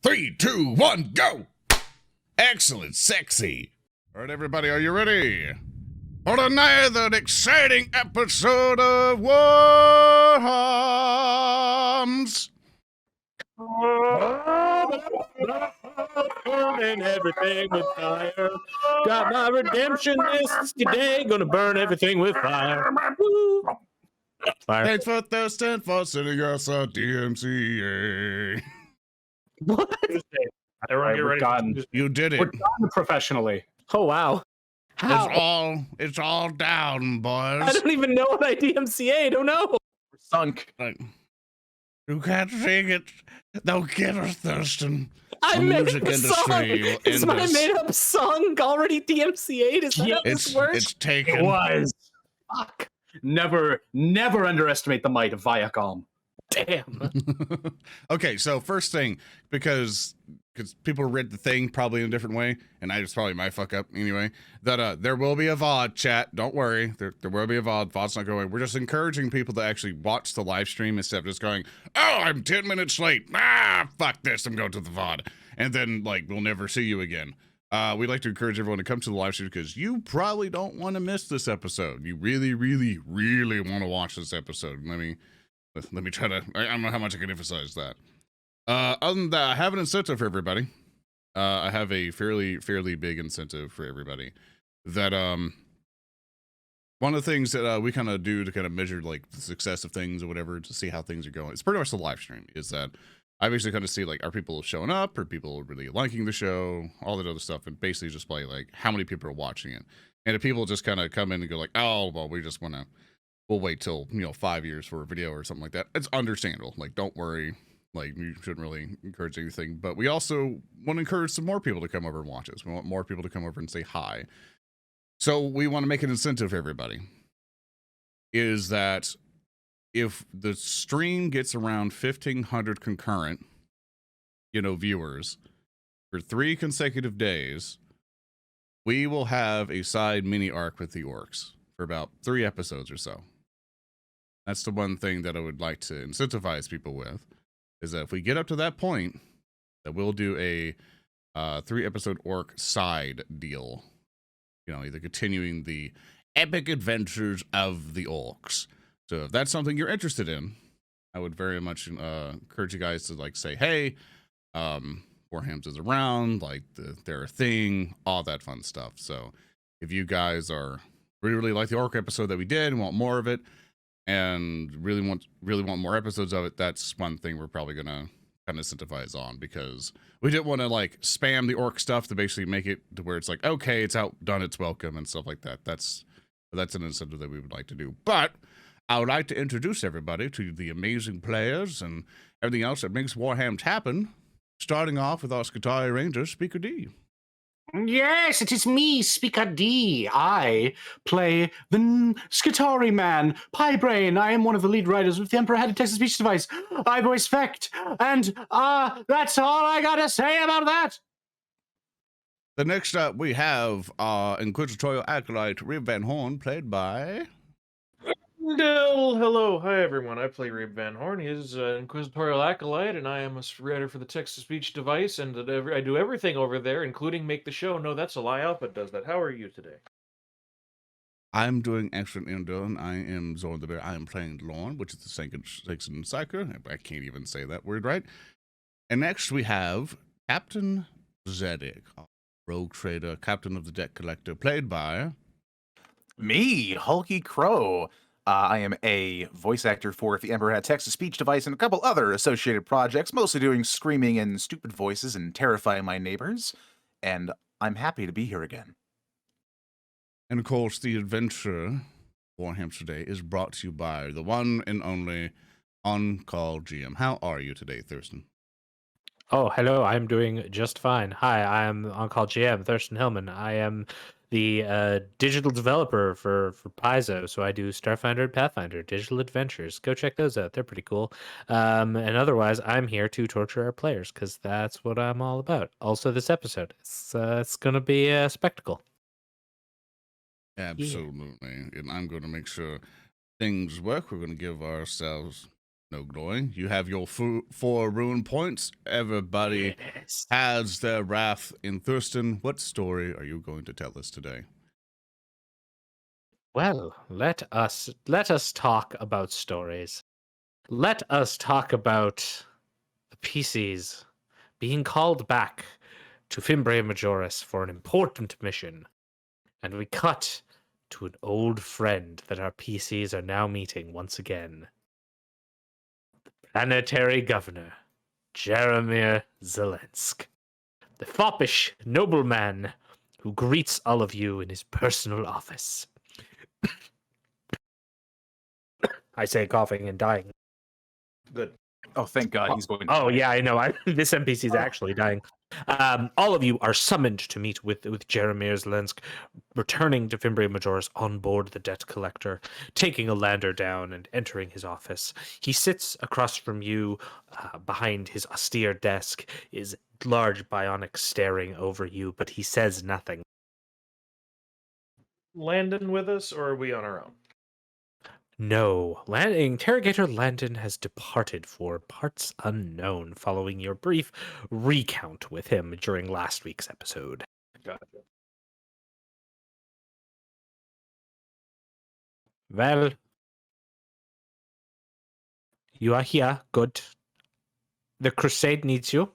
3, 2, 1, go! Excellent, sexy. All right, everybody, are you ready for another exciting episode of WarHams? Burning everything with fire. Got my redemption list today. Gonna burn everything with fire. Woo. Fire. Thanks for thirsting for sending us a DMCA. What? Everyone get ready. Gotten, You did it. we're done professionally. Oh wow. How? It's all down, boys. I don't even know what I DMCA. I don't know. We're sunk. You can't sing it. They'll get us thirsting. I The made music up a song. industry will Is end my us. made up song already DMCA'd? Is that how this works? It's taken. It was. Fuck. Never underestimate the might of Viacom. Damn. Okay, so first thing, because people read the thing probably in a different way, and it's probably my fuck up anyway, that there will be a VOD, chat. Don't worry. There will be a VOD. VOD's not going. We're just encouraging people to actually watch the live stream instead of just going, oh, I'm 10 minutes late. Fuck this. I'm going to the VOD. And then, we'll never see you again. We'd like to encourage everyone to come to the live stream because you probably don't want to miss this episode. You really, really, really want to watch this episode. Let me try to, I don't know how much I can emphasize that. Other than that, I have an incentive for everybody. I have a fairly big incentive for everybody. That one of the things that we kind of do to kind of measure the success of things or whatever to see how things are going. It's pretty much the live stream. Is that I basically kind of see are people showing up, are people really liking the show, all that other stuff, and basically just play how many people are watching it. And if people just kind of come in and go oh well, we just want to. We'll wait till 5 years for a video or something like that. It's understandable. Don't worry. You shouldn't really encourage anything. But we also want to encourage some more people to come over and watch us. We want more people to come over and say hi. So we want to make an incentive for everybody. Is that if the stream gets around 1,500 concurrent, viewers for 3 consecutive days, we will have a side mini arc with the orcs for about 3 episodes or so. That's the one thing that I would like to incentivize people with, is that if we get up to that point, that we'll do a 3-episode orc side deal. Either continuing the epic adventures of the orcs. So if that's something you're interested in, I would very much encourage you guys to say, hey, WarHams is around, they're a thing, all that fun stuff. So if you guys are really like the orc episode that we did and want more of it, and really want more episodes of it, that's one thing we're probably gonna kind of incentivize on, because we didn't want to spam the orc stuff to basically make it to where it's okay, it's outdone its welcome and stuff like that. That's an incentive that we would like to do. But I would like to introduce everybody to the amazing players and everything else that makes WarHams happen, starting off with our Skitarii Ranger, Speaker D. Yes, it is me, Speaker D. I play the Skitarii man, Braine. I am one of the lead writers with the Emperor Had a Text-to-Speech device. I voice Fecht. And that's all I gotta say about that. The next up, we have Inquisitorial Acolyte Reeb Van Horn, played by... Earndil. Hello, hi everyone. I play Reeb Van Horn. He's an Inquisitorial Acolyte, and I am a writer for the text-to-speech device, and I do everything over there, including make the show. No, that's a lie. Alpha does that. How are you today? I'm doing excellent, Earndil, and I am ZoranTheBear. I am playing Lorn, which is the Saxon Psyker. I can't even say that word right. And next we have Captain Zedek, rogue trader, captain of the deck collector, played by... Me, HulkyKrow. I am a voice actor for the Emperor Had Text-to-Speech device and a couple other associated projects, mostly doing screaming and stupid voices and terrifying my neighbors. And I'm happy to be here again. And of course, the adventure WarHams today is brought to you by the one and only On-Call GM. How are you today, Thurston? Oh, hello. I'm doing just fine. Hi, I am on-call GM, Thurston Hillman. I am the digital developer for Paizo, so I do Starfinder and Pathfinder digital adventures. Go check those out; they're pretty cool. And otherwise, I'm here to torture our players because that's what I'm all about. Also, this episode, it's gonna be a spectacle. Absolutely, and I'm going to make sure things work. We're going to give ourselves No glory. You have your 4 rune points. Everybody Yes. has their wrath in Thurston. What story are you going to tell us today? Well, let us talk about stories. Let us talk about the PCs being called back to Fimbria Majoris for an important mission. And we cut to an old friend that our PCs are now meeting once again. The planetary governor, Jaromir Zelensk. The foppish nobleman who greets all of you in his personal office. I say coughing and dying. Good. Oh, thank God he's going. Oh yeah, I know. This NPC is actually dying. All of you are summoned to meet with Jaromir Zelensk, returning to Fimbria Majoris on board the debt collector, taking a lander down and entering his office. He sits across from you, behind his austere desk, his large bionic staring over you, but he says nothing. Landon with us, or are we on our own? No, Interrogator Landon has departed for parts unknown following your brief recount with him during last week's episode. Gotcha. Well, you are here. Good. The Crusade needs you.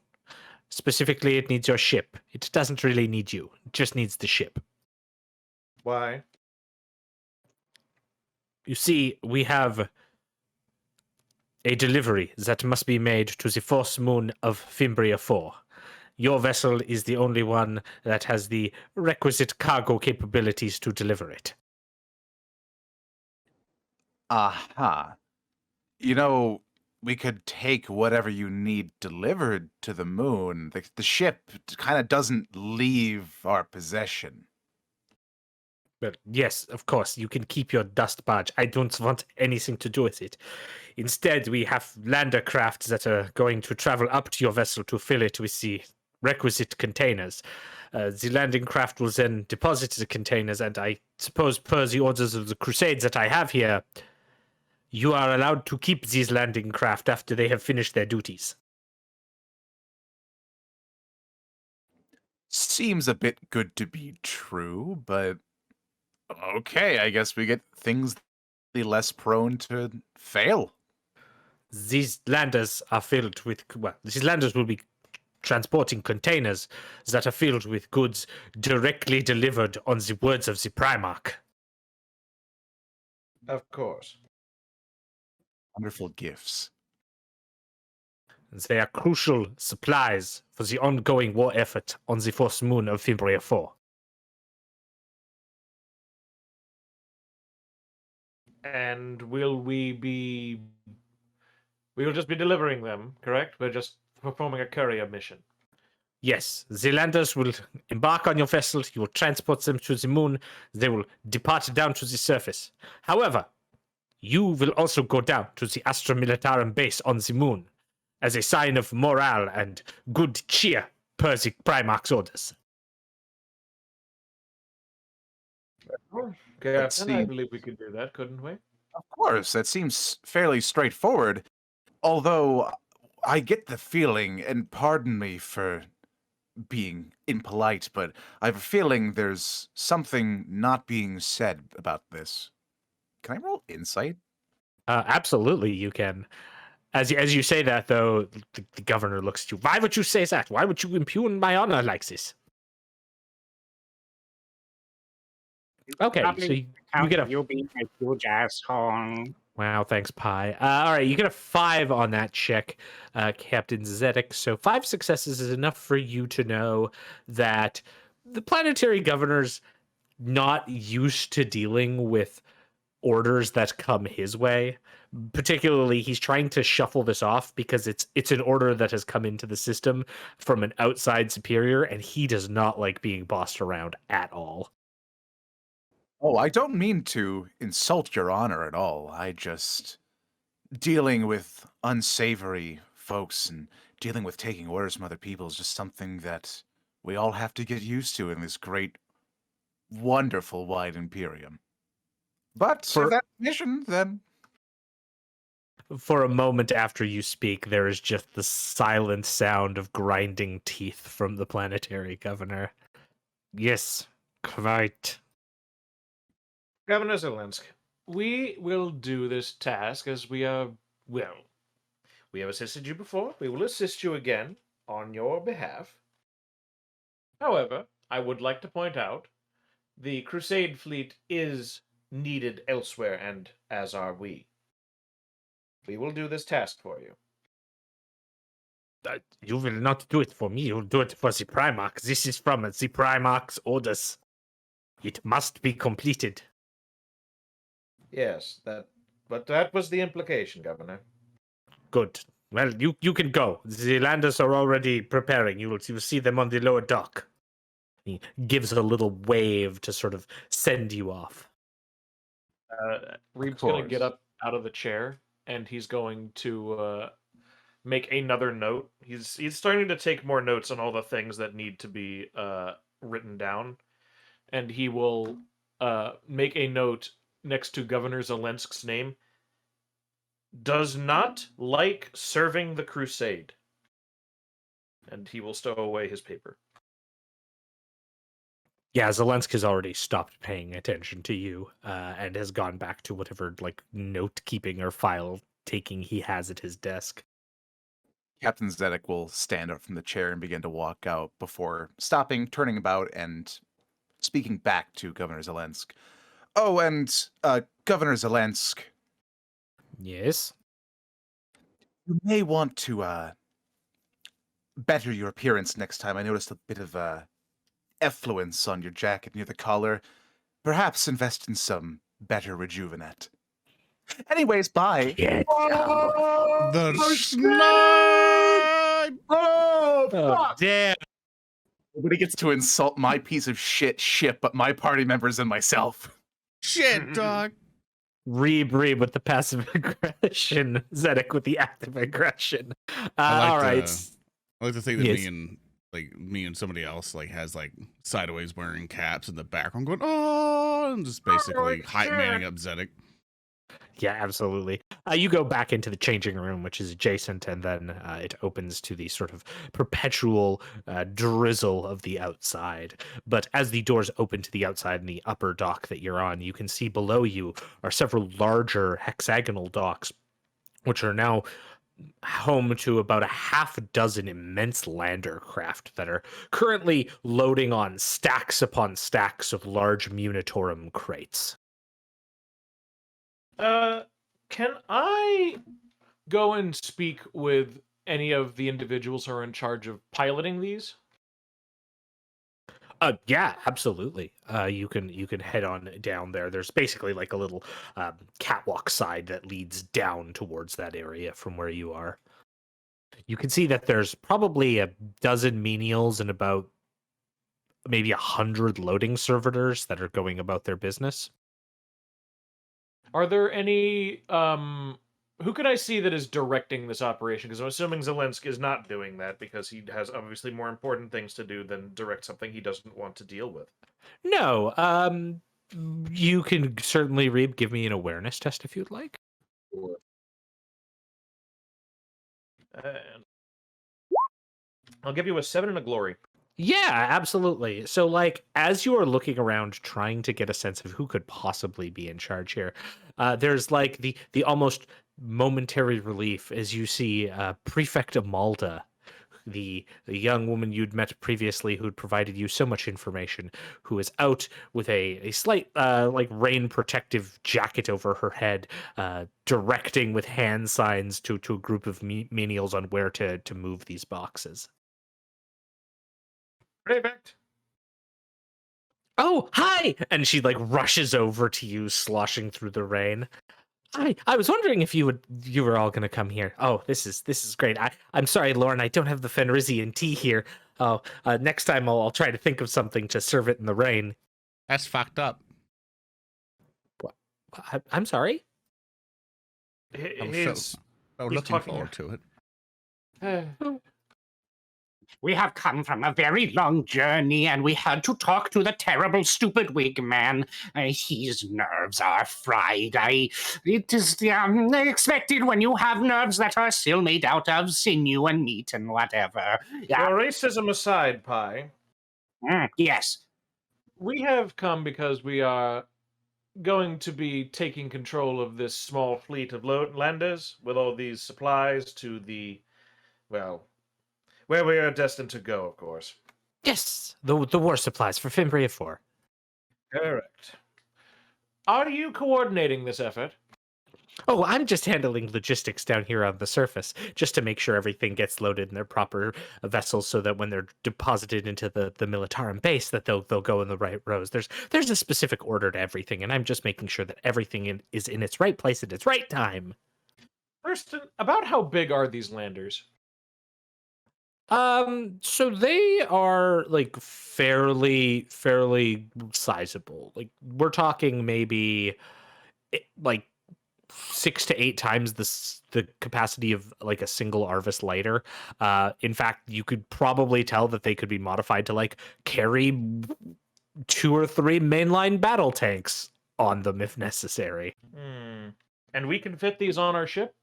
Specifically, it needs your ship. It doesn't really need you. It just needs the ship. Why? You see, we have a delivery that must be made to the fourth moon of Fimbria 4. Your vessel is the only one that has the requisite cargo capabilities to deliver it. Aha. You know, we could take whatever you need delivered to the moon. The ship kind of doesn't leave our possession. But yes, of course, you can keep your dust barge. I don't want anything to do with it. Instead, we have lander crafts that are going to travel up to your vessel to fill it with the requisite containers. The landing craft will then deposit the containers, and I suppose per the orders of the Crusades that I have here, you are allowed to keep these landing craft after they have finished their duties. Seems a bit good to be true, but okay, I guess we get things less prone to fail. These landers are filled with, well, these landers will be transporting containers that are filled with goods directly delivered on the words of the Primarch. Of course. Wonderful gifts. They are crucial supplies for the ongoing war effort on the fourth moon of Fimbria 4. And will just be delivering them, correct? We're just performing a courier mission. Yes, the landers will embark on your vessel, you will transport them to the moon, they will depart down to the surface. However, you will also go down to the Astra Militarum base on the moon as a sign of morale and good cheer per the Primarch's orders. Captain, I believe we could do that, couldn't we? Of course, that seems fairly straightforward. Although I get the feeling, and pardon me for being impolite, but I have a feeling there's something not being said about this. Can I roll insight? Absolutely, you can. As you say that, though, the governor looks at you. Why would you say that? Why would you impugn my honor like this? Okay, so you get a... You'll be a huge asshole. Wow, thanks, Pi. All right, you get a 5 on that check, Captain Zedek. So 5 successes is enough for you to know that the planetary governor's not used to dealing with orders that come his way. Particularly, he's trying to shuffle this off because it's an order that has come into the system from an outside superior, and he does not like being bossed around at all. Oh, I don't mean to insult your honor at all. I just... dealing with unsavory folks and dealing with taking orders from other people is just something that we all have to get used to in this great, wonderful wide Imperium. But for that mission, then... For a moment after you speak, there is just the silent sound of grinding teeth from the planetary governor. Yes, quite. Governor Zelensk, we will do this task as we are, well, we have assisted you before. We will assist you again on your behalf. However, I would like to point out the Crusade fleet is needed elsewhere, and as are we. We will do this task for you. You will not do it for me. You will do it for the Primarch. This is from the Primarch's orders. It must be completed. Yes, but that was the implication, Governor. Good. Well, you can go. The landers are already preparing. You will see them on the lower dock. He gives a little wave to sort of send you off. Reeb's going to get up out of the chair, and he's going to make another note. He's starting to take more notes on all the things that need to be written down, and he will make a note next to Governor Zelensk's name. Does not like serving the Crusade. And he will stow away his paper. Yeah, Zelensk has already stopped paying attention to you and has gone back to whatever note keeping or file taking he has at his desk. Captain Zedek will stand up from the chair and begin to walk out before stopping, turning about, and speaking back to Governor Zelensk. Oh, and Governor Zelensk. Yes? You may want to better your appearance next time. I noticed a bit of effluence on your jacket near the collar. Perhaps invest in some better rejuvenate. Anyways, bye. The snipe! Oh, fuck! Damn! Nobody gets to insult my piece of shit but my party members and myself. Shit, dog. Reeb with the passive aggression. Zedek with the active aggression. I All right. like to think that Yes. me and somebody else has sideways wearing caps in the background going, oh, and just basically hype manning up Zedek. Yeah, absolutely. You go back into the changing room, which is adjacent, and then it opens to the sort of perpetual drizzle of the outside. But as the doors open to the outside in the upper dock that you're on, you can see below you are several larger hexagonal docks, which are now home to about a half dozen immense lander craft that are currently loading on stacks upon stacks of large Munitorum crates. Can I go and speak with any of the individuals who are in charge of piloting these? Yeah, absolutely. You can head on down there. There's basically a little catwalk side that leads down towards that area from where you are. You can see that there's probably a dozen menials and about maybe 100 loading servitors that are going about their business. Are there any who could I see that is directing this operation? Because I'm assuming Zelensk is not doing that because he has obviously more important things to do than direct something he doesn't want to deal with. No, you can certainly, Reeb, give me an awareness test if you'd like. And I'll give you a 7 and a glory. Yeah, absolutely. So, as you are looking around trying to get a sense of who could possibly be in charge here, there's the almost momentary relief as you see Prefect Amalda, the young woman you'd met previously who'd provided you so much information, who is out with a slight rain protective jacket over her head, directing with hand signs to a group of menials on where to move these boxes. Prefect. Oh, hi! And she rushes over to you, sloshing through the rain. I was wondering if you were all gonna come here. Oh, this is great. I'm sorry, Lorn, I don't have the Fenrisian tea here. Oh, next time I'll try to think of something to serve it in the rain. That's fucked up. I'm sorry. I'm He's so he's looking talking- forward to it. We have come from a very long journey, and we had to talk to the terrible, stupid wig man. His nerves are fried. It is expected when you have nerves that are still made out of sinew and meat and whatever. Yeah. Your racism aside, Pi, Yes. we have come because we are going to be taking control of this small fleet of landers with all these supplies to the, well, where we are destined to go, of course. Yes, the war supplies for Fimbria 4. Correct. Are you coordinating this effort? Oh, I'm just handling logistics down here on the surface, just to make sure everything gets loaded in their proper vessels, so that when they're deposited into the Militarum base, that they'll go in the right rows. There's a specific order to everything, and I'm just making sure that everything is in its right place at its right time. First, about how big are these landers? So they are like fairly sizable. Like we're talking maybe like 6 to 8 times the capacity of like a single Arvis lighter. In fact, you could probably tell that they could be modified to like carry 2 or 3 mainline battle tanks on them if necessary. And we can fit these on our ship?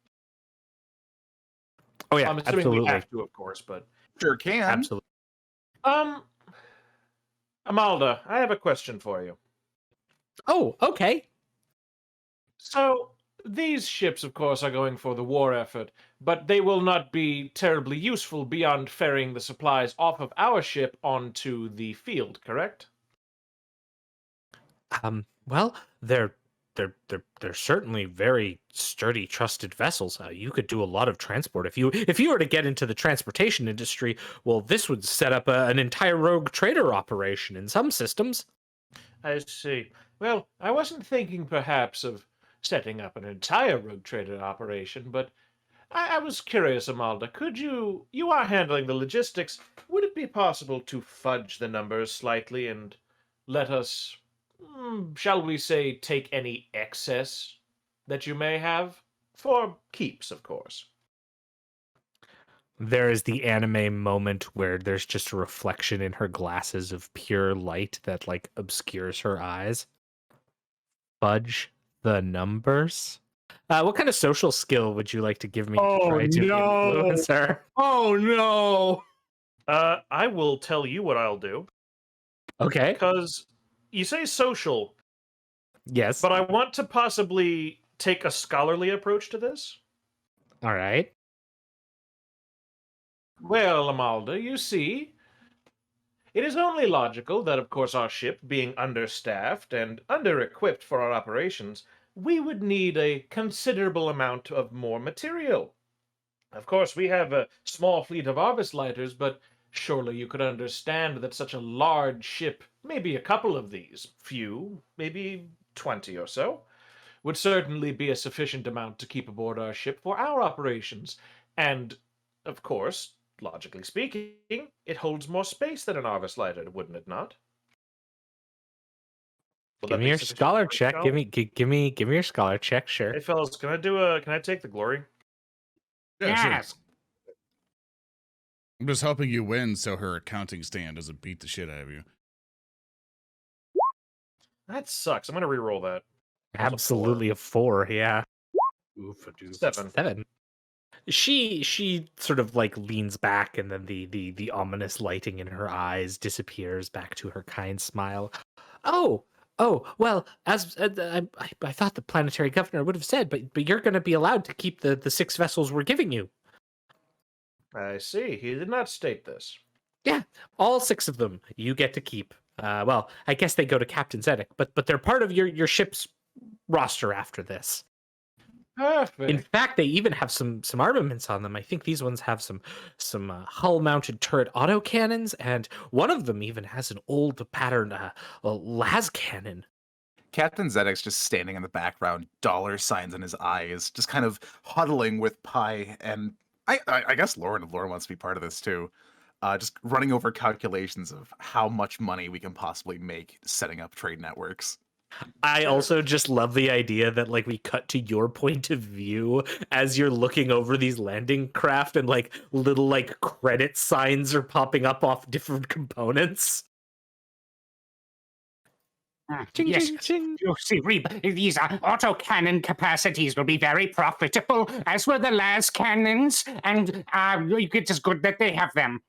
Oh yeah, I'm assuming absolutely. we have to, of course, but Sure can. Absolutely. Amalda, I have a question for you. Oh, okay. So, these ships, of course, are going for the war effort, but they will not be terribly useful beyond ferrying the supplies off of our ship onto the field, correct? Well, they're certainly very sturdy, trusted vessels. You could do a lot of transport if you were to get into the transportation industry. Well, this would set up an entire rogue trader operation in some systems. I see. Well, I wasn't thinking perhaps of setting up an entire rogue trader operation, but I was curious, Amalda. Could you are handling the logistics. Would it be possible to fudge the numbers slightly and let us, shall we say, take any excess that you may have? For keeps, of course. There is the anime moment where there's just a reflection in her glasses of pure light that like obscures her eyes. Fudge the numbers? What kind of social skill would you like to give me to try to influence her? Oh no! I will tell you what I'll do. Okay. Because you say social, Yes. but I want to possibly take a scholarly approach to this. All right. Well, Amalda, you see, it is only logical that, of course, our ship being understaffed and under-equipped for our operations, we would need a considerable amount of more material. Of course, we have a small fleet of Arvis lighters, but surely you could understand that such a large ship, maybe a couple of these, few, maybe 20 or so, would certainly be a sufficient amount to keep aboard our ship for our operations. And, of course, logically speaking, it holds more space than an Arvis lighter, wouldn't it not? Give me your scholar check. Give me your scholar check. Sure. Hey, fellas, can I take the glory? Yeah, sure. Yes. I'm just helping you win so her accounting stand doesn't beat the shit out of you. That sucks. I'm gonna re-roll that. That's a Absolutely a 4. Yeah. Oof, 7. 7. She sort of like leans back, and then the ominous lighting in her eyes disappears back to her kind smile. Oh, well, as I thought the planetary governor would have said, but you're going to be allowed to keep the 6 vessels we're giving you. I see. He did not state this. Yeah, all 6 of them you get to keep. Well, I guess they go to Captain Zedek, but they're part of your ship's roster after this. Perfect. In fact, they even have some armaments on them. I think these ones have some hull-mounted turret autocannons, and one of them even has an old pattern las cannon. Captain Zedek's just standing in the background, dollar signs in his eyes, just kind of huddling with Pi, and I guess Lorn wants to be part of this too. Just running over calculations of how much money we can possibly make setting up trade networks. I also just love the idea that like we cut to your point of view as you're looking over these landing craft and like little like credit signs are popping up off different components. Ching, Yes, ching, ching. you see, Reeb, these autocannon capacities will be very profitable, as were the las cannons, and it's good that they have them.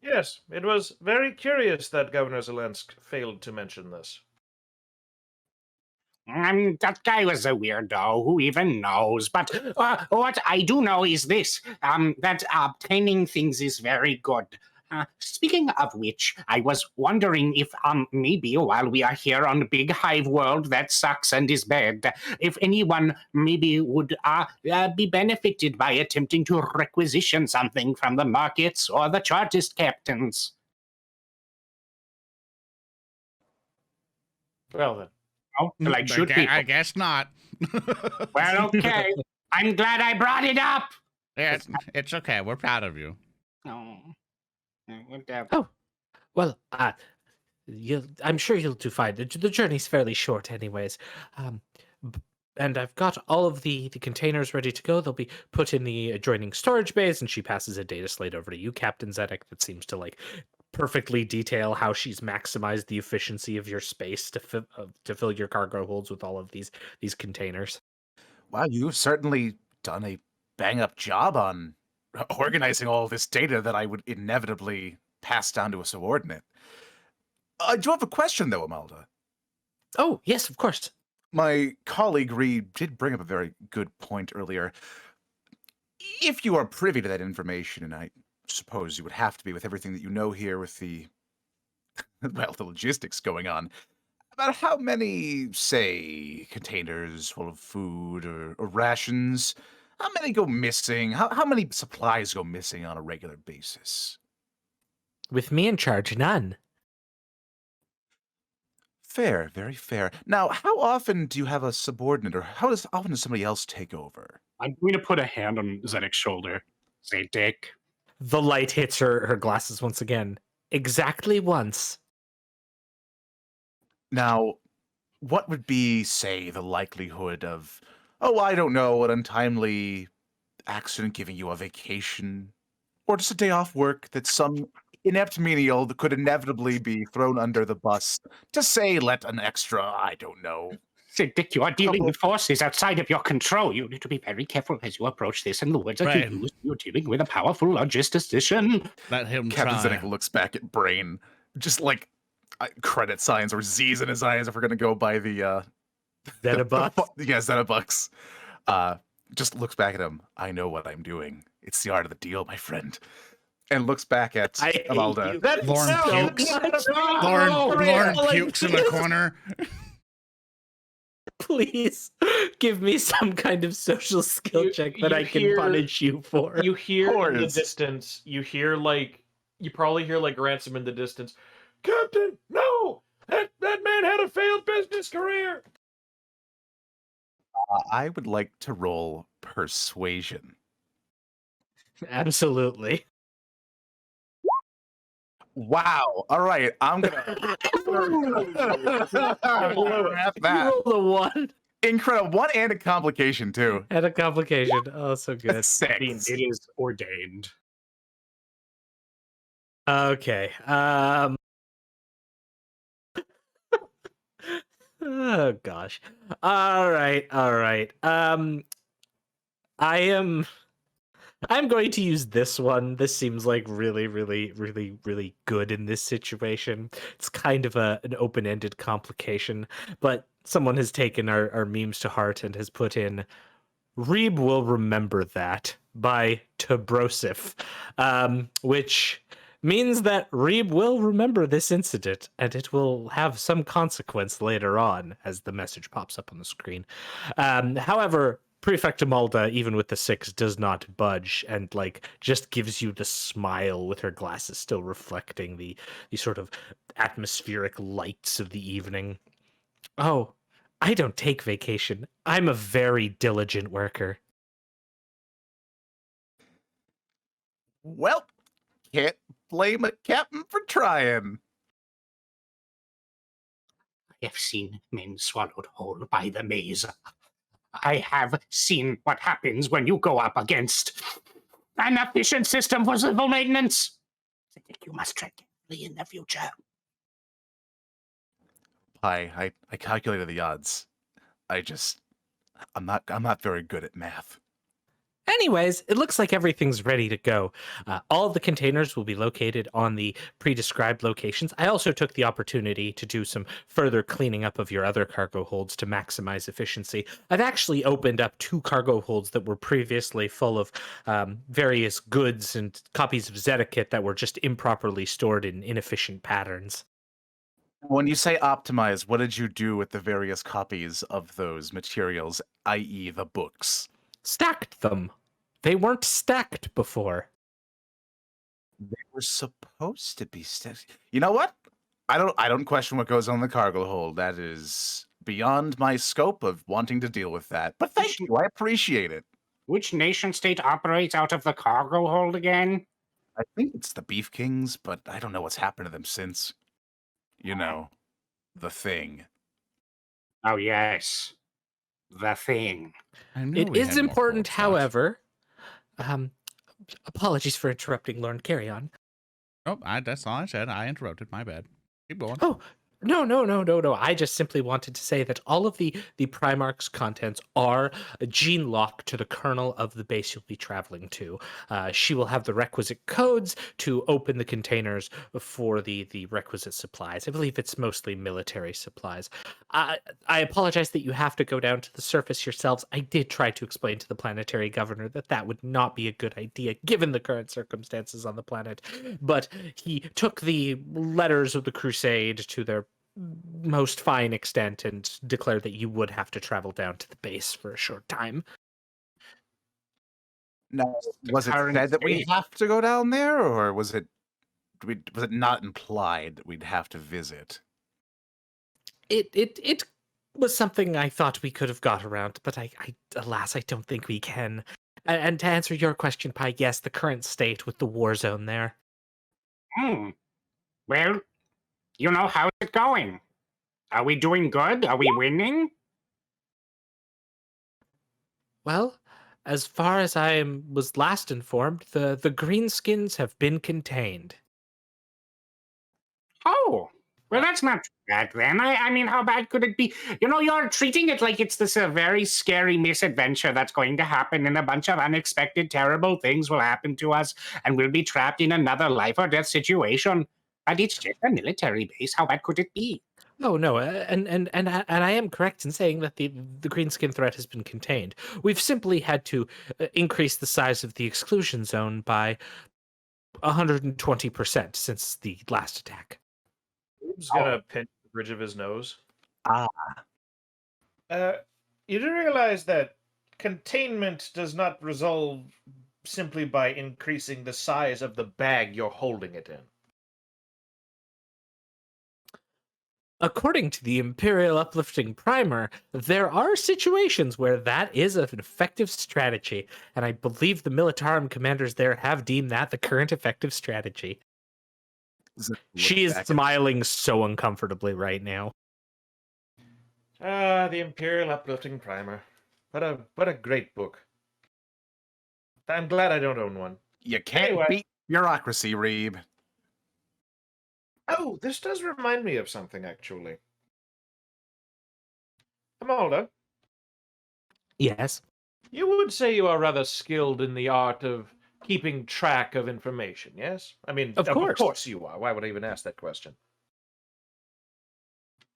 Yes, it was very curious that Governor Zelensky failed to mention this. That guy was a weirdo. Who even knows? But what I do know is this: that obtaining things is very good. Speaking of which, I was wondering if maybe while we are here on the big hive world that sucks and is bad, if anyone maybe would be benefited by attempting to requisition something from the markets or the chartist captains. Well then. Oh, like shoot people. I guess not. Well, okay. I'm glad I brought it up. Yeah, it's okay. We're proud of you. Oh. Oh, well, I'm sure you'll do fine. The journey's fairly short, anyways. And I've got all of the containers ready to go. They'll be put in the adjoining storage bays, and she passes a data slate over to you, Captain Zedek, that seems to like perfectly detail how she's maximized the efficiency of your space to fill your cargo holds with all of these containers. Wow, you've certainly done a bang-up job on organizing all this data that I would inevitably pass down to a subordinate. I do have a question, though, Amalda. Oh, yes, of course. My colleague Reeb did bring up a very good point earlier. If you are privy to that information, and I suppose you would have to be with everything that you know here with the, well, the logistics going on, about how many, say, containers full of food or rations, how many go missing? How many supplies go missing on a regular basis? With me in charge, none. Fair, very fair. Now, how often do you have a subordinate, or how often does somebody else take over? I'm going to put a hand on Zedek's shoulder. Say, Dick. The light hits her glasses once again. Exactly once. Now, what would be, say, the likelihood of, oh, I don't know, an untimely accident giving you a vacation, or just a day off work that some inept menial that could inevitably be thrown under the bus to, say, let an extra, I don't know. Say, Dick, you are dealing with forces outside of your control. You need to be very careful as you approach this. And the words that you use, you're dealing with a powerful logistician. Let him Captain try. Zedek looks back at Braine, just like credit signs or Z's in his eyes if we're going to go by the... Zedebucks. Yeah, Zedebucks. Just looks back at him. I know what I'm doing. It's the art of the deal, my friend. And looks back at Amalda. Lorn pukes. Lorn pukes in the corner. Please give me some kind of social skill check that I can punish you for. You hear in the distance, you probably hear like Ransom in the distance. Captain, no! That man had a failed business career! I would like to roll persuasion. Absolutely. Wow. All right. I'm gonna You rolled a 1 incredible 1 and a complication too. and a complication. Oh, so good. 6. It is ordained. Okay. Oh gosh. All right. I'm going to use this one. This seems like really good in this situation. It's kind of an open-ended complication, but someone has taken our memes to heart and has put in Reeb will remember that by Tobrosif, which means that Reeb will remember this incident and it will have some consequence later on as the message pops up on the screen. However, Prefect Amalda, even with the 6, does not budge and like just gives you the smile with her glasses still reflecting the sort of atmospheric lights of the evening. Oh, I don't take vacation. I'm a very diligent worker. Well, can't blame a captain for trying. have seen men swallowed whole by the maze. I have seen what happens when you go up against an efficient system for civil maintenance. Zedek, you must tread carefully in the future. I calculated the odds. I'm not very good at math. Anyways, it looks like everything's ready to go. All of the containers will be located on the pre-described locations. I also took the opportunity to do some further cleaning up of your other cargo holds to maximize efficiency. I've actually opened up 2 cargo holds that were previously full of various goods and copies of Zedek that were just improperly stored in inefficient patterns. When you say optimize, what did you do with the various copies of those materials, i.e. the books? Stacked them. They weren't stacked before. They were supposed to be stacked. You know what? I don't question what goes on the cargo hold. That is beyond my scope of wanting to deal with that. But thank you. I appreciate it. Which nation state operates out of the cargo hold again? I think it's the Beef Kings, but I don't know what's happened to them since. You know, the thing. Oh, yes. The thing. It is important, however. Apologies for interrupting, Lorn. Carry on. Oh, that's all I said. I interrupted. My bad. Keep going. Oh, no. I just simply wanted to say that all of the Primarch's contents are gene locked to the kernel of the base you'll be traveling to. She will have the requisite codes to open the containers for the requisite supplies. I believe it's mostly military supplies. I apologize that you have to go down to the surface yourselves. I did try to explain to the planetary governor that would not be a good idea given the current circumstances on the planet. But he took the letters of the Crusade to their most fine extent and declared that you would have to travel down to the base for a short time. Now, was it said that we have to go down there, or was it not implied that we'd have to visit? It was something I thought we could have got around, but alas, I don't think we can. And to answer your question, Pi, yes, the current state with the Warzone there. Well, how's it going? Are we doing good? Are we winning? Well, as far as was last informed, the greenskins have been contained. Oh, well, that's not too bad then. I mean, how bad could it be? You're treating it like it's this very scary misadventure that's going to happen, and a bunch of unexpected, terrible things will happen to us, and we'll be trapped in another life or death situation. But it's just a military base. How bad could it be? Oh no, and I am correct in saying that the greenskin threat has been contained. We've simply had to increase the size of the exclusion zone by 120% since the last attack. Reeb's gonna pinch the bridge of his nose. You do realize that containment does not resolve simply by increasing the size of the bag you're holding it in. According to the Imperial Uplifting Primer, there are situations where that is an effective strategy, and I believe the Militarum commanders there have deemed that the current effective strategy. She is smiling so uncomfortably right now. The Imperial Uplifting Primer. What a great book. I'm glad I don't own one. You can't beat bureaucracy, Reeb. Oh, this does remind me of something, actually. Amalda, Yes. you would say you are rather skilled in the art of keeping track of information, yes? I mean, Of course. Of course you are. Why would I even ask that question?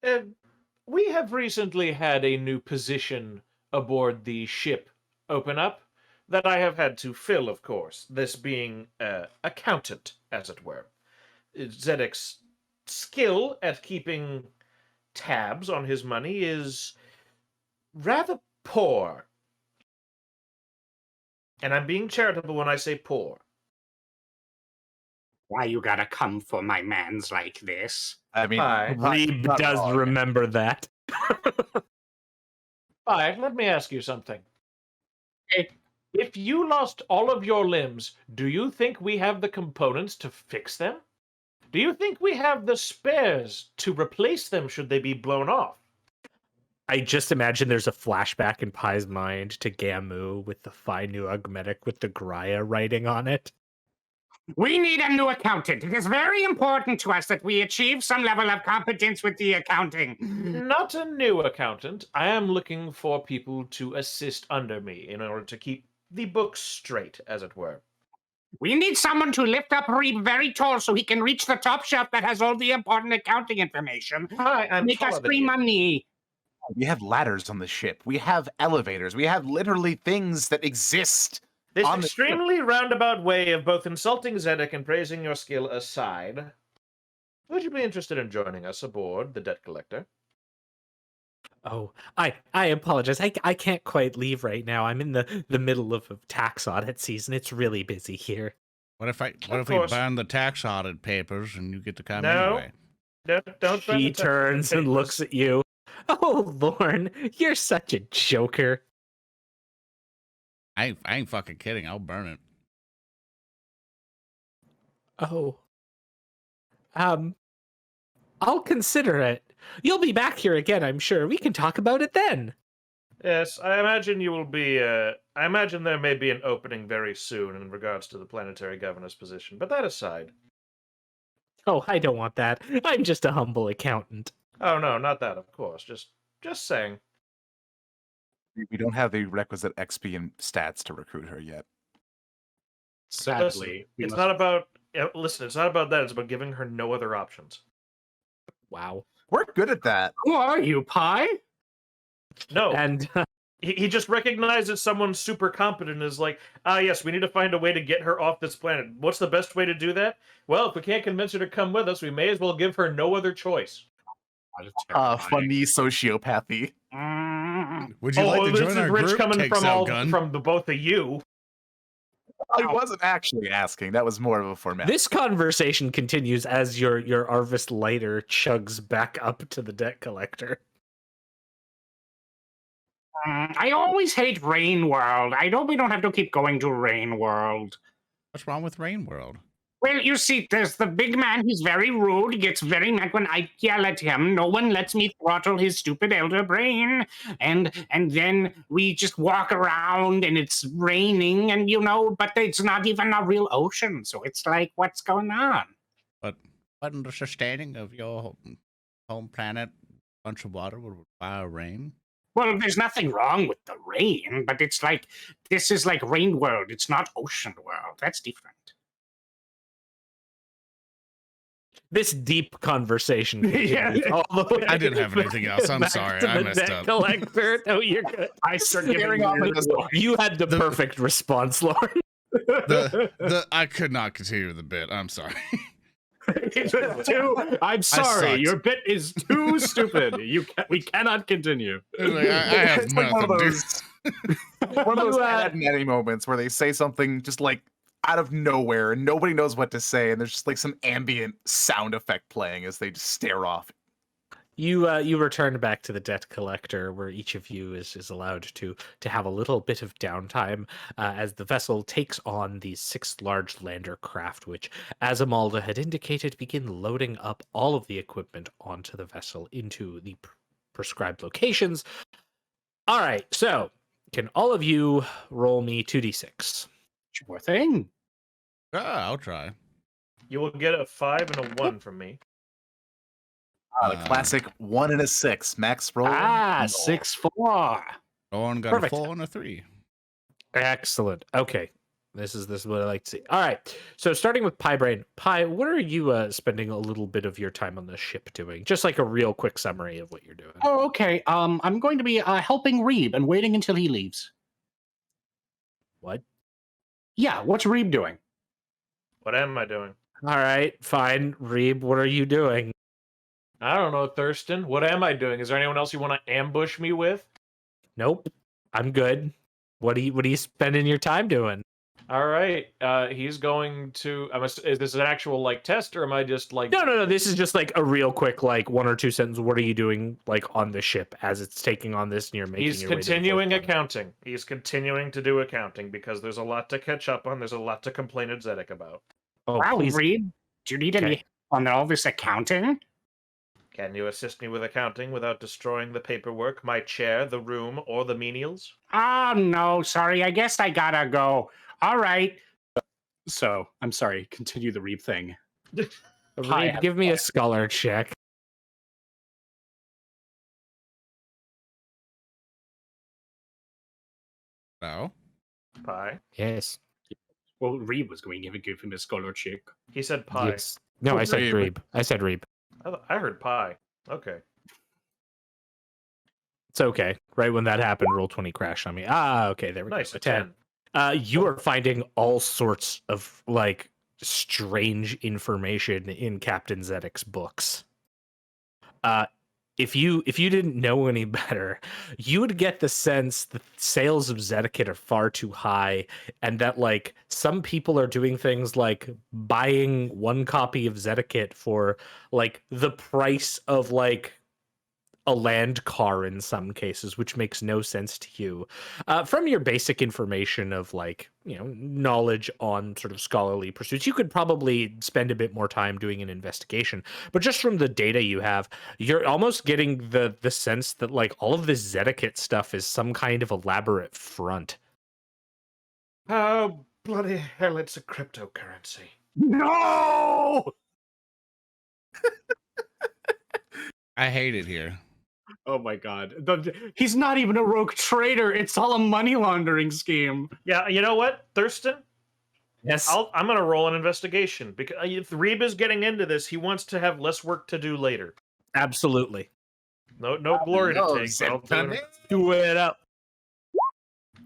We have recently had a new position aboard the ship open up that I have had to fill, of course, this being accountant, as it were. Zedek's skill at keeping tabs on his money is rather poor. And I'm being charitable when I say poor. Why you gotta come for my mans like this? I mean, Hi. Reeb does remember that. Hi, let me ask you something. If you lost all of your limbs, do you think we have the components to fix them? Do you think we have the spares to replace them should they be blown off? I just imagine there's a flashback in Pai's mind to Gamu with the Phi Nu Augmetic with the Graya writing on it. We need a new accountant. It is very important to us that we achieve some level of competence with the accounting. Not a new accountant. I am looking for people to assist under me in order to keep the books straight, as it were. We need someone to lift up Reeb very tall so he can reach the top shelf that has all the important accounting information. Hi, I'm Make us taller than free you. money. We have ladders on the ship. We have elevators. We have literally things that exist. This on the extremely roundabout way of both insulting Zedek and praising your skill aside, would you be interested in joining us aboard the Debt Collector? Oh, I apologize. I can't quite leave right now. I'm in the middle of tax audit season. It's really busy here. What if we course. burn the tax audit papers and you get to come No. anyway? No, don't burn She the turns and papers. looks at you. Oh, Lorn, you're such a joker. I ain't fucking kidding. I'll burn it. Oh. I'll consider it. You'll be back here again, I'm sure. We can talk about it then. Yes, I imagine you will be. I imagine there may be an opening very soon in regards to the planetary governor's position. But that aside, Oh, I don't want that. I'm just a humble accountant. oh no, not that, of course. Just saying. We don't have the requisite XP and stats to recruit her yet. Sadly, It's not about. Listen, it's not about that. It's about giving her no other options. Wow. We're good at that. Who are you, Pi? No, And he just recognizes someone's super competent and is like, yes, we need to find a way to get her off this planet. What's the best way to do that? Well, if we can't convince her to come with us, we may as well give her no other choice. Funny sociopathy. Would you like to this join is our rich group? coming Takes from out gun. from the both of you. I wasn't actually asking. That was more of a formality. this conversation continues as your Arvis lighter chugs back up to the debt collector. I always hate Rain World. We don't have to keep going to Rain World. What's wrong with Rain World? Well, you see, there's the big man. He's very rude. He gets very mad when I yell at him. No one lets me throttle his stupid elder brain. And then we just walk around and it's raining and, but it's not even a real ocean. So it's like, what's going on? But wasn't the sustaining of your home planet a bunch of water would require rain? Well, there's nothing wrong with the rain, but it's like, this is like Rain World. It's not Ocean World. That's different. This deep conversation continues Yeah. all the way. I didn't have anything else. I'm back sorry. to I the messed debt up. collector. No, you're good. I start Staring off at this- You had the perfect response, Lauren. I could not continue the bit. I'm sorry. I'm sorry, sucked. your bit is too stupid. We cannot continue. It was like, I have It's like one of nothing. those, one of those Ed and Eddie moments where they say something just like out of nowhere and nobody knows what to say, and there's just like some ambient sound effect playing as they just stare off. You return back to the debt collector, where each of you is allowed to have a little bit of downtime as the vessel takes on these 6 large lander craft, which, as Amalda had indicated, begin loading up all of the equipment onto the vessel into the prescribed locations. All right, so can all of you roll me 2d6? Sure thing. I'll try. You will get a 5 and a 1 from me. The classic 1 and a 6. Max roll. 6-4. Lorn got Perfect. a 4 and a 3. Excellent. Okay. This is what I like to see. All right. So starting with Braine. Pi, what are you spending a little bit of your time on the ship doing? Just like a real quick summary of what you're doing. Oh, okay. I'm going to be helping Reeb and waiting until he leaves. What? Yeah, what's Reeb doing? What am I doing? All right. Fine. Reeb, what are you doing? I don't know, Thurston. What am I doing? Is there anyone else you want to ambush me with? Nope. I'm good. What are you spending your time doing? All right. He's going to. Is this an actual like test, or am I just like? No. This is just like a real quick, like 1 or 2 sentence. What are you doing, like on the ship as it's taking on this, and you're making? He's your way to the continuing fourth planet? accounting. He's continuing to do accounting because there's a lot to catch up on. There's a lot to complain at Zedek about. Oh, Wow, please. Reeb, do you need any on all this accounting? Can you assist me with accounting without destroying the paperwork, my chair, the room, or the menials? Oh, no, sorry. I guess I gotta go. All right. So, I'm sorry. Continue the Reeb thing. Hi, Reeb, give me a scholar check. No. Pie. Yes. Well, Reeb was going to give him a scholar check. He said pie. Yes. No, I said Reeb. Reeb. I said Reeb. I heard pie. Okay. It's okay. Right when that happened, roll 20 crashed on me. Ah, okay, there we Nice, go. a 10. You are finding all sorts of like strange information in Captain Zedek's books. If you didn't know any better, you would get the sense that sales of Zedek are far too high, and that like some people are doing things like buying one copy of Zedek for like the price of like a land car in some cases, which makes no sense to you. From your basic information of like, you know, knowledge on sort of scholarly pursuits, you could probably spend a bit more time doing an investigation. But just from the data you have, you're almost getting the sense that like all of this Zedek stuff is some kind of elaborate front. Oh, bloody hell, it's a cryptocurrency. No! I hate it here. Oh my god. He's not even a rogue trader. It's all a money laundering scheme. Yeah, you know what, Thurston? Yes. I'm going to roll an investigation, because if Reeb is getting into this, he wants to have less work to do later. Absolutely. No glory to take. But Do it up.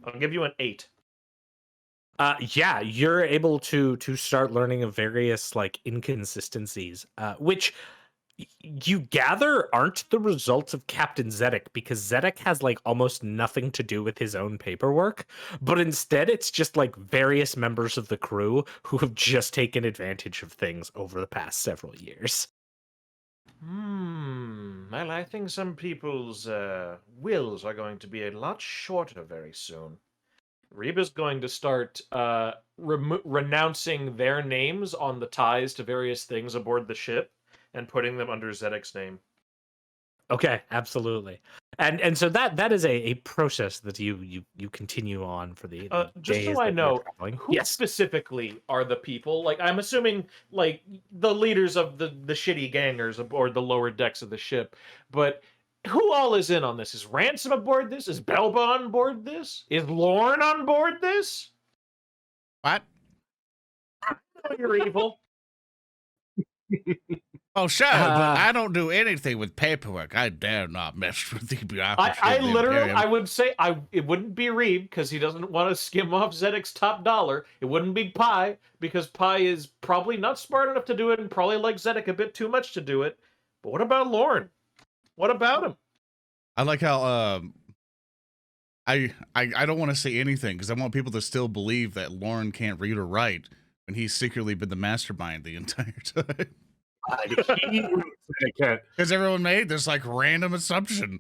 I'll give you an 8. Yeah, you're able to start learning of various like inconsistencies, which you gather aren't the results of Captain Zedek, because Zedek has like almost nothing to do with his own paperwork, but instead it's just like various members of the crew who have just taken advantage of things over the past several years. Well, I think some people's wills are going to be a lot shorter very soon. Reeb is going to start renouncing their names on the ties to various things aboard the ship and putting them under Zedek's name. Okay, absolutely. And so that is a process that you continue on for the Just days so I that you're know, traveling. who specifically are the people? Like, I'm assuming, like, the leaders of the shitty gangers aboard the lower decks of the ship. But who all is in on this? Is Ransom aboard this? Is Belba on board this? Is Lorn on board this? What? Oh, you're evil. Oh, sure, but I don't do anything with paperwork. I dare not mess with the bureaucracy. I of the literally, Imperium. I would say, it wouldn't be Reeb because he doesn't want to skim off Zedek's top dollar. It wouldn't be Pi because Pi is probably not smart enough to do it and probably likes Zedek a bit too much to do it. But what about Lorn? What about him? I like how I don't want to say anything because I want people to still believe that Lorn can't read or write, and he's secretly been the mastermind the entire time. Because everyone made this like random assumption,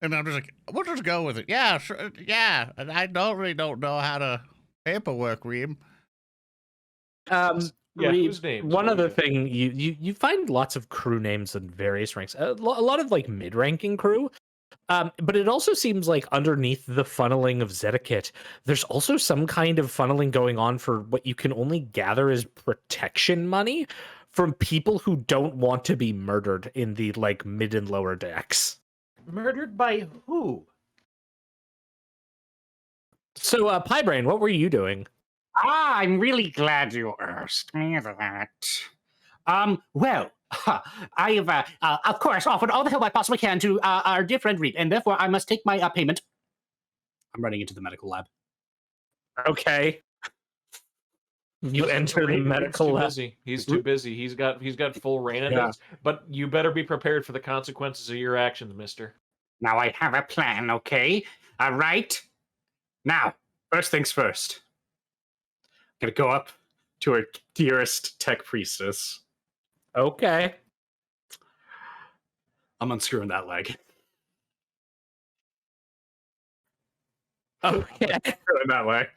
and I'm just like, we'll just go with it. Yeah, sure, yeah. And I don't know how to paperwork, Reeb. Yeah, Reeb, whose names? one other thing, you find lots of crew names in various ranks, a lot of like mid-ranking crew. But it also seems like underneath the funneling of Zedek, there's also some kind of funneling going on for what you can only gather as protection money from people who don't want to be murdered in the like mid and lower decks. Murdered by who? So, Braine, what were you doing? I'm really glad you asked me that. Well, I have, of course, offered all the help I possibly can to our dear friend Reeb, and therefore I must take my payment. I'm running into the medical lab. Okay. You enter the medical lab. He's too busy. He's got full reign of this. But you better be prepared for the consequences of your actions, mister. Now I have a plan, okay? All right? Now, first things first. I'm gonna go up to our dearest tech priestess. Okay. I'm unscrewing that leg. Okay. Unscrewing that leg.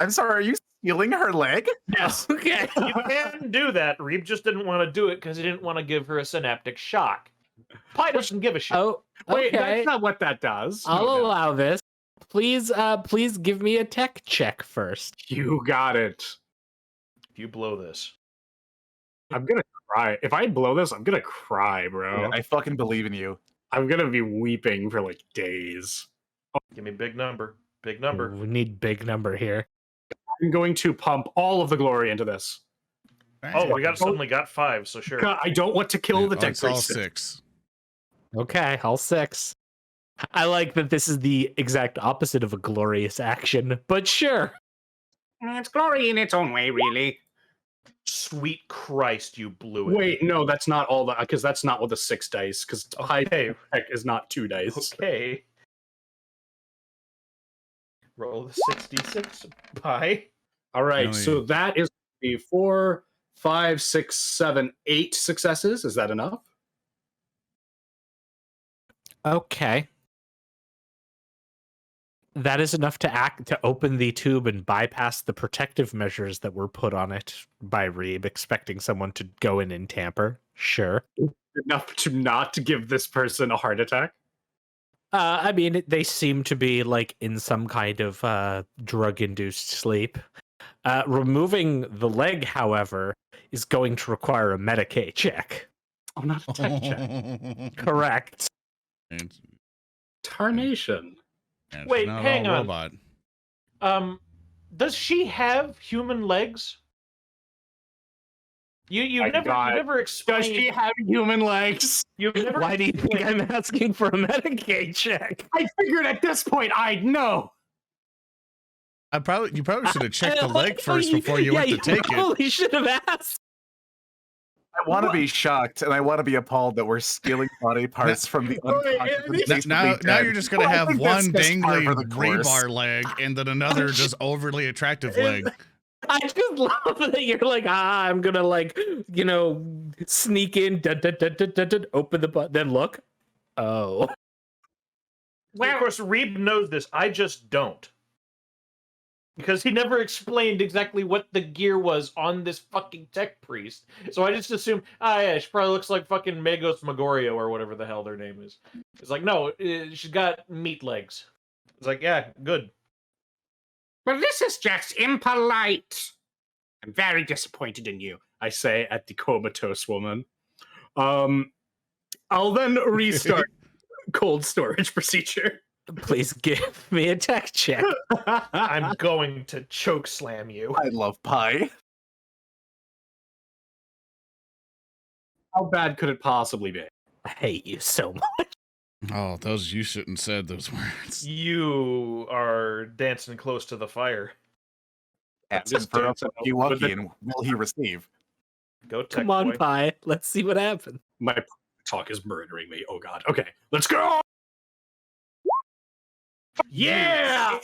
I'm sorry, are you stealing her leg? Yes. Okay. You can do that. Reeb just didn't want to do it because he didn't want to give her a synaptic shock. Pi doesn't give a shit. Oh, Wait, okay. that's not what that does. I'll No, no. allow this. Please, please give me a tech check first. You got it. If you blow this. I'm gonna cry. If I blow this, I'm gonna cry, bro. I fucking believe in you. I'm gonna be weeping for like days. Give me big number. Big number. We need big number here. I'm going to pump all of the glory into this. Oh, we suddenly got 5, so sure. God, I don't want to kill the tech It's all priest. 6. Okay, all 6. I like that this is the exact opposite of a glorious action, but sure. It's glory in its own way, really. Sweet Christ, you blew it. Wait, no, that's not all that, because that's not what the 6 dice, because high Okay. tech is not 2 dice. Okay. Roll the 66 Pi. All right, Hell so yeah. that is the 4, 5, 6, 7, 8 successes. Is that enough? Okay. That is enough to open the tube and bypass the protective measures that were put on it by Reeb, expecting someone to go in and tamper. Sure. Enough to not give this person a heart attack? I mean, they seem to be like in some kind of drug-induced sleep. Removing the leg, however, is going to require a Medicaid check. Oh, not a tech check. Correct. It's- Tarnation. it's Wait, not hang all on. robot. Does she have human legs? You My never God. explained. Does she have human legs? You've never Why do you think I'm asking for a Medicaid check? I figured at this point I'd know. You probably should have checked the I- leg first before you yeah, went to take it. probably should have asked. I want to be shocked, and I want to be appalled that we're stealing body parts from the unconscious. and basically Now dead. you're just gonna Well, I have think that's one just par dangly for the course. rebar leg and then another just overly attractive leg. I just love that you're like, I'm gonna like, sneak in, open the button, then look. Oh. Well, of course, Reeb knows this. I just don't. Because he never explained exactly what the gear was on this fucking tech priest. So I just assumed, yeah, she probably looks like fucking Magos Magorio or whatever the hell their name is. It's like, no, she's got meat legs. It's like, yeah, good. Well, this is just impolite. I'm very disappointed in you, I say at the comatose woman. I'll then restart cold storage procedure. Please give me a tech check. I'm going to choke slam you. I love pie. How bad could it possibly be? I hate you so much. Oh, you shouldn't said those words. You are dancing close to the fire. Ask just for dancing you with lucky, the- and will he receive? Go tech Come on, boy. Pi. Let's see what happens. My talk is murdering me. Oh god. Okay, let's go. Yeah.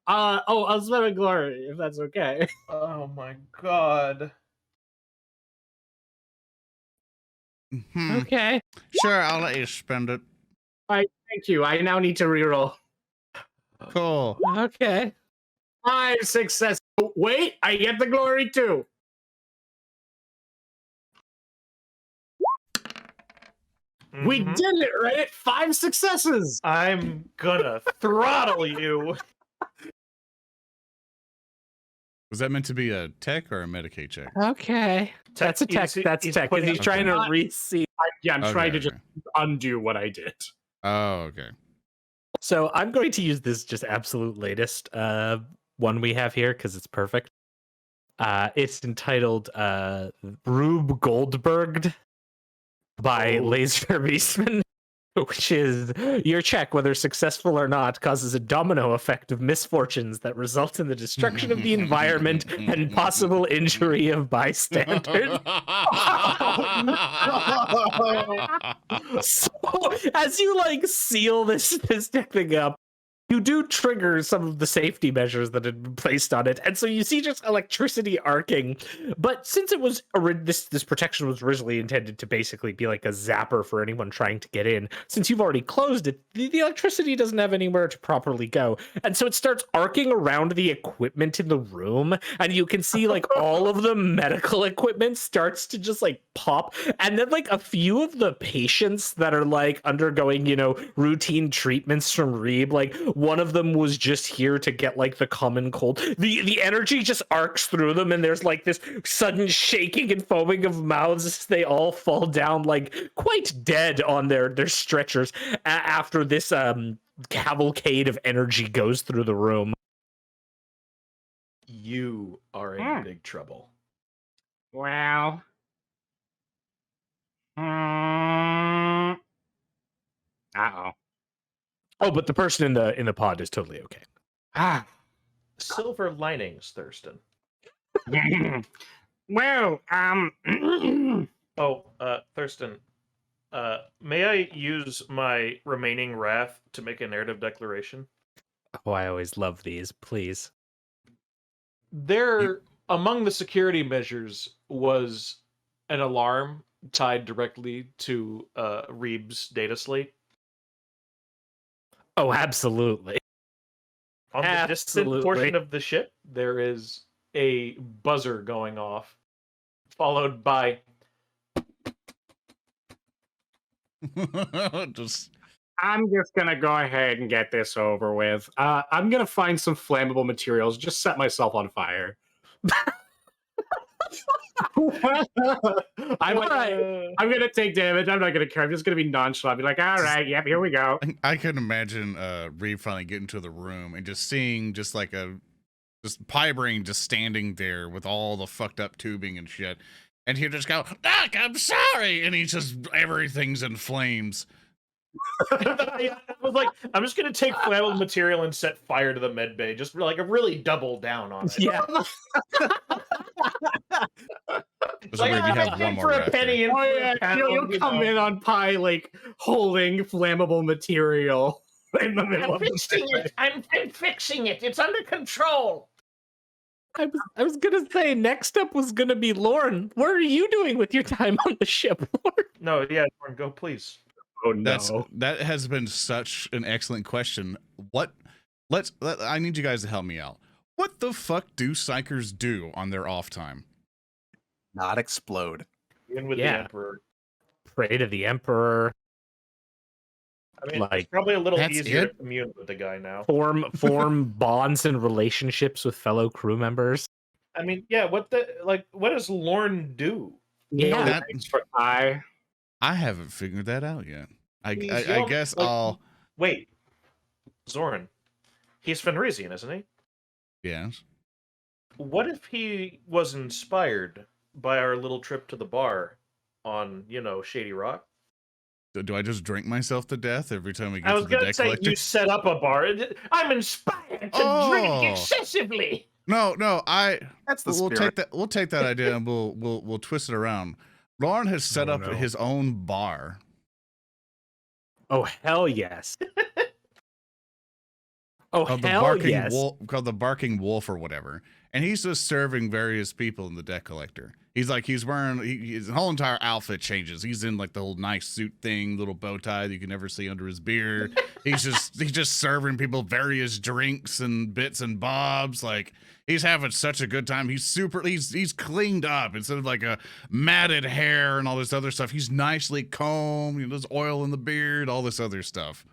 I'll spend a glory if that's okay. Oh my god. Hmm. Okay. Sure, I'll let you spend it. Thank you. I now need to reroll Cool. Okay. 5 success. Oh, wait, I get the glory too. We Mhm. did it, right? 5 successes. I'm gonna throttle you. Was that meant to be a tech or a Medicaid check? Okay. That's a tech. That's he's tech. Because putting- he's trying to Okay. re-see. I'm Okay, trying to just okay. undo what I did. Oh, okay. So I'm going to use this just absolute latest one we have here because it's perfect. It's entitled Rube Goldberged by Laser Beastman, which is your check, whether successful or not, causes a domino effect of misfortunes that result in the destruction of the environment and possible injury of bystanders. So as you like seal this thing up, you do trigger some of the safety measures that had been placed on it, and so you see just electricity arcing. But since it was this protection was originally intended to basically be like a zapper for anyone trying to get in, since you've already closed it, the electricity doesn't have anywhere to properly go, and so it starts arcing around the equipment in the room, and you can see like all of the medical equipment starts to just like pop, and then like a few of the patients that are like undergoing, you know, routine treatments from Reeb, like one of them was just here to get like the common cold. The energy just arcs through them, and there's like this sudden shaking and foaming of mouths as they all fall down like quite dead on their stretchers after this cavalcade of energy goes through the room. You are in big trouble. Well. Uh-oh. Oh, but the person in the pod is totally okay. Ah. Silver linings, Thurston. Well, Oh, Thurston, may I use my remaining wrath to make a narrative declaration? Oh, I always love these. Please. There, among the security measures, was an alarm tied directly to Reeb's data slate. Oh, absolutely. On the distant Absolutely. portion of the ship, there is a buzzer going off, followed by Just I'm just gonna go ahead and get this over with. I'm gonna find some flammable materials, just set myself on fire. I'm gonna take damage. I'm not gonna care. I'm just gonna be nonchalant. Be like, all right, yep, here we go. I can imagine Reeb finally getting to the room and just seeing just like just Braine just standing there with all the fucked up tubing and shit. And he'll just go, Doc, I'm sorry. And he's just, everything's in flames. I was like, I'm just gonna take flammable material and set fire to the med bay, just like a really double down on it. Yeah. So maybe I'm have in one more for a right penny. there. And for a pound, You'll come in on Pi like holding flammable material in the middle of the I'm fixing it. It's under control. I was gonna say next up was gonna be Lorn. What are you doing with your time on the ship, Lorn? No, yeah, Lorn, go please. Oh no. That has been such an excellent question. I need you guys to help me out. What the fuck do psychers do on their off time? Not explode. In with Yeah. the Emperor. Pray to the Emperor. I mean, Like, it's probably a little that's easier it? to commune with the guy now. Form bonds and relationships with fellow crew members. I mean, yeah, what does Lorn do? Yeah. That- Thanks for Pi. I haven't figured that out yet. I He's I young, guess like- I'll. Wait. Zoran. He's Fenrisian, isn't he? Yes. What if he was inspired by our little trip to the bar on, Shady Rock? Do I just drink myself to death every time we get I to was the gonna deck say collector? you set up a bar. I'm inspired to drink Excessively. No, That's the we'll spirit. take that. We'll take that idea and we'll twist it around. Lorn has set Oh, up no. his own bar. Oh hell yes. Oh Called the hell barking yes. wolf, called the Barking Wolf or whatever, and he's just serving various people in the deck collector. He's wearing his whole entire outfit changes. He's in like the whole nice suit thing, little bow tie that you can never see under his beard. he's just serving people various drinks and bits and bobs. Like he's having such a good time. He's cleaned up instead of like a matted hair and all this other stuff. He's nicely combed. There's oil in the beard, all this other stuff.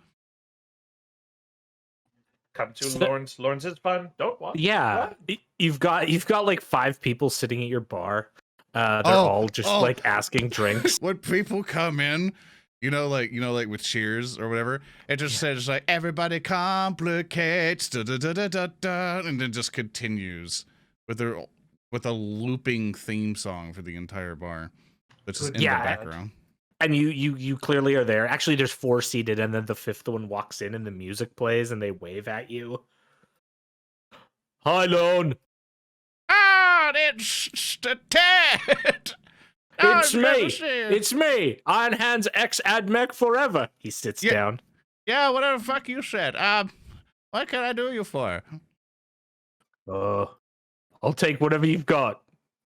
Come to So- Lorn's is fun. Don't watch. Yeah, What? you've got like 5 people sitting at your bar. They're Oh, all just oh. like asking drinks. When people come in, like with Cheers or whatever, it just says like everybody complicates, da, da, da, da, da, da, and then just continues with a looping theme song for the entire bar. That's just in Yeah. the background. And you clearly are there. Actually, there's 4 seated, and then the 5th one walks in, and the music plays, and they wave at you. Hi, Lorn. Ah, it's Ted. It's me. It's me. Iron Hands ex Admech forever. He sits Yeah. down. Yeah, whatever the fuck you said. What can I do you for? I'll take whatever you've got,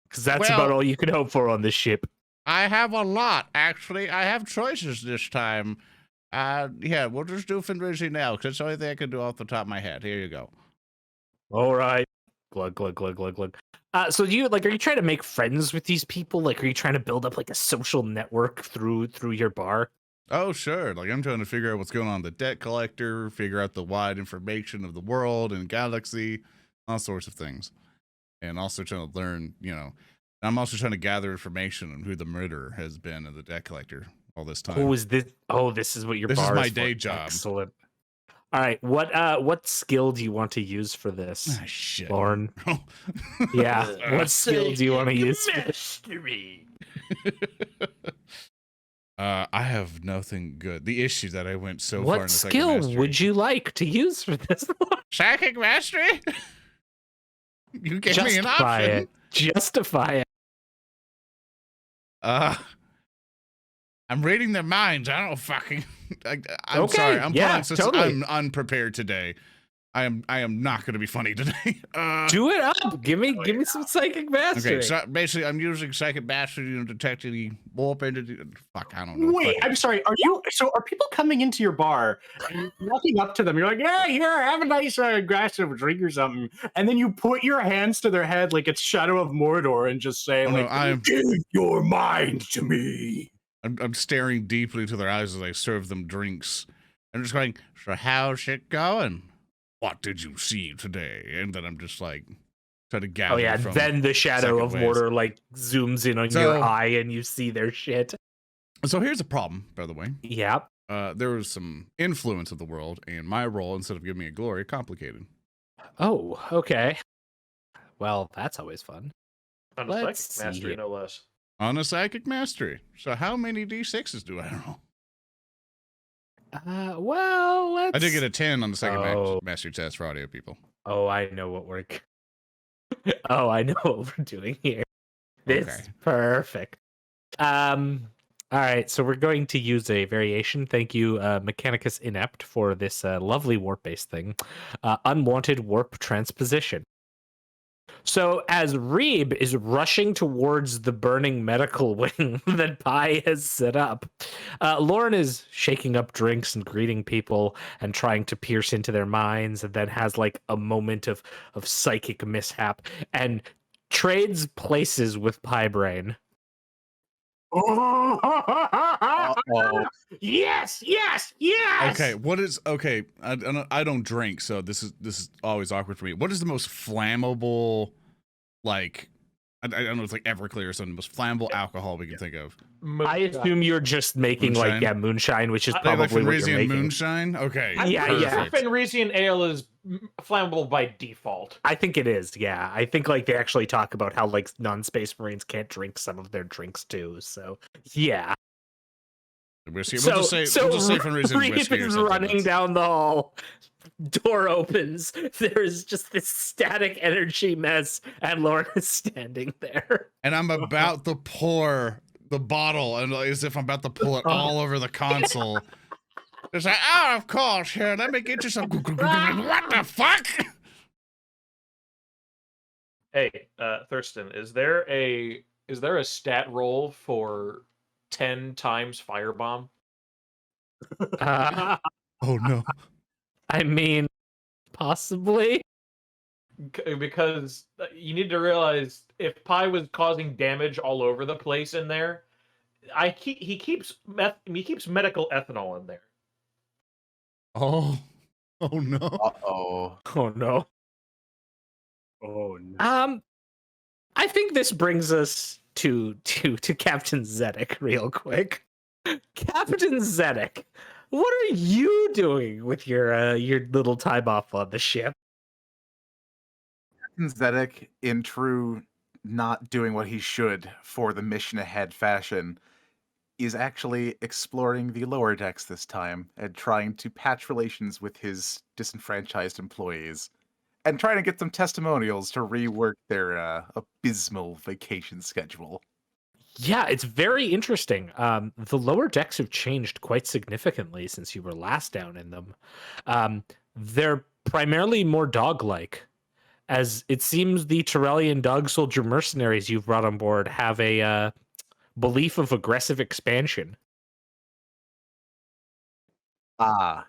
because that's about Well- all you can hope for on this ship. I have a lot, actually. I have choices this time. Yeah, we'll just do fundraising now, because it's the only thing I can do off the top of my head. Here you go. All right. Glug, glug, glug, glug, glug. So are you trying to make friends with these people? Like, are you trying to build up like a social network through your bar? Oh, sure. Like, I'm trying to figure out what's going on in the debt collector, figure out the wide information of the world and galaxy, all sorts of things. And also trying to learn, I'm also trying to gather information on who the murderer has been in the debt collector all this time. Who is this? Oh, this is what your This is bar my is for. day job. Excellent. All right. What skill do you want to use for this, Ah, shit. Lorn? Yeah. What skill do you want to use? Mastery. I have nothing good. The issue that I went so far in What the skill would you like to use for this? Psychic mastery? You gave me an Justify option. it. Justify it. I'm reading their minds. I don't fucking. I'm Okay, sorry. I'm yeah, totally. I'm unprepared today. I am not going to be funny today. Do it up. Give me some psychic mastery. Okay, so basically, I'm using psychic mastery to detect any warp entity. Fuck, I don't know. Wait, I'm sorry. Are people coming into your bar and you're walking up to them? You're like, yeah, here, have a nice glass of a drink or something, and then you put your hands to their head like it's Shadow of Mordor and just say, give your mind to me. I'm staring deeply into their eyes as I serve them drinks. I'm just going, so how's it going? What did you see today? And then I'm just like, trying to gather. Oh yeah, from then the Shadow of second ways. Mordor like zooms in on your eye and you see their shit. So here's a problem, by the way. Yep. There was some influence of the world, and my role, instead of giving me a glory, complicated. Oh, okay. Well, that's always fun. On a Let's psychic mastery, see. no less. On a psychic mastery. So how many D6s do I roll? Well, let's... I did get a 10 on the second Oh. mastery test for audio people. Oh, I know what we're... Oh, I know what we're doing here. This Okay. is perfect. All right, so we're going to use a variation. Thank you, Mechanicus Inept, for this lovely warp-based thing. Unwanted warp transposition. So as Reeb is rushing towards the burning medical wing that Pi has set up, Lorn is shaking up drinks and greeting people and trying to pierce into their minds, and then has like a moment of psychic mishap and trades places with Pi Braine. Uh-oh. Yes. Okay, I don't drink, so this is always awkward for me. What is the most flammable, like, I don't know, it's like Everclear or something, the most flammable alcohol we can think of? I assume you're just making Moonshine? moonshine, which is Like probably what you're Fenrisian making. moonshine? Okay. Yeah, yeah. perfect. Fenrisian ale is flammable by default. I think it is, yeah. I think like they actually talk about how like non-space marines can't drink some of their drinks too. So yeah. We'll just say Fenrisian Reeb whiskey or is something. running down the hall. Door opens. There is just this static energy mess, and Lorn is standing there. And I'm about to pour the bottle, and as if I'm about to pull it all over the console. It's like, oh, of course, here, let me get you some. What the fuck? Hey, Thurston, is there a stat roll for 10 times firebomb? Uh, Oh no. I mean, possibly. Because you need to realize if Pi was causing damage all over the place in there, he keeps medical ethanol in there. Oh no. Uh-oh. Oh no. Oh no. I think this brings us to Captain Zedek real quick. Captain Zedek, what are you doing with your little time off on the ship? Zedek, in true not doing what he should for the mission ahead fashion, is actually exploring the lower decks this time and trying to patch relations with his disenfranchised employees and trying to get some testimonials to rework their abysmal vacation schedule. Yeah, it's very interesting. The lower decks have changed quite significantly since you were last down in them. They're primarily more dog-like, as it seems the Tyrellian dog soldier mercenaries you've brought on board have a belief of aggressive expansion. Ah.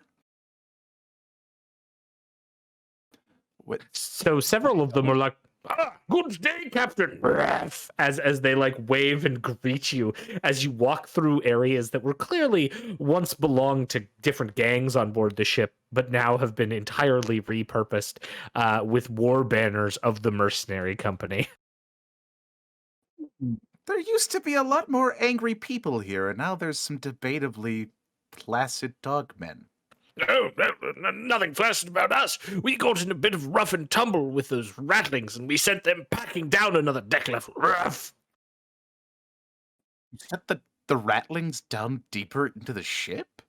What? So several of them are like, good day, Captain, as they like wave and greet you as you walk through areas that were clearly once belonged to different gangs on board the ship, but now have been entirely repurposed with war banners of the mercenary company. There used to be a lot more angry people here, and now there's some debatably placid dogmen. No, nothing flashed about us. We got in a bit of rough and tumble with those rattlings, and we sent them packing down another deck level. Rough. You sent the rattlings down deeper into the ship?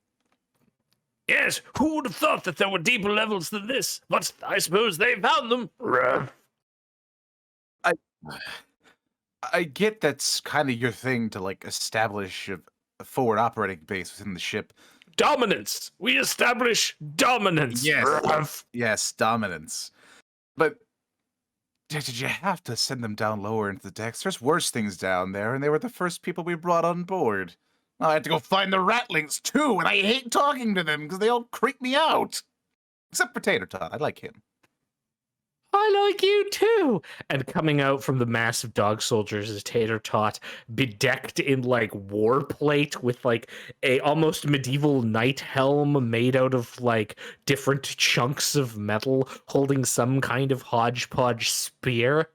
Yes, who would have thought that there were deeper levels than this? But I suppose they found them. Rough. I get that's kind of your thing to like establish a forward operating base within the ship. Dominance. We establish dominance. Yes. Rough. Yes, dominance. But did you have to send them down lower into the decks? There's worse things down there, and they were the first people we brought on board. I had to go find the rattlings too, and I hate talking to them because they all creep me out. Except for Tater Tot, I like him. I like you too. And coming out from the mass of dog soldiers is Tater Tot, bedecked in like war plate with like a almost medieval knight helm made out of like different chunks of metal, holding some kind of hodgepodge spear.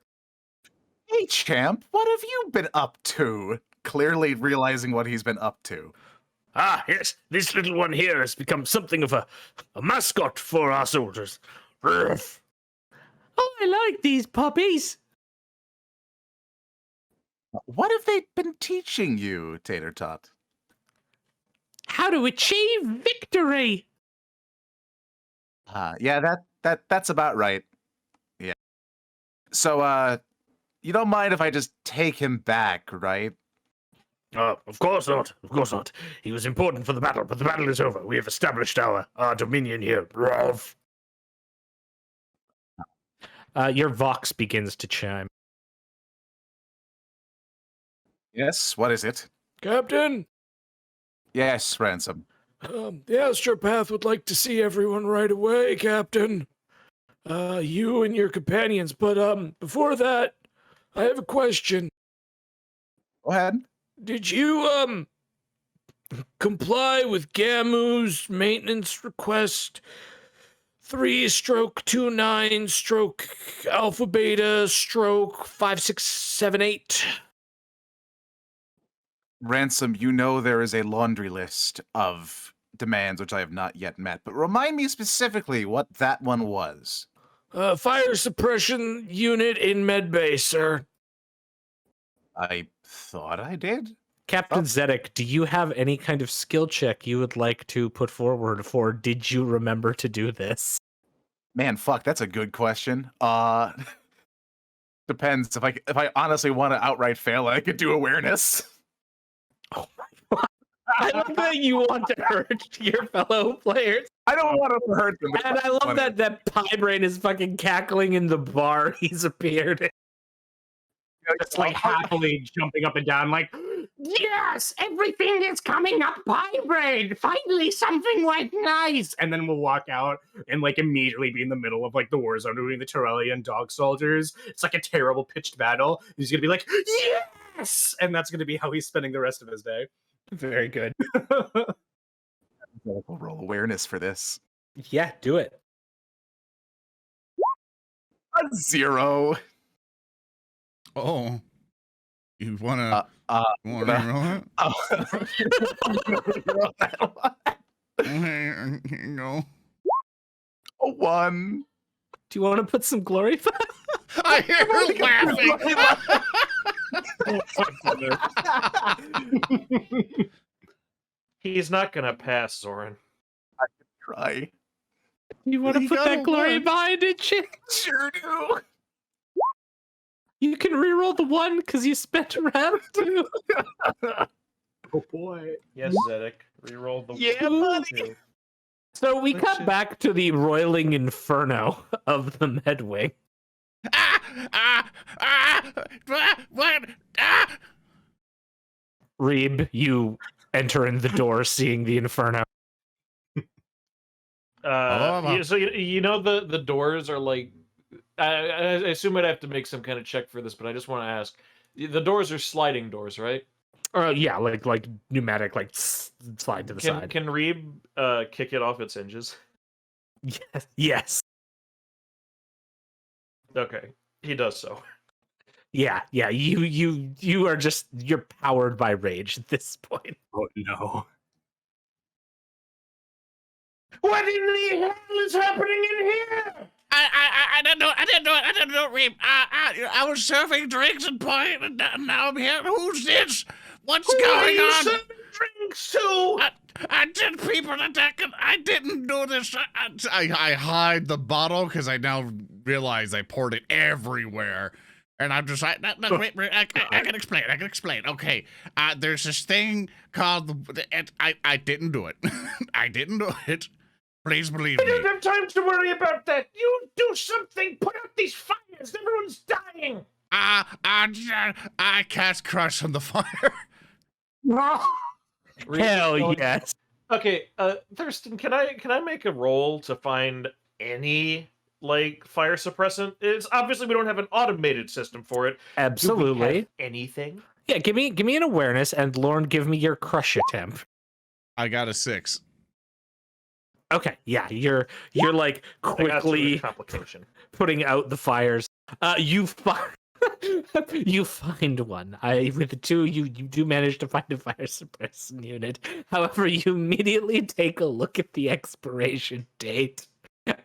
Hey, champ, what have you been up to? Clearly realizing what he's been up to. Ah, yes, this little one here has become something of a mascot for our soldiers. Ruff. Oh, I like these puppies. What have they been teaching you, Tater Tot? How to achieve victory. Yeah, that's about right. Yeah. So, you don't mind if I just take him back, right? Of course not. Of course not. He was important for the battle, but the battle is over. We have established our dominion here. Ruff. Your vox begins to chime. Yes, what is it? Captain, Yes, Ransom. the astropath would like to see everyone right away, Captain. You and your companions, but before that, I have a question. Go ahead. Did you comply with Gamu's maintenance request 3/29/Alpha Beta/5678? Ransom, you know there is a laundry list of demands which I have not yet met, but remind me specifically what that one was. Fire suppression unit in medbay, sir. I thought I did. Captain Zedek, do you have any kind of skill check you would like to put forward for did you remember to do this? Man, fuck, that's a good question. Depends. If I honestly want to outright fail, I could do awareness. Oh my God. I love that you want to hurt your fellow players. I don't want to hurt them. And I love that Pie Braine is fucking cackling in the bar he's appeared in. Just like happily jumping up and down, like, yes, everything is coming up, Pie Braine. Finally, something like nice. And then we'll walk out and like immediately be in the middle of like the Warzone between the Tyrellian dog soldiers. It's like a terrible pitched battle. He's gonna be like, yes, and that's gonna be how he's spending the rest of his day. Very good. We'll roll awareness for this. Yeah, do it. A 0. Oh, you wanna roll it? Okay, here you go. A 1. Do you want to put some glory? I hear her laughing. He's not gonna pass, Zoran. Try. You want to put that glory behind it, chick? Sure do. You can reroll the 1 because you spent a round 2. Oh boy. Yes, Zedek. Reroll the Yeah, one, buddy. two. So we Let's cut just- back to the roiling inferno of the Medwing. What? Ah! Reeb, you enter in the door, seeing the inferno. You know the doors are like. I assume I'd have to make some kind of check for this, but I just want to ask: the doors are sliding doors, right? Yeah, like pneumatic, like slide to the side. Can Reeb kick it off its hinges? Yes, yes, Okay, he does so. yeah. You are just you're powered by rage at this point. Oh no. What in the hell is happening in here? I didn't know. I didn't know, Reeb. I was serving drinks and pint, and now I'm here. Who's this? What's Who are going you on? serving drinks to? I did people attack, and I didn't do this. I hide the bottle because I now realize I poured it everywhere. And I'm just like, no, wait, I can explain. I can explain. Okay, there's this thing called I didn't do it. I didn't do it. Please believe I me. don't have time to worry about that. You do something. Put out these fires. Everyone's dying. I cast crush on the fire. Hell yes. Okay, Thurston, can I make a roll to find any like fire suppressant? It's obviously we don't have an automated system for it. Do we Absolutely. have anything? Yeah, give me an awareness, and Lorn, give me your crush attempt. I got a 6. Okay, yeah, you're like I got to a quickly complication. putting out the fires. You you find one. With the 2, you do manage to find a fire suppression unit. However, you immediately take a look at the expiration date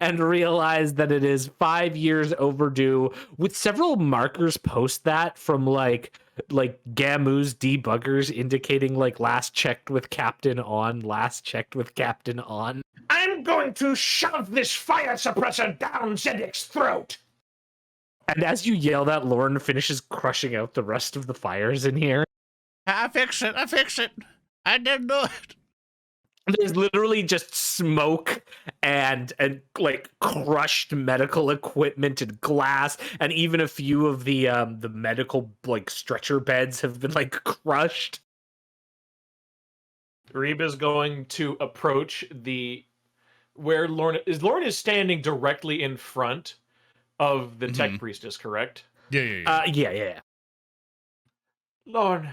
and realize that it is 5 years overdue, with several markers post that from like Gamu's debuggers indicating like last checked with captain on, last checked with captain on. I'm going to shove this fire suppressor down Zedek's throat. And as you yell that, Lorn finishes crushing out the rest of the fires in here. I fix it. I didn't do it. There's literally just smoke and like crushed medical equipment and glass, and even a few of the medical like stretcher beds have been like crushed. Reeb is going to approach where Lorn is. Lorn is standing directly in front of the tech priestess, correct? Yeah. Yeah. Lorn,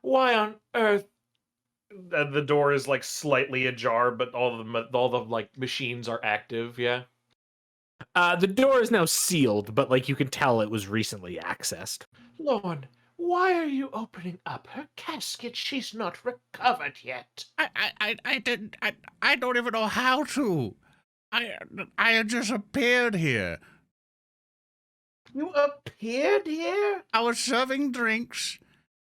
why on earth? The door is like slightly ajar, but all the like machines are active. Yeah. The door is now sealed, but like you can tell it was recently accessed. Lorn, why are you opening up her casket? She's not recovered yet. I didn't. I don't even know how to. I had just appeared here. You appeared here? I was serving drinks,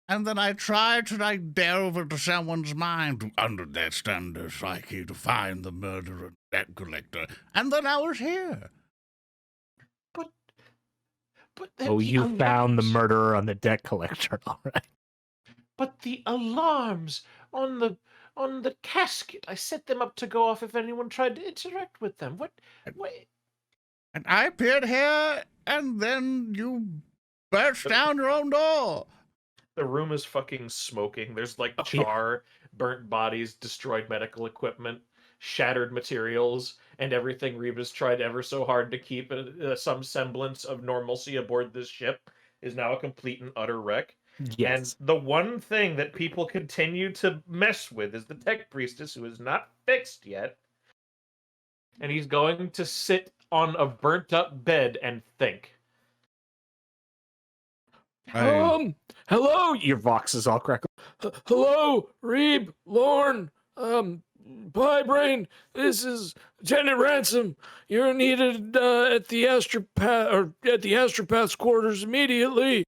and then I tried to like delve into someone's mind to understand their psyche to find the murderer, debt collector, and then I was here. But Oh, you found the murderer on the debt collector, all right. But the alarms on the casket, I set them up to go off if anyone tried to interact with them. What? And I appeared here, and then you burst down your own door. The room is fucking smoking. There's like char, burnt bodies, destroyed medical equipment, shattered materials, and everything Reeb tried ever so hard to keep some semblance of normalcy aboard this ship is now a complete and utter wreck. Yes. And the one thing that people continue to mess with is the tech priestess, who is not fixed yet. And he's going to sit on a burnt up bed and think. Hello, Your vox is all cracked. hello, Reeb, Lorn, Braine. This is Lieutenant Ransom. You're needed at the astropath's quarters immediately.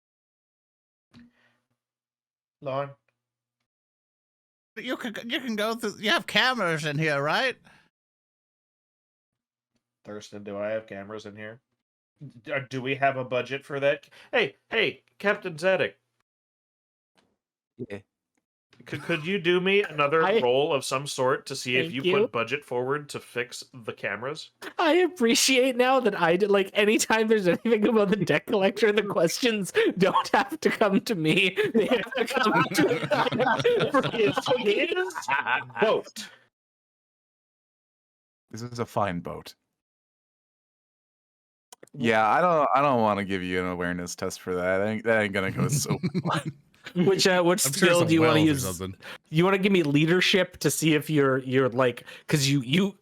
Lorn, You can go through. You have cameras in here, right? Thurston, do I have cameras in here? Do we have a budget for that? Hey, Captain Zedek. Yeah. Could you do me another I- roll of some sort to see if Thank you you. put budget forward to fix the cameras? I appreciate now that I did, like, anytime there's anything about the deck collector, the questions don't have to come to me. They have to come to for his Vote. This is a fine boat. Yeah, I don't want to give you an awareness test for that. That ain't gonna go so well. Which I'm sure skill it's do you want to Wells or use? something. You want to give me leadership to see if you're like, because you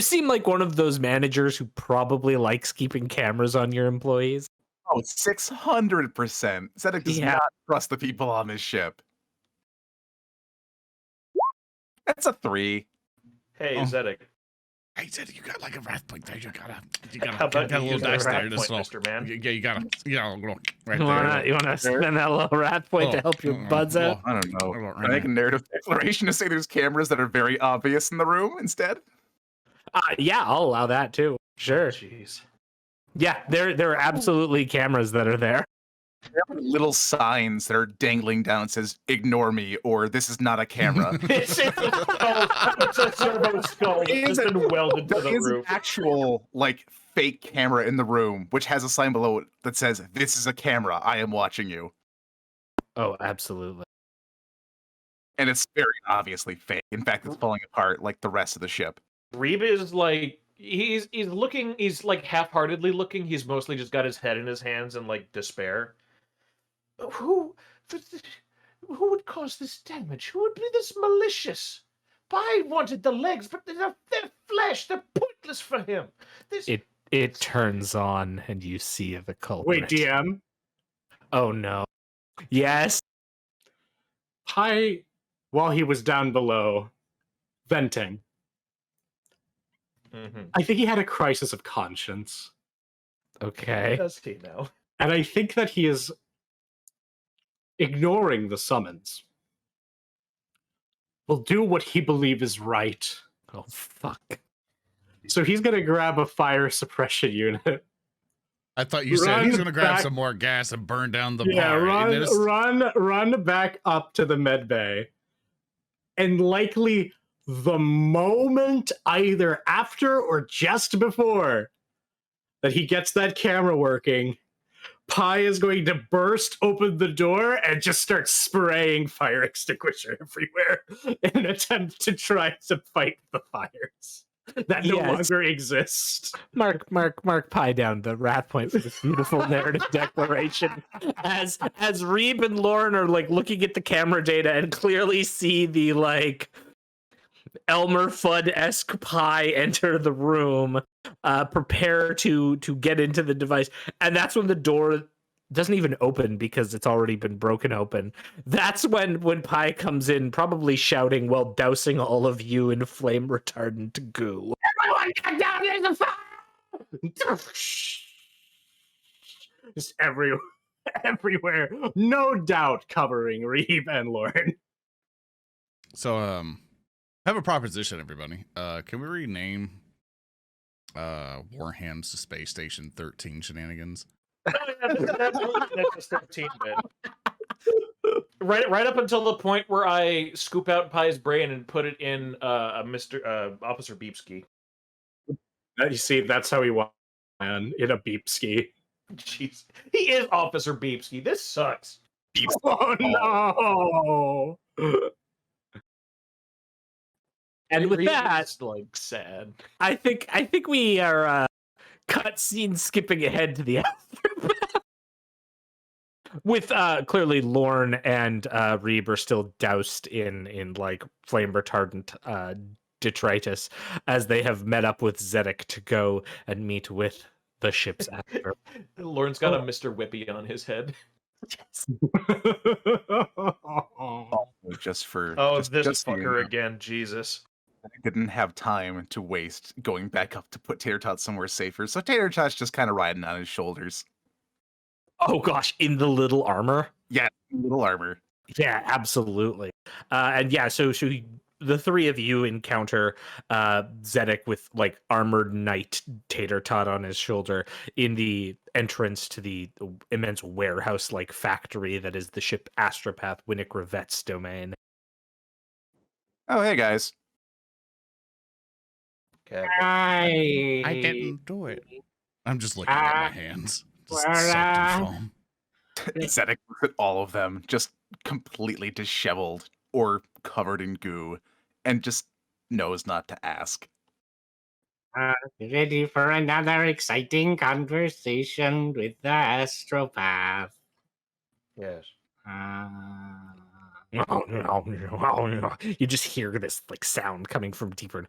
seem like one of those managers who probably likes keeping cameras on your employees. Oh, 600%. Zedek does Yeah. not trust the people on his ship. That's a 3. Hey, Oh. Zedek. Hey, Zedek, you got like a wrath point there. You How about got a you little use that dice there. rat Just point, roll. Mr. Man? Yeah, you got a little right You there. wanna spend that little rat point to help your buds out? I don't know. Right Can I make a narrative declaration to say there's cameras that are very obvious in the room instead? Yeah, I'll allow that too. Sure. Jeez. Yeah, there are absolutely cameras that are there. Little signs that are dangling down that says "Ignore me" or "This is not a camera." It's a skull. It's a servo skull that's been welded to There the is an roof. actual like fake camera in the room, which has a sign below it that says "This is a camera. I am watching you," Oh, absolutely. and it's very obviously fake. In fact, it's falling apart like the rest of the ship. Reeb is like he's looking. He's like half-heartedly looking. He's mostly just got his head in his hands in like despair. Who would cause this damage? Who would be this malicious? I wanted the legs, but they're flesh. They're pointless for him. This It turns on and you see the culprit. Wait, DM. Oh no. Yes. Pi, while he was down below, venting, Mhm. I think he had a crisis of conscience. Okay. Does he now? And I think that he is ignoring the summons. Will do what he believes is right. Oh fuck. So he's going to grab a fire suppression unit. I thought you said Run he's gonna grab back- some more gas and burn down the Yeah, bar. And it's- run back up to the med bay. And likely the moment either after or just before that he gets that camera working, Pi is going to burst open the door and just start spraying fire extinguisher everywhere in an attempt to try to fight the fires that no Yes. longer exist. Mark Pi down the wrath point for this beautiful narrative declaration. As Reeb and Lorn are like looking at the camera data and clearly see the like Elmer Fudd-esque Pi enter the room, prepare to get into the device, and that's when the door doesn't even open because it's already been broken open. That's when Pi comes in, probably shouting while dousing all of you in flame retardant goo. Everyone get down in the fire! Just everywhere. No doubt covering Reeb and Lorn. So I have a proposition, everybody. Can we rename WarHams to Space Station 13 Shenanigans? That's 13-bit. Right up until the point where I scoop out Pi's brain and put it in Officer Beepski. You see, that's how he won, man, in a beep ski. Jeez, he is Officer Beepski. This sucks. Oh no! And with Reeb that, is, like sad. I think we are cutscene skipping ahead to the aftermath. With clearly Lorn and Reeb are still doused in like flame retardant detritus as they have met up with Zedek to go and meet with the ship's actor. Lorne's got a Mr. Whippy on his head. Just for This just so you fucker know, again. Jesus. I didn't have time to waste going back up to put Tater Tot somewhere safer, so Tater Tot's just kind of riding on his shoulders. Oh gosh, in the little armor. Yeah, little armor. Yeah, absolutely. And yeah, so the three of you encounter Zedek with like armored knight Tater Tot on his shoulder in the entrance to the immense warehouse like factory that is the ship Astropath Winnick Revet's domain. Oh, hey guys. Captain. I didn't do it. I'm just looking at my hands. Just soaked in foam. Zedek looks at all of them, just completely disheveled or covered in goo, and just knows not to ask. Ready for another exciting conversation with the astropath? Yes. You just hear this like sound coming from deeper.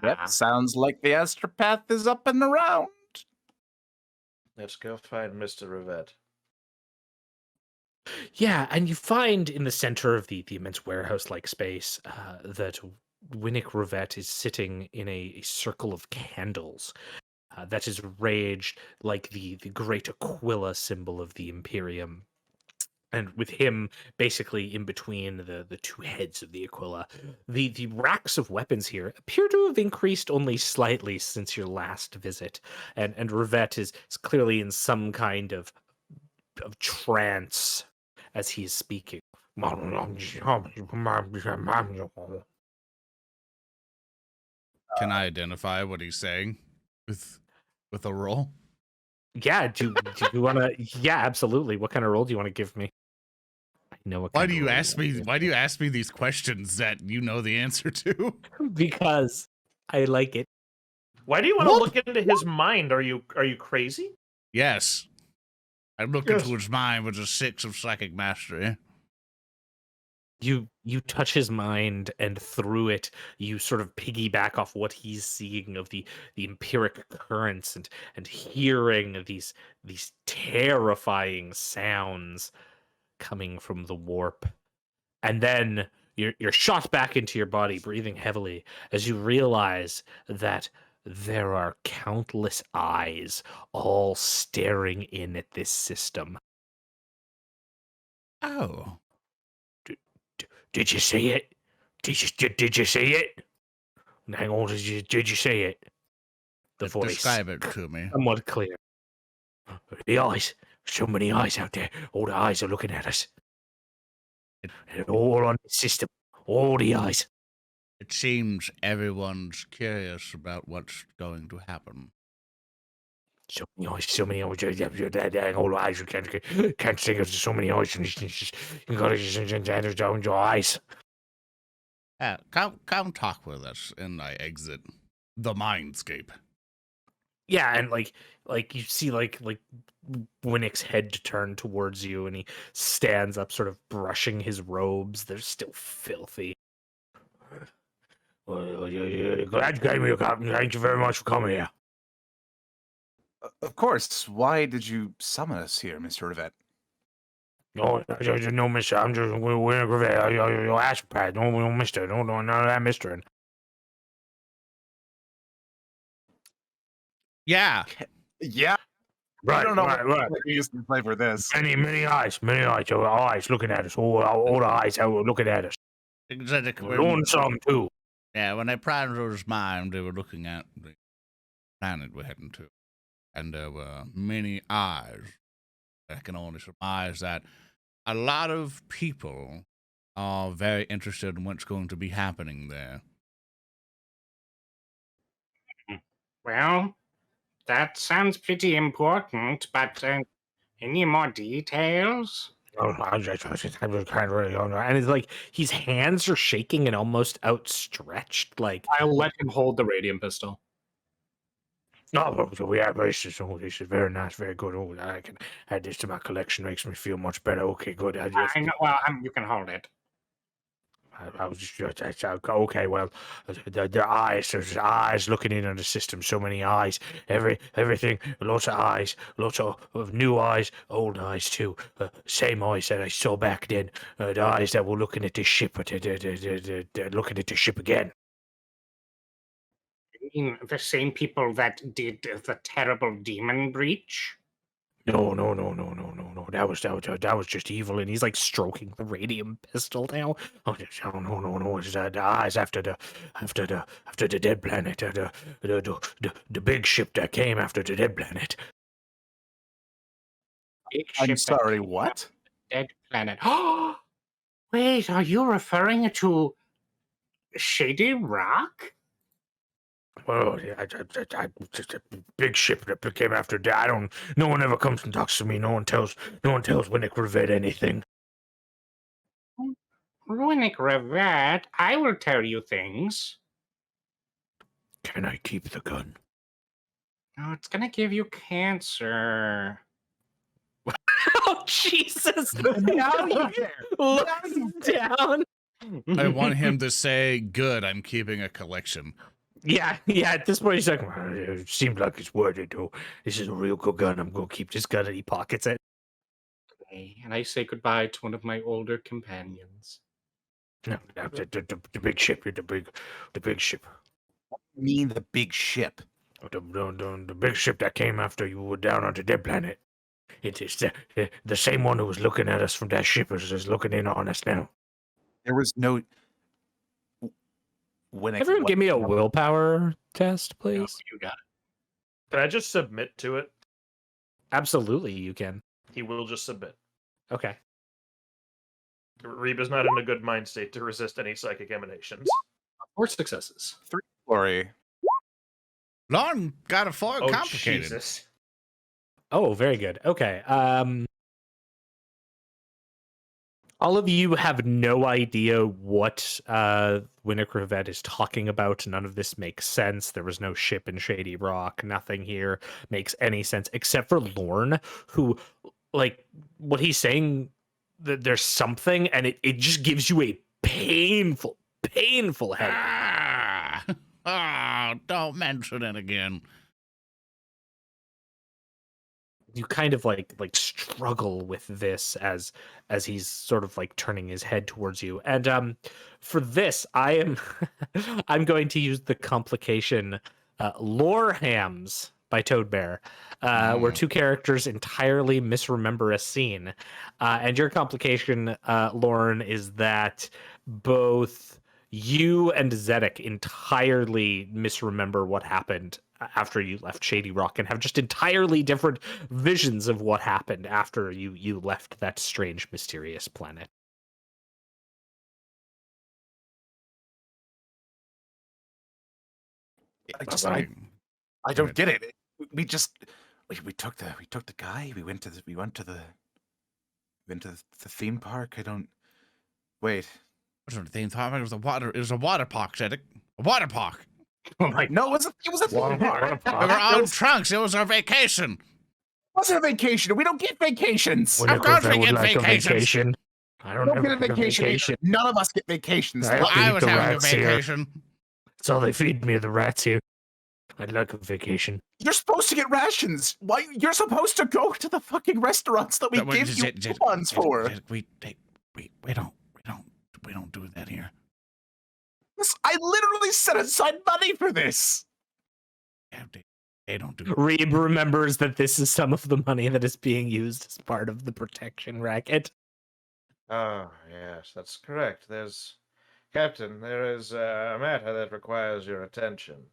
Yep, sounds like the astropath is up and around. Let's go find Mr. Rivette. Yeah, and you find in the center of the immense warehouse-like space that Winnick Rivette is sitting in a circle of candles that is raged like the great Aquila symbol of the Imperium. And with him basically in between the two heads of the Aquila, the racks of weapons here appear to have increased only slightly since your last visit. And Rivette is clearly in some kind of trance as he is speaking. Can I identify what he's saying with a roll? Yeah, do you want to? Yeah, absolutely. What kind of role do you want to give me? I know what. Why kind do of you role ask me? Why do you ask me these questions that you know the answer to? Because I like it. Why do you want to look into his mind? Are you crazy? Yes, I'm looking to his mind with a 6 of psychic mastery. You touch his mind, and through it, you sort of piggyback off what he's seeing of the empiric currents and hearing these terrifying sounds coming from the warp. And then you're shot back into your body, breathing heavily, as you realize that there are countless eyes all staring in at this system. Oh, Did you see it? Did you see it? Hang on, did you see it? The voice. describe it to me. Somewhat clear. The eyes. So many eyes out there. All the eyes are looking at us. And all on the system. All the eyes. It seems everyone's curious about what's going to happen. So many eyes. So many eyes. All the eyes. You can't think of so many eyes. You gotta just down your eyes. Come talk with us, and I exit the mindscape. Yeah, and like you see like Winnick's head turn towards you, and he stands up, sort of brushing his robes. They're still filthy. Glad you came here, Captain. Thank you very much for coming here. Of course. Why did you summon us here, Mr. Rivette? No, mister. I'm just we're in Gravette. Your astropad. No, mister. No, none of that, mister. Yeah, Yeah. Right, I don't know right. what we used to play for this. Many eyes. All eyes looking at us. All the eyes out looking at us. Zedek, Lorn some too. yeah, when I pryed into his mind, they were looking at the planet we're heading to. And there were many eyes. I can only surmise that a lot of people are very interested in what's going to be happening there. Well, that sounds pretty important, but any more details? And it's like his hands are shaking and almost outstretched. Like, I'll let him hold the radium pistol. oh, we have this is very nice, very good. Oh, I can add this to my collection. Makes me feel much better. Okay, good. I know. Well, you can hold it. I was just okay. Well, the eyes, there's eyes looking in on the system. So many eyes, everything, lots of eyes, lots of new eyes, old eyes too. Same eyes that I saw back then. The eyes that were looking at the ship, they're looking at the ship again. You mean the same people that did the terrible demon breach? No. That was just evil, and he's like stroking the radium pistol now. Oh no! It's the eyes after the dead planet, the big ship that came after the dead planet. Big I'm ship that sorry, came what? Dead planet. Oh, wait, are you referring to Shady Rock? Well, yeah, just a big ship that came after that. I don't. No one ever comes and talks to me. No one tells Winnick Revet anything. Winnick Revet, I will tell you things. Can I keep the gun? Oh, it's gonna give you cancer. Oh Jesus! Now you care. Looks down. I want him to say, "Good, I'm keeping a collection." Yeah. At this point, he's like, "Well, it seems like it's worth it. Though. This is a real good gun. I'm gonna keep this gun." And he pockets it. Okay, and I say goodbye to one of my older companions. No, the big ship. The big ship. Mean the big ship. The big ship that came after you were down on the dead planet. It is the same one who was looking at us from that ship is looking in on us now. There was no. Winnick, Everyone, what- give me a willpower test, please. No, you got it. Can I just submit to it? Absolutely, you can. He will just submit. Okay. Reeb is not in a good mind state to resist any psychic emanations. 4 successes. Glory. Lorn got a foil Oh, complicated. Jesus. Oh, very good. Okay. All of you have no idea what Winnick Revet is talking about. None of this makes sense. There was no ship in Shady Rock. Nothing here makes any sense except for Lorn, who, like, what he's saying, that there's something, and it just gives you a painful headache. Don't mention it again. You kind of like struggle with this as he's sort of like turning his head towards you. And for this, I'm going to use the complication WarHams by Toadbear, where two characters entirely misremember a scene. And your complication, Lorn, is that both you and Zedek entirely misremember what happened after you left Shady Rock and have just entirely different visions of what happened after you left that strange, mysterious planet. I don't get it. We took the guy. We went to the theme park. I don't. Wait. It was a water park, Zedek. A water park. Oh my! No, it was a theme park. We were on trunks. It was our vacation. It wasn't a vacation. We don't get vacations. Of course we get vacations. I We don't get a vacation. None of us get vacations. I Well, I was the having a rats here. vacation. That's all they feed me, the rats here. I'd like a vacation. You're supposed to get rations. Why? You're supposed to go to the fucking restaurants that we give you coupons for. We don't do that here. I literally set aside money for this. Yeah, they don't do. Reeb remembers that this is some of the money that is being used as part of the protection racket. Oh, yes, that's correct. Captain, there is a matter that requires your attention.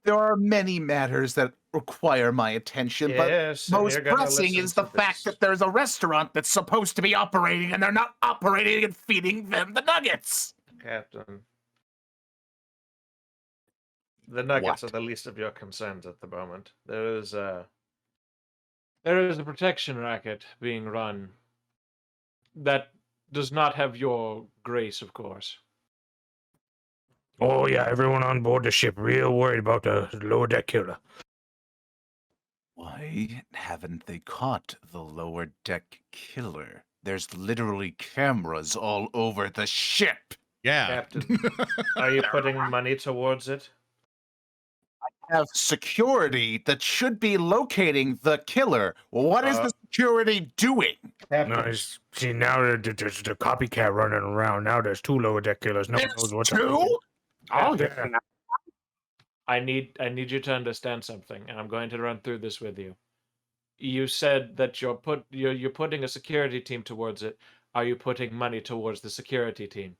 There are many matters that require my attention, Yes, but and most you're gonna pressing listen is to the fact this. that there's a restaurant that's supposed to be operating and they're not operating and feeding them the nuggets. Captain, the nuggets What? are the least of your concerns at the moment. There is a protection racket being run that does not have your grace, of course. Oh yeah, everyone on board the ship real worried about the lower deck killer. Why haven't they caught the lower deck killer? There's literally cameras all over the ship. Yeah. Captain, are you putting money towards it? Have security that should be locating the killer. What is the security doing? Captain, Nice. See, now there's the copycat running around. Now there's two lower deck killers. No one knows There's what's two? All Yeah. different. I need you to understand something, and I'm going to run through this with you. You said that you're putting a security team towards it. Are you putting money towards the security team?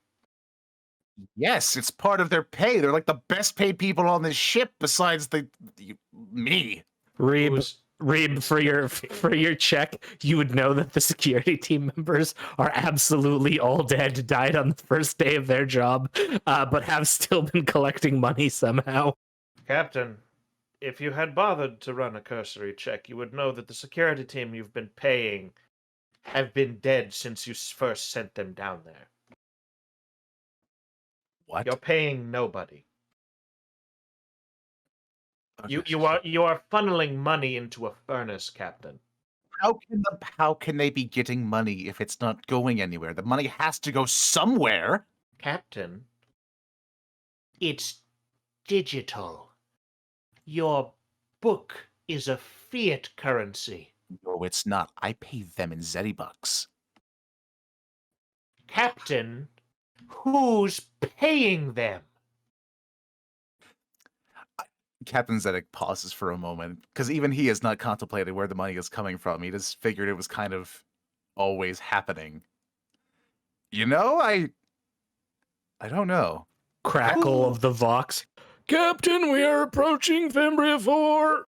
Yes, it's part of their pay. They're like the best paid people on this ship besides me. Reeb, Who's Reeb, for your check, you would know that the security team members are absolutely all dead, died on the first day of their job, but have still been collecting money somehow. Captain, if you had bothered to run a cursory check, you would know that the security team you've been paying have been dead since you first sent them down there. What? You're paying nobody. Okay. You are funneling money into a furnace, Captain. How can they be getting money if it's not going anywhere? The money has to go somewhere. Captain, it's digital. Your book is a fiat currency. No, it's not. I pay them in Zeddy-bucks. Captain, who's paying them? Captain Zedek pauses for a moment, because even he has not contemplated where the money is coming from. He just figured it was kind of always happening. You know, I don't know. Crackle of the Vox. Captain, we are approaching Fimbria 4.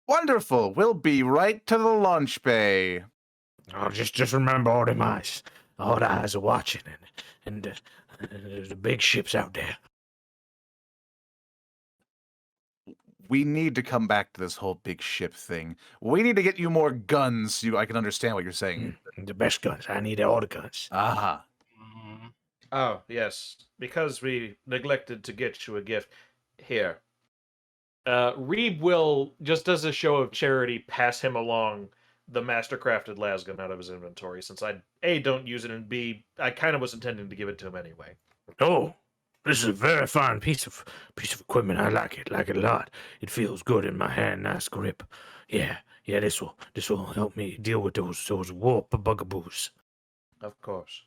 Wonderful. We'll be right to the launch bay. Oh, just remember all them eyes. All the eyes are watching, and there's the big ships out there. We need to come back to this whole big ship thing. We need to get you more guns so I can understand what you're saying. The best guns. I need all the guns. Aha. Oh, yes. Because we neglected to get you a gift. Here. Reeb will, just as a show of charity, pass him along the master-crafted lasgun out of his inventory, since I, A, don't use it, and B, I kind of was intending to give it to him anyway. Oh, this is a very fine piece of equipment. I like it a lot. It feels good in my hand, nice grip. Yeah, this will help me deal with those warp bugaboos. Of course.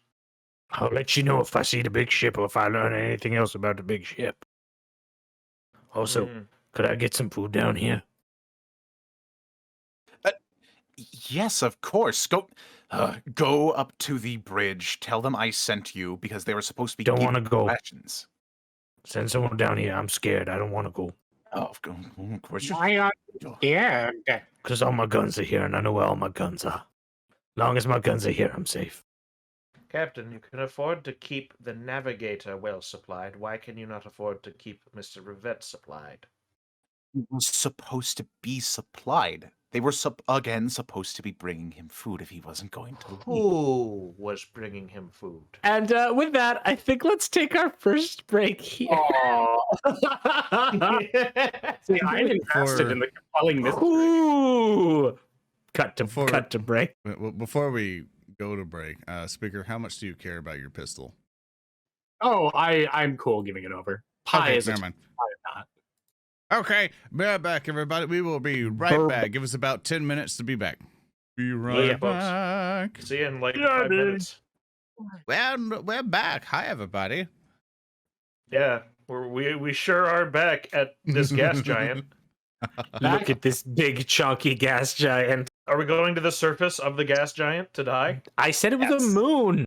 I'll let you know if I see the big ship or if I learn anything else about the big ship. Also, could I get some food down here? Yes, of course. Go up to the bridge. Tell them I sent you because they were supposed to be Don't giving wanna go. rations. Send someone down here. I'm scared. I don't want to go. Oh, of course. Why are you scared? Because all my guns are here, and I know where all my guns are. Long as my guns are here, I'm safe. Captain, you can afford to keep the navigator well supplied. Why can you not afford to keep Mr. Rivet supplied? He was supposed to be supplied. They were again supposed to be bringing him food if he wasn't going to leave. Who was bringing him food? And with that, I think let's take our first break here. See, I'm invested in the compelling mystery. Ooh. Cut to break. Well, before we go to break, Speaker, how much do you care about your pistol? Oh, I'm cool giving it over. Pie Okay, is a never mind. pie not. Okay, we're back, everybody. We will be right back. Give us about 10 minutes to be back. Be right folks. back. See you in like 5 minutes. Well, we're back. Hi, everybody. Yeah, we sure are back at this gas giant. Look at this big, chunky gas giant. Are we going to the surface of the gas giant to die? I said it was Yes. a moon.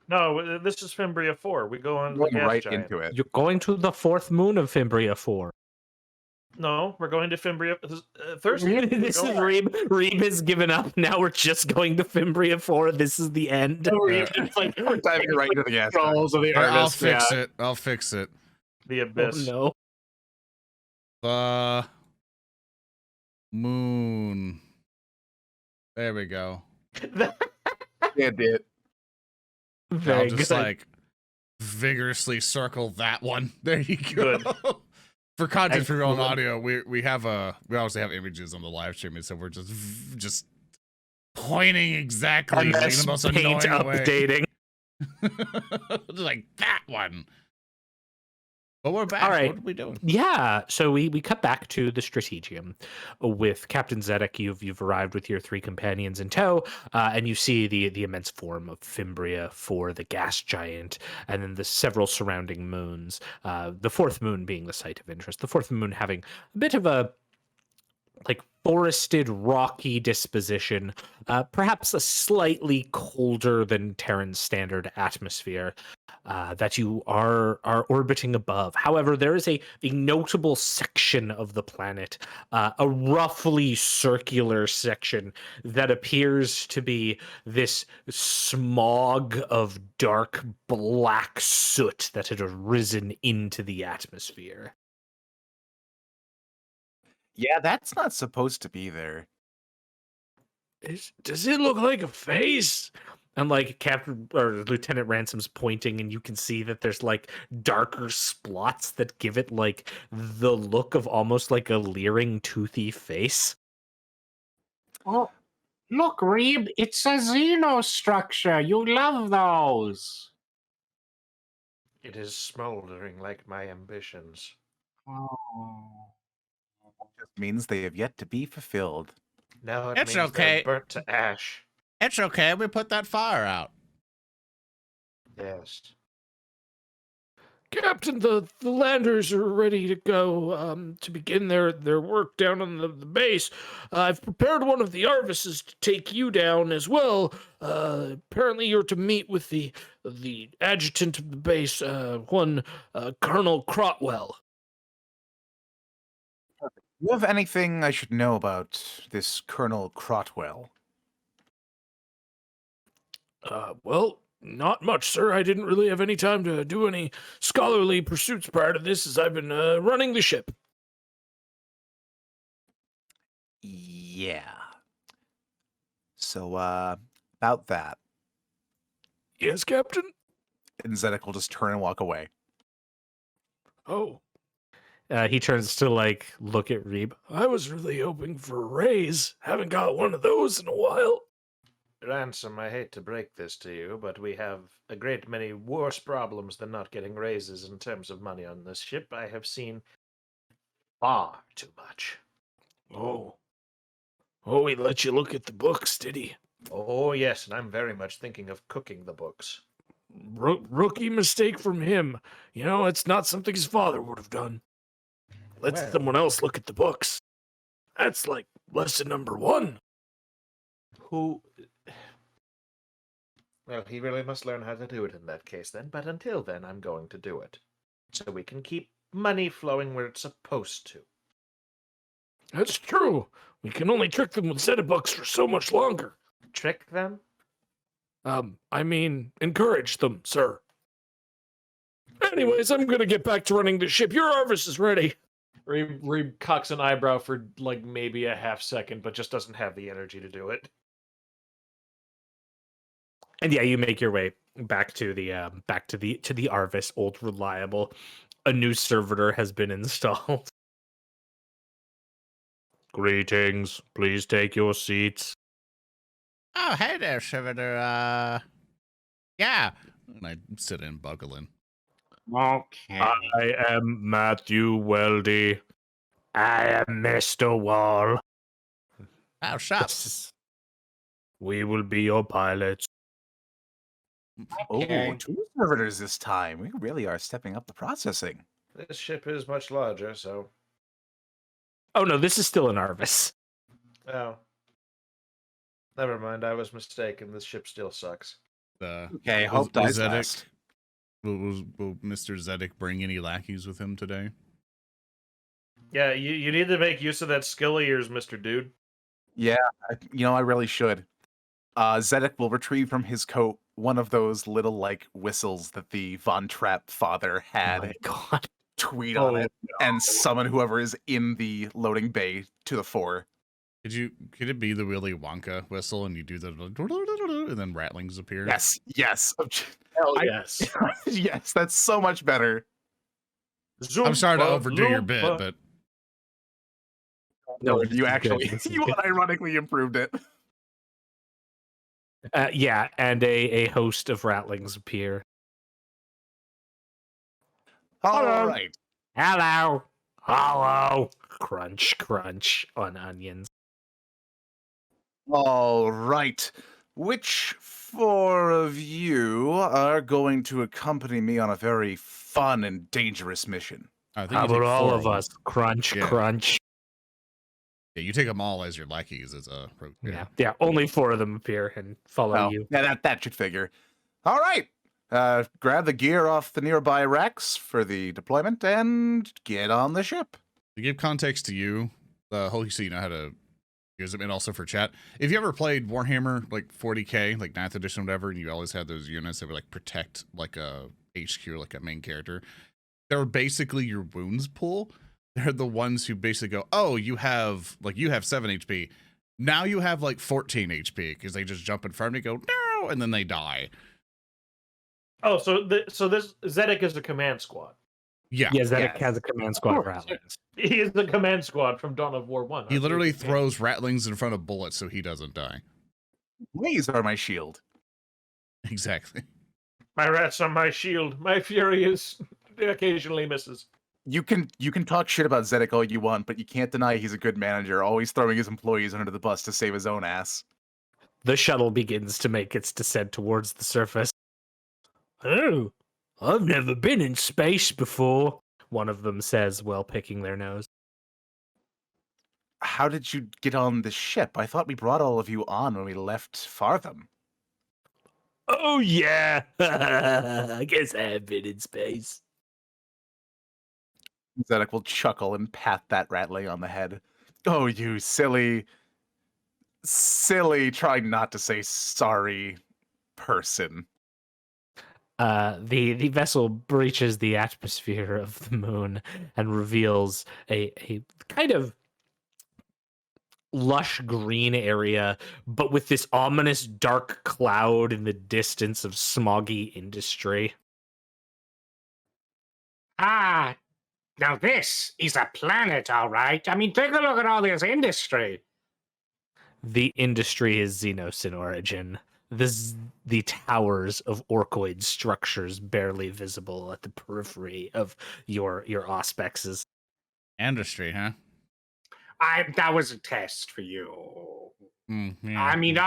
No, this is Fimbria 4. We go on the Going gas right giant. into it. You're going to the fourth moon of Fimbria 4. No, we're going to Fimbria Thursday. This is Reeb has given up. Now we're just going to Fimbria 4. This is the end. It's like We're diving right into the gas. controls of the I'll artist. fix it. I'll fix it. The Oh, abyss. no. The moon. There we go. Yeah, did. Very I'll just good. like vigorously circle that one. There you go. Good. For content for your own Excellent. audio, we obviously have images on the live stream, so we're just pointing exactly And like that's the most paint annoying way. updating. Just like that one. But we're back. All right. What are we doing? Yeah, so we cut back to the Strategium with Captain Zedek. You've arrived with your three companions in tow, and you see the immense form of Fimbria for the gas giant, and then the several surrounding moons. The fourth moon being the site of interest. The fourth moon having a bit of a like forested, rocky disposition, perhaps a slightly colder than Terran's standard atmosphere. that you are orbiting above. However, there is a notable section of the planet, a roughly circular section that appears to be this smog of dark black soot that had risen into the atmosphere. Yeah, that's not supposed to be there. Does it look like a face? And like Captain or Lieutenant Ransom's pointing, and you can see that there's like darker splots that give it like the look of almost like a leering, toothy face. Oh, look, Reeb, it's a xenostructure. You love those. It is smoldering like my ambitions. Oh. Just means they have yet to be fulfilled. Now it It's means okay. they're burnt to ash. It's okay. We put that fire out. Yes. Captain, the landers are ready to go to begin their work down on the base. I've prepared one of the Arvises to take you down as well. Apparently, you're to meet with the adjutant of the base, one Colonel Crotwell. Do you have anything I should know about this Colonel Crotwell? Well, not much, sir. I didn't really have any time to do any scholarly pursuits prior to this, as I've been running the ship. Yeah. So, about that. Yes, Captain? And Zedek will just turn and walk away. Oh, He turns to like look at Reeb. I was really hoping for a raise. Haven't got one of those in a while. Ransom, I hate to break this to you, but we have a great many worse problems than not getting raises in terms of money on this ship. I have seen far too much. Oh. Oh, he let you look at the books, did he? Oh, yes, and I'm very much thinking of cooking the books. Rookie mistake from him. You know, it's not something his father would have done. Let Well. someone else look at the books. That's like lesson number 1. Who... Well, he really must learn how to do it in that case then, but until then, I'm going to do it. So we can keep money flowing where it's supposed to. That's true. We can only trick them with Zedek books for so much longer. Trick them? I mean, encourage them, sir. Anyways, I'm gonna get back to running the ship. Your Arvis is ready. Reeb cocks an eyebrow for like maybe a half second, but just doesn't have the energy to do it. And yeah, you make your way back to the Arvis, old reliable. A new servitor has been installed. Greetings. Please take your seats. Oh, hey there, servitor. Yeah. And I sit in, buckle in. Okay. I am Matthew Weldy. I am Mr. Wall. Oh, shop. We will be your pilots. Okay. Oh, 2 servitors this time. We really are stepping up the processing. This ship is much larger, so... Oh no, this is still an Arvis. Oh. Never mind, I was mistaken. This ship still sucks. Okay, Was- hope dies was Zedek- last. Will Mr. Zedek bring any lackeys with him today? Yeah, you need to make use of that skill of yours, Mr. Dude. Yeah, I really should. Zedek will retrieve from his coat one of those little, like, whistles that the Von Trapp father Oh had. my god. Tweet on it and summon whoever is in the loading bay to the fore. Could it be the Willy Wonka whistle and you do the and then rattlings appear? Yes. Hell I- yes. Yes, that's so much better. I'm sorry to Zoompa overdo your bit, loompa. but No, You actually, you unironically improved it. yeah, and a host of rattlings appear. All Hello. right. Hello. Hello. Crunch, crunch on onions. All right. Which 4 of you are going to accompany me on a very fun and dangerous mission? I think How you take about all 4 of them. us? Crunch, Yeah. crunch. Yeah, you take them all as your lackeys as a Yeah, only 4 of them appear and follow Oh, you. yeah, that should figure. All right. grab the gear off the nearby racks for the deployment and get on the ship. To give context to you, Hulky, so you know how to use them, and also for chat. If you ever played Warhammer, like 40k, like 9th edition, whatever, and you always had those units that would like protect like a HQ, like a main character, they're basically your wounds pool. They're the ones who basically go, oh, you have 7 HP. Now you have like 14 HP because they just jump in front of me, go, no, and then they die. Oh, so this Zedek is the command squad. Yeah. Yeah, Zedek has a command squad of rattlings. He is the command squad from Dawn of War 1. He literally throws rattlings in front of bullets so he doesn't die. These are my shield. Exactly. My rats are my shield. My fury is occasionally misses. You can talk shit about Zedek all you want, but you can't deny he's a good manager, always throwing his employees under the bus to save his own ass. The shuttle begins to make its descent towards the surface. Oh, I've never been in space before, one of them says while picking their nose. How did you get on the ship? I thought we brought all of you on when we left Fartham. Oh, yeah. I guess I have been in space. Zedek will chuckle and pat that rattling on the head. Oh, you silly, trying not to say sorry person. The vessel breaches the atmosphere of the moon and reveals a kind of lush green area, but with this ominous dark cloud in the distance of smoggy industry. Ah, now this is a planet, all right. I mean, take a look at all this industry. The industry is Xenos in origin. The towers of orcoid structures barely visible at the periphery of your auspexes. Industry, huh? That was a test for you. Yeah. I mean, if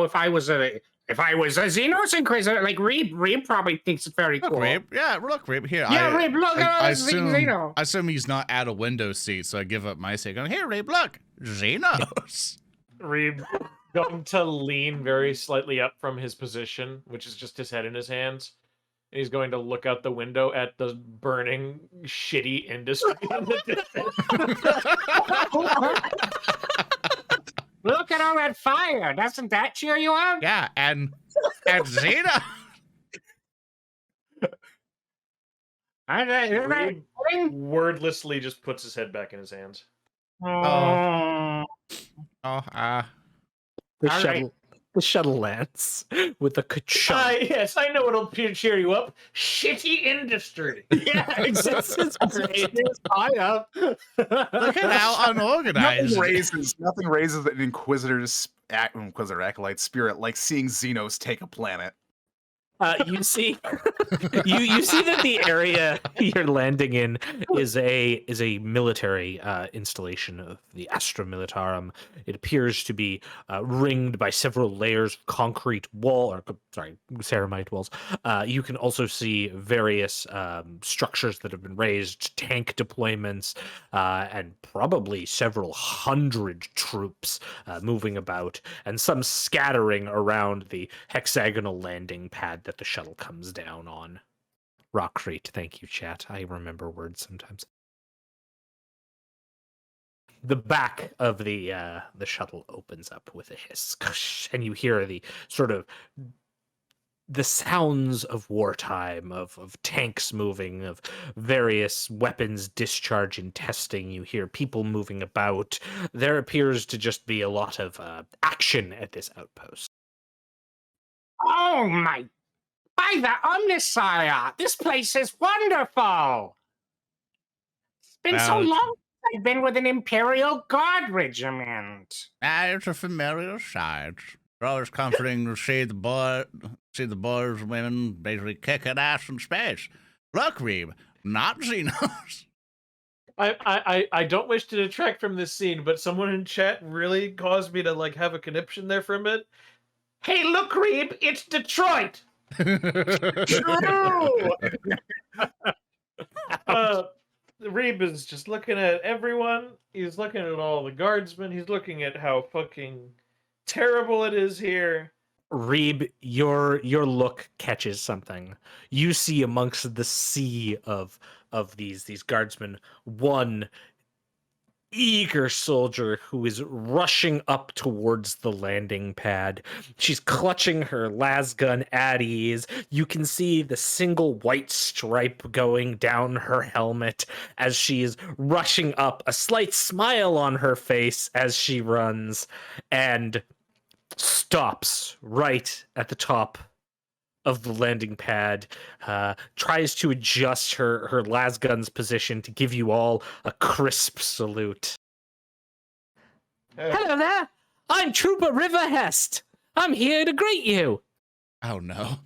I was a Xenos Inquisitor, like Reeb probably thinks it's very Look, cool. Reeb. Yeah, look, Reeb. Here. Yeah, Reeb, look at all this Xeno. I assume he's not at a window seat, so I give up my seat. Going, here, Reeb, look. Xenos. Reeb going to lean very slightly up from his position, which is just his head in his hands. And he's going to look out the window at the burning, shitty industry in the distance. Look at all that fire. Doesn't that cheer you up? Yeah, and Xena. Reeb wordlessly just puts his head back in his hands. The The shuttle lands with a ka-chunk. Yes, I know what'll cheer you up. Shitty industry. Yeah, it's high up. Look at how unorganized. Nothing raises an Inquisitor acolyte spirit like seeing Xenos take a planet. You see, you see that the area you're landing in is a military installation of the Astra Militarum. It appears to be ringed by several layers of concrete ceramite walls. You can also see various structures that have been raised, tank deployments, and probably several hundred troops moving about, and some scattering around the hexagonal landing pad that the shuttle comes down on. Rockcrete, thank you, chat. I remember words sometimes. The back of the shuttle opens up with a hiss, and you hear the sort of the sounds of wartime, of tanks moving, of various weapons discharge and testing. You hear people moving about. There appears to just be a lot of action at this outpost. Oh my! By the Omnisire, this place is wonderful. It's been so long since I've been with an Imperial Guard regiment. It's a familiar sight. It's always comforting to see the boys and women basically kicking ass in space. Look, Reeb, not Xenos. I don't wish to detract from this scene, but someone in chat really caused me to have a conniption there for a minute. Hey, look, Reeb, it's Detroit. True. Reeb is just looking at everyone. He's looking at all the guardsmen. He's looking at how fucking terrible it is here. Reeb, your look catches something. You see amongst the sea of these guardsmen one eager soldier who is rushing up towards the landing pad. She's clutching her lasgun at ease. You can see the single white stripe going down her helmet as she is rushing up, a slight smile on her face as she runs, and stops right at the top of the landing pad, tries to adjust her lasgun's position to give you all a crisp salute. Hello there! I'm Trooper Riverhest! I'm here to greet you! Oh no.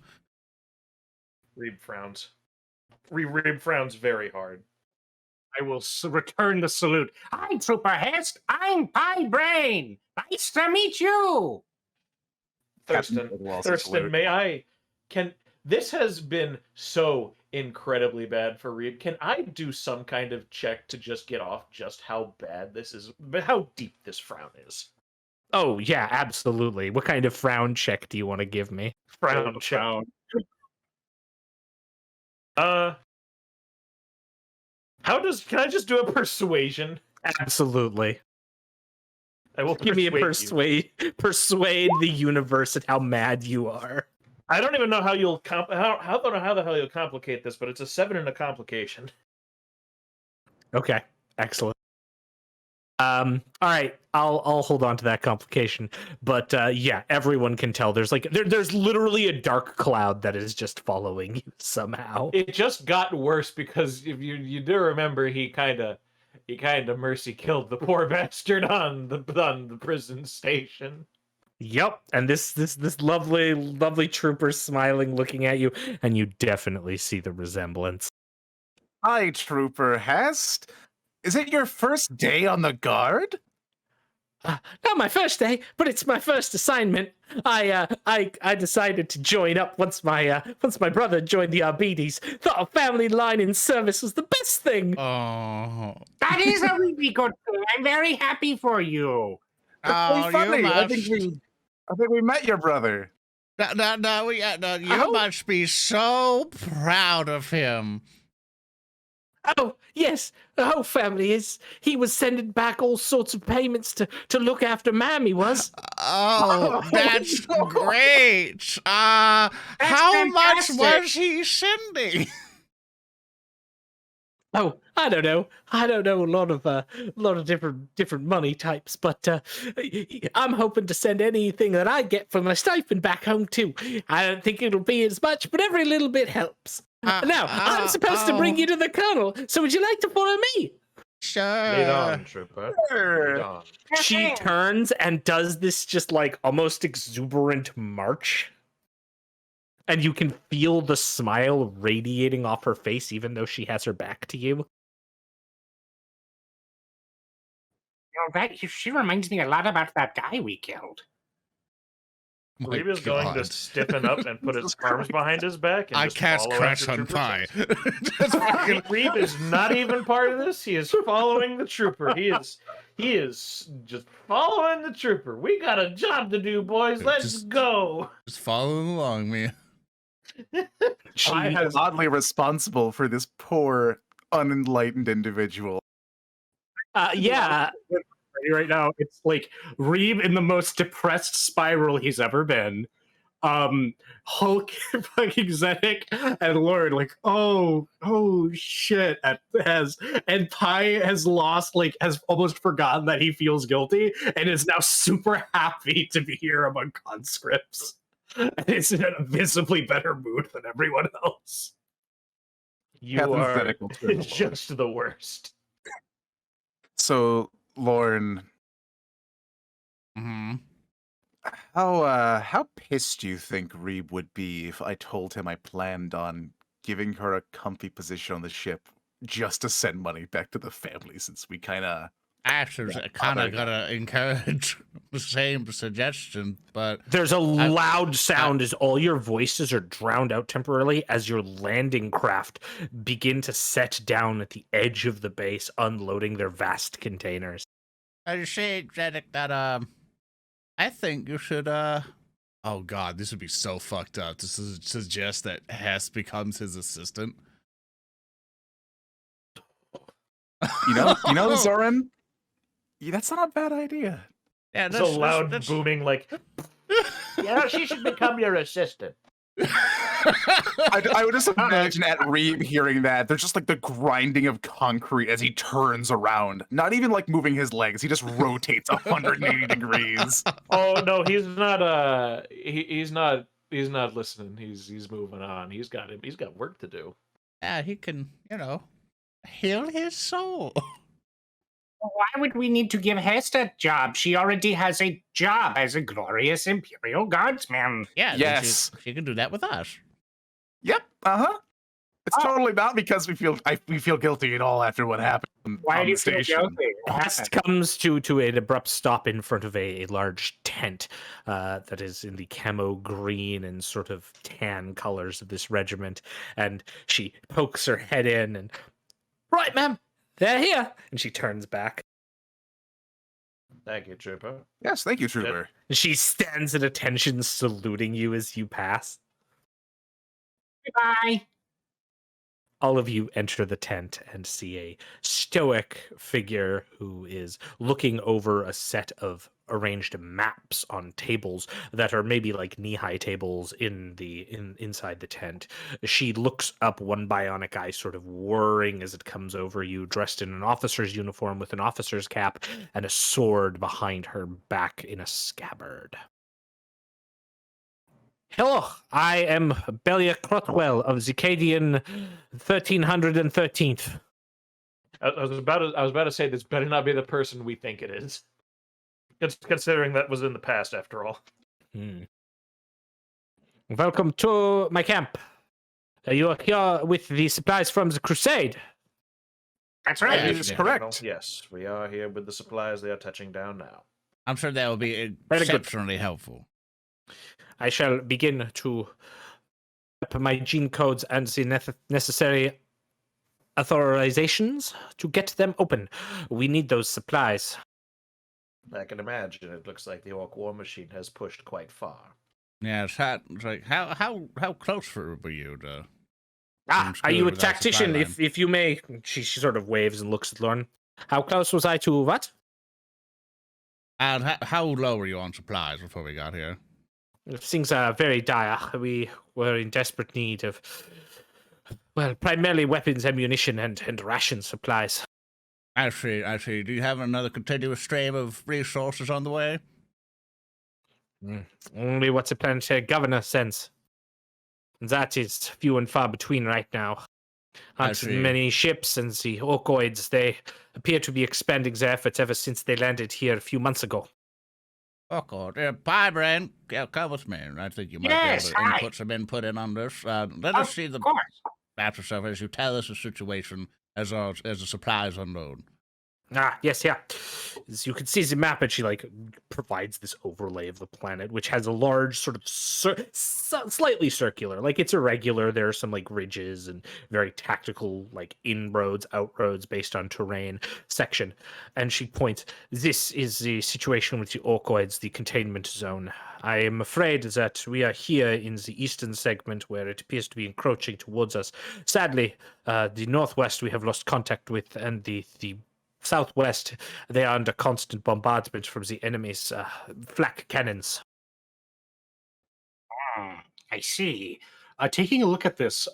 Reeb frowns. Reeb frowns very hard. I will return the salute. I'm Trooper Hest. I'm Braine. Nice to meet you. Thurston, may I? This has been so incredibly bad for Reeb. Can I do some kind of check to just get off just how bad this is, but how deep this frown is? Oh, yeah, absolutely. What kind of frown check do you want to give me? Frown check. Can I just do a persuasion? Absolutely. I will give me a persuade persuade the universe at how mad you are. I don't even know how you'll how the hell you'll complicate this, but it's a 7 and a complication. Okay, excellent. All right, I'll hold on to that complication, but yeah, everyone can tell there's there's literally a dark cloud that is just following you somehow. It just got worse because if you do remember, he kind of mercy killed the poor bastard on the prison station. Yep, and this lovely trooper smiling, looking at you, and you definitely see the resemblance. Hi, Trooper Hest. Is it your first day on the guard? Not my first day, but it's my first assignment. I decided to join up once my brother joined the Arbetes. Thought a family line in service was the best thing. Oh. That is a really good thing. I'm very happy for you. Oh, funny. you must. I think we met your brother. No, you must be so proud of him. Oh, yes, the whole family is. He was sending back all sorts of payments to look after Mammy was. Oh, that's great. How much was he sending? Oh, I don't know. A lot of different money types, but I'm hoping to send anything that I get for my stipend back home too. I don't think it'll be as much, but every little bit helps. Now, I'm supposed to bring you to the colonel, so would you like to follow me? Sure. Lead on, Trooper. Lead on. She turns and does this just almost exuberant march. And you can feel the smile radiating off her face, even though she has her back to you. She reminds me a lot about that guy we killed. Reeb is going to stiffen up and put his arms behind his back. And I just cast follow Crash after on Trooper Pie. says. Reeb is not even part of this. He is following the trooper. He is just following the trooper. We got a job to do, boys. Let's go. Just following along, me. She is oddly responsible for this poor, unenlightened individual. Yeah. Right now, it's Reeb in the most depressed spiral he's ever been. Hulk, fucking Zedek, and Lorn oh shit, and Pi has lost, has almost forgotten that he feels guilty, and is now super happy to be here among conscripts. And is in a visibly better mood than everyone else. You are just the worst. So, Lorn, how pissed do you think Reeb would be if I told him I planned on giving her a comfy position on the ship just to send money back to the family, since we kind of gotta encourage the same suggestion, but there's a loud sound as all your voices are drowned out temporarily as your landing craft begin to set down at the edge of the base, unloading their vast containers. I say, Zedek, that I think you should Oh God, this would be so fucked up to suggest that Hess becomes his assistant. You know, Zoran. That's not a bad idea. Yeah, it's a loud booming like. Yeah, she should become your assistant. I would just imagine at Reeb hearing that. There's just like the grinding of concrete as he turns around. Not even like moving his legs. He just rotates 180 degrees. Oh no, he's not. He's not. He's not listening. He's moving on. He's got work to do. Yeah, he can, heal his soul. Why would we need to give Hess that job? She already has a job as a glorious Imperial Guardsman. Yeah, Yes. she can do that with us. Yep. It's totally not because we feel guilty at all after what happened. Why on do you the feel station. guilty? What Hest happened? comes to an abrupt stop in front of a large tent that is in the camo green and sort of tan colors of this regiment, and she pokes her head in and, right, ma'am, they're here, and she turns back. Thank you, Trooper. Yes, thank you, Trooper. And she stands at attention, saluting you as you pass. Bye. All of you enter the tent and see a stoic figure who is looking over a set of arranged maps on tables that are maybe like knee-high tables inside the tent. She looks up, one bionic eye sort of whirring as it comes over you, dressed in an officer's uniform with an officer's cap and a sword behind her back in a scabbard. Hello, I am Belia Crotwell of Zicadian 1313th. I was about to say this better not be the person we think it is. Considering that was in the past, after all. Welcome to my camp. You are here with the supplies from the crusade. That's right. That is correct. Yes, we are here with the supplies. They are touching down now. I'm sure that will be Very good. exceptionally helpful. I shall begin to up my gene codes and the necessary authorizations to get them open. We need those supplies. I can imagine. It looks like the Orc War Machine has pushed quite far. Yeah, it's like how close were you to? Are you a Without supply tactician? line. If you may, she sort of waves and looks at Lorn. How close was I to what? And how low were you on supplies before we got here? Things are very dire. We were in desperate need of, well, primarily weapons, ammunition, and ration supplies. I see. Do you have another continuous stream of resources on the way? Only what the planetary governor sends. That is few and far between right now. I Aren't see. many ships, and the Orcoids, they appear to be expanding their efforts ever since they landed here a few months ago. Oh God, bye, Braine. Yeah, come with me. I think you might Yes, be able to hi. put some input in on this. Let us see the Of course. map yourself as you tell us the situation as the supplies unload. Yes, yeah. As you can see the map, and she provides this overlay of the planet, which has a large sort of slightly circular, it's irregular. There are some ridges and very tactical inroads, outroads based on terrain section. And she points, this is the situation with the Orcoids, the containment zone. I am afraid that we are here in the eastern segment where it appears to be encroaching towards us. Sadly, the northwest we have lost contact with, and the southwest, they are under constant bombardment from the enemy's flak cannons. I see. Taking a look at this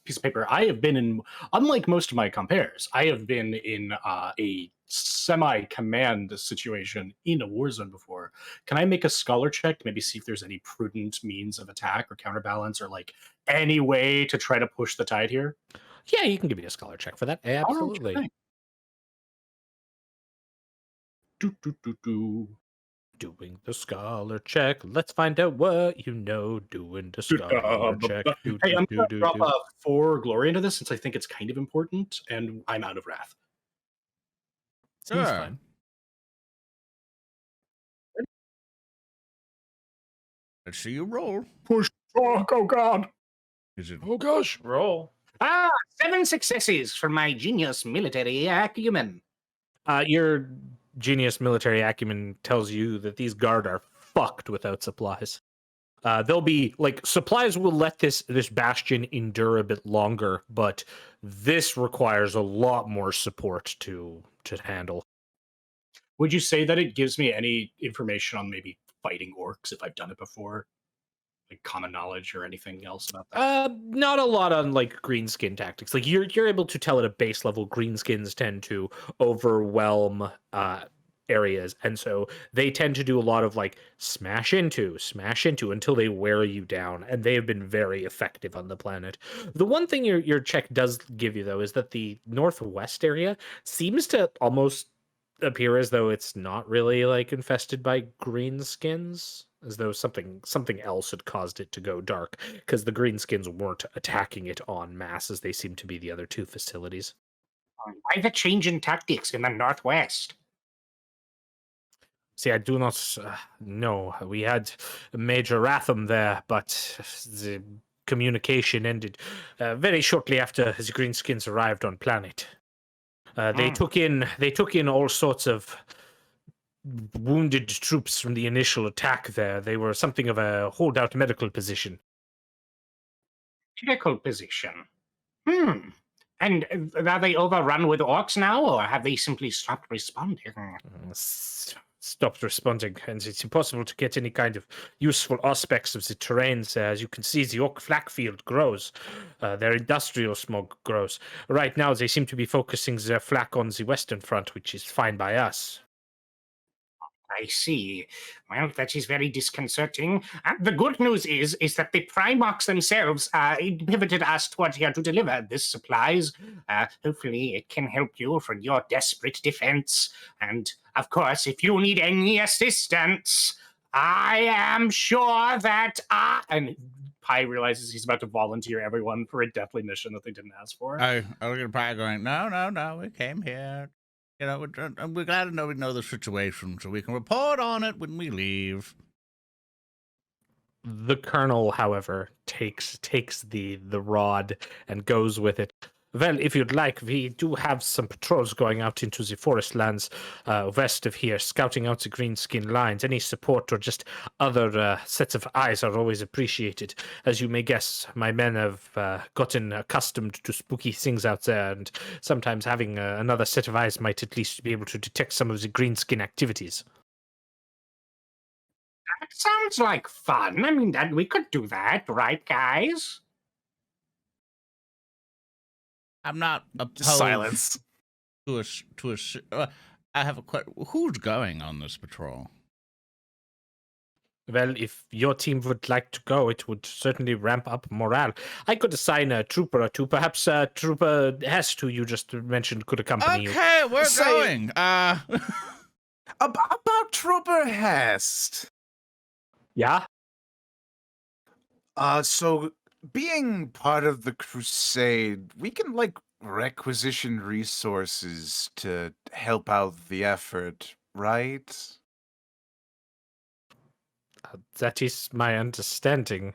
piece of paper, I have been in, unlike most of my compares, I have been in a semi-command situation in a war zone before. Can I make a scholar check to maybe see if there's any prudent means of attack or counterbalance or any way to try to push the tide here? Yeah, you can give me a scholar check for that. Absolutely. Okay. Do. Doing the scholar check. Let's find out what you know. Doing the scholar check. Hey, I'm going to drop 4 glory into this since I think it's kind of important, and I'm out of wrath. Seems Sure. fine. Let's see you roll. Push talk, oh god. Is it? Oh gosh. Roll. 7 successes for my genius military acumen. Your genius military acumen tells you that these guard are fucked without supplies. They'll be like supplies will let this bastion endure a bit longer, but this requires a lot more support to handle. Would you say that it gives me any information on maybe fighting orcs if I've done it before? Like common knowledge or anything else about that? Not a lot on like greenskin tactics. Like you're able to tell at a base level, greenskins tend to overwhelm areas, and so they tend to do a lot of like smash into until they wear you down, and they have been very effective on the planet. The one thing your check does give you though is that the northwest area seems to almost appear as though it's not really like infested by greenskins, as though something else had caused it to go dark, because the greenskins weren't attacking it en masse as they seem to be the other two facilities. Why the change in tactics in the Northwest? See, I do not know. We had a major Ratham there, but the communication ended very shortly after the greenskins arrived on planet. They took in all sorts of wounded troops from the initial attack there. They were something of a holdout medical position. Medical position. And are they overrun with orcs now, or have they simply stopped responding? Stopped responding, and it's impossible to get any kind of useful aspects of the terrains. As you can see, the orc flak field grows. Their industrial smog grows. Right now, they seem to be focusing their flak on the western front, which is fine by us. I see. Well, that is very disconcerting. The good news is that the Primarchs themselves pivoted us toward here to deliver this supplies. Hopefully it can help you for your desperate defense. And, of course, if you need any assistance, I am sure that And Pi realizes he's about to volunteer everyone for a deathly mission that they didn't ask for. I look at Pi going, no, we came here. You know, we're glad to know we know the situation, so we can report on it when we leave. The colonel, however, takes the rod and goes with it. Well, if you'd like, we do have some patrols going out into the forest lands west of here, scouting out the greenskin lines. Any support or just other sets of eyes are always appreciated. As you may guess, my men have gotten accustomed to spooky things out there, and sometimes having another set of eyes might at least be able to detect some of the greenskin activities. That sounds like fun. I mean, we could do that, right, guys? I'm not opposed Silence. I have a question. Who's going on this patrol? Well, if your team would like to go, it would certainly ramp up morale. I could assign a trooper or two. Perhaps Trooper Hest, who you just mentioned, could accompany you. Okay, we're going. About Trooper Hest. Yeah? So being part of the crusade, we can like requisition resources to help out the effort, right? That is my understanding.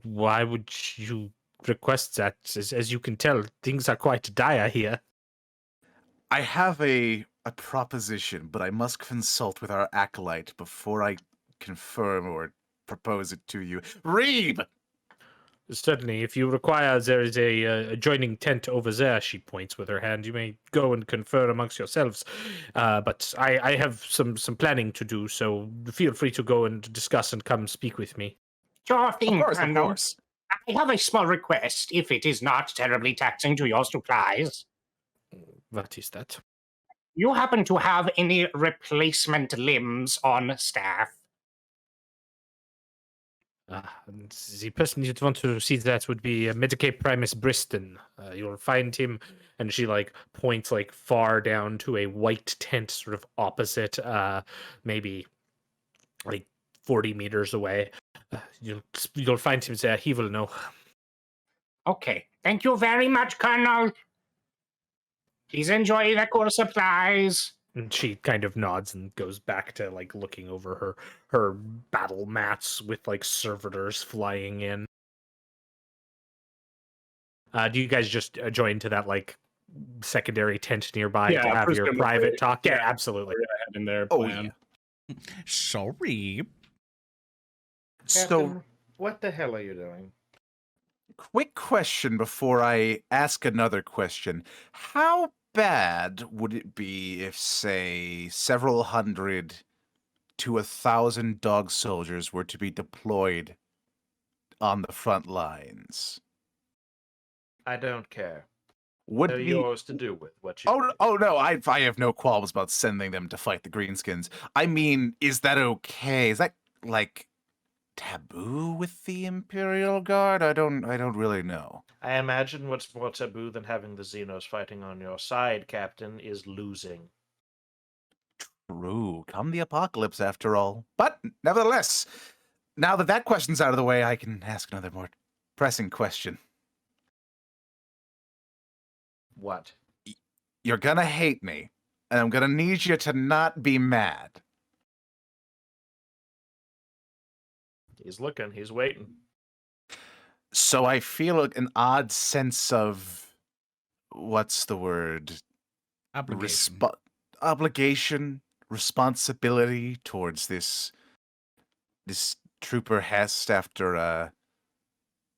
Why would you request that? As you can tell, things are quite dire here. I have a proposition, but I must consult with our acolyte before I confirm or propose it to you. Reeb! Certainly, if you require, there is a adjoining tent over there, she points with her hand. You may go and confer amongst yourselves. But I have some planning to do, so feel free to go and discuss and come speak with me. Sure thing, Of Colonel. course. I have a small request, if it is not terribly taxing to your supplies. What is that? You happen to have any replacement limbs on staff? The person you'd want to see that would be Medicaid Primus Briston. You'll find him, and she like points like far down to a white tent, sort of opposite, maybe like 40 meters away. You'll find him there. He will know. Okay, thank you very much, Colonel. Please enjoy the core supplies. And she kind of nods and goes back to like looking over her battle mats with like servitors flying in. Do you guys just join to that like secondary tent nearby to have your private talk? Yeah, absolutely. In their Oh, plan. yeah. Sorry. So, Captain, what the hell are you doing? quick question before I ask another question. How bad would it be if, say, several hundred to 1,000 dog soldiers were to be deployed on the front lines? I don't care. Would They're be yours to do with what you. oh no, I have no qualms about sending them to fight the Greenskins. I mean, is that okay? Is that like taboo with the Imperial Guard? I don't really know. I imagine what's more taboo than having the Xenos fighting on your side, Captain, is losing. True, come the apocalypse after all. But nevertheless, now that that question's out of the way, I can ask another more pressing question. What? You're gonna hate me, and I'm gonna need you to not be mad. He's looking. He's waiting. So I feel an odd sense of, what's the word? Obligation. Obligation, responsibility towards this trooper Hest after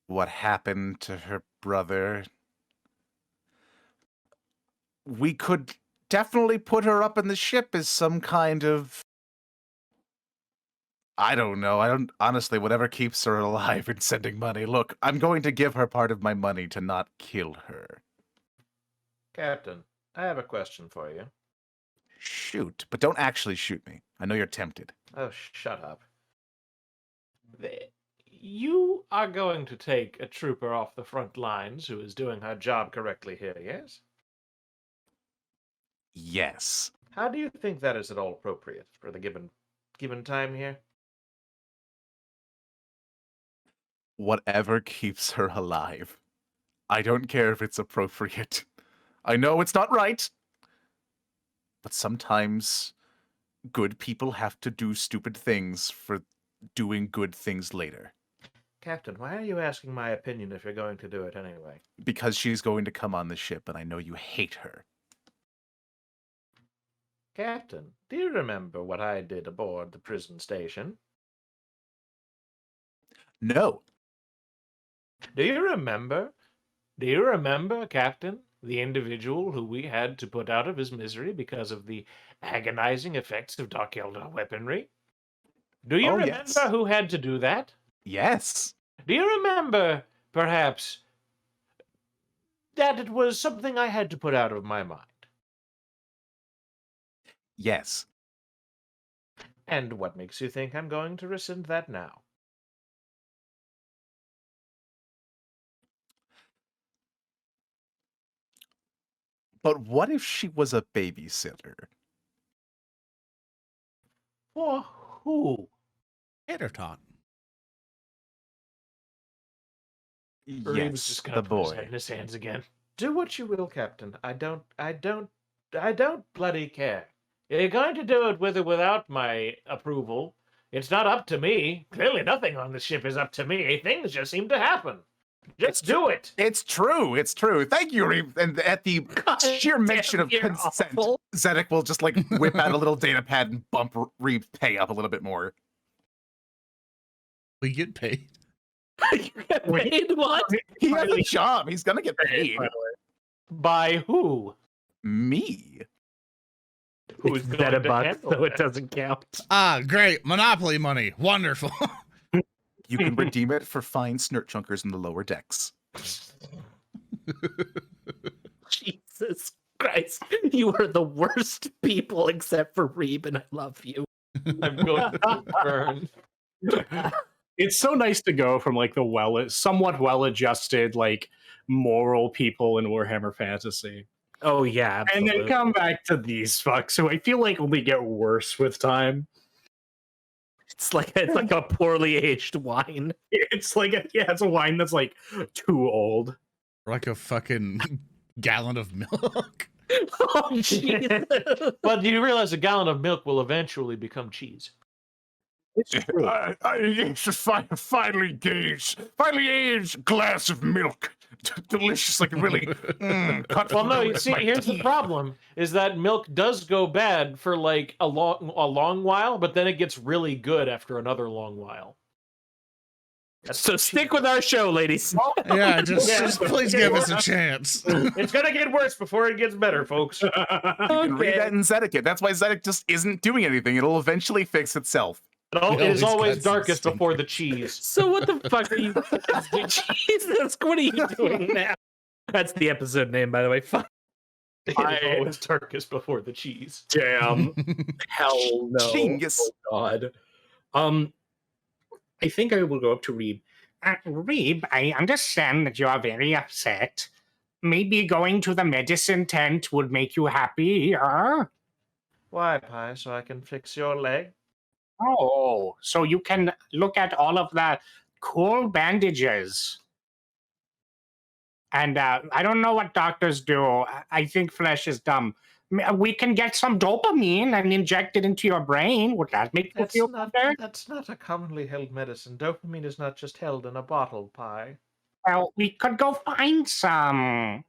what happened to her brother. We could definitely put her up in the ship as some kind of, I don't know. I don't honestly, whatever keeps her alive and sending money. Look, I'm going to give her part of my money to not kill her. Captain, I have a question for you. Shoot, but don't actually shoot me. I know you're tempted. Oh, shut up. You are going to take a trooper off the front lines who is doing her job correctly here, yes? Yes. How do you think that is at all appropriate for the given time here? Whatever keeps her alive. I don't care if it's appropriate. I know it's not right. But sometimes good people have to do stupid things for doing good things later. Captain, why are you asking my opinion if you're going to do it anyway? Because she's going to come on the ship, and I know you hate her. Captain, do you remember what I did aboard the prison station? No. Do you remember? Do you remember, Captain, the individual who we had to put out of his misery because of the agonizing effects of Dark Eldar weaponry? Do you remember yes. who had to do that? Yes. Do you remember, perhaps, that it was something I had to put out of my mind? Yes. And what makes you think I'm going to rescind that now? But what if she was a babysitter? For who? Hater taught. Reeb's Yes, just the gonna put his head boy. in his hands again. Do what you will, Captain. I don't bloody care. You're going to do it with or without my approval. It's not up to me. Clearly nothing on the ship is up to me. Things just seem to happen. Just do it. It's true. It's true. Thank you, Reeb. And at the sheer mention of you're consent, awful. Zedek will just like whip out a little data pad and bump Reeb's pay up a little bit more. We get paid. You get paid what? He has a job. He's gonna get paid. By who? Me. Who's It's going that a to buck, handle so it that? doesn't count. Ah, great. Monopoly money. Wonderful. You can redeem it for fine snurt chunkers in the lower decks. Jesus Christ. You are the worst people except for Reeb, and I love you. I'm going to burn. It's so nice to go from like the somewhat well-adjusted, like moral people in Warhammer Fantasy, Oh, yeah. and then absolutely. come back to these fucks who I feel like only get worse with time. It's like a poorly aged wine. It's like it's a wine that's like too old. Like a fucking gallon of milk. Oh, Jesus. But you realize a gallon of milk will eventually become cheese. It's true. It's a finely aged glass of milk. Delicious, like really. Cut Well, no, through you with see, my here's the teeth. problem: is that milk does go bad for like a long while, but then it gets really good after another long while. So stick with our show, ladies. Yeah, just please give us a chance. It's gonna get worse before it gets better, folks. You can read that in Zedek. That's why Zedek just isn't doing anything. It'll eventually fix itself. It is always got some darkest before the stinkers. cheese. So what the fuck are you? Jesus, what are you doing now? That's the episode name, by the way. Fuck. It is always darkest before the cheese. Damn. Hell no. Genius. Oh, God. I think I will go up to Reeb. Reeb, I understand that you are very upset. Maybe going to the medicine tent would make you happier. Why, Pie? So I can fix your leg? Oh, so you can look at all of the cool bandages. And I don't know what doctors do. I think flesh is dumb. We can get some dopamine and inject it into your brain. Would that make you feel better? That's not a commonly held medicine. Dopamine is not just held in a bottle, Pie. Well, we could go find some.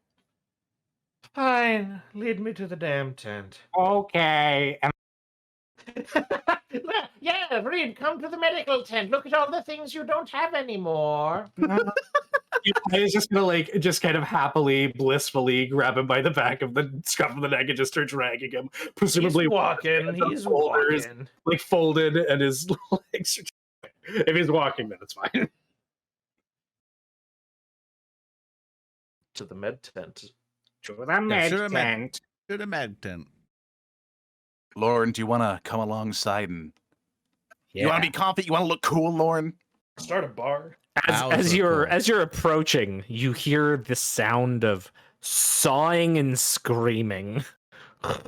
Fine. Lead me to the damn tent. Okay. Yeah, Reeb, come to the medical tent. Look at all the things you don't have anymore. He's just gonna just kind of happily, blissfully grab him by the back of the scruff of the neck and just start dragging him, presumably He's walking. He's walking. like folded, and his legs are. If he's walking, then it's fine. To the med tent. To the med to the med- tent. To the med tent. Lorn, do you want to come alongside and you want to be confident? You want to look cool, Lorn? Start a bar. As you're approaching, you hear the sound of sawing and screaming. Oh,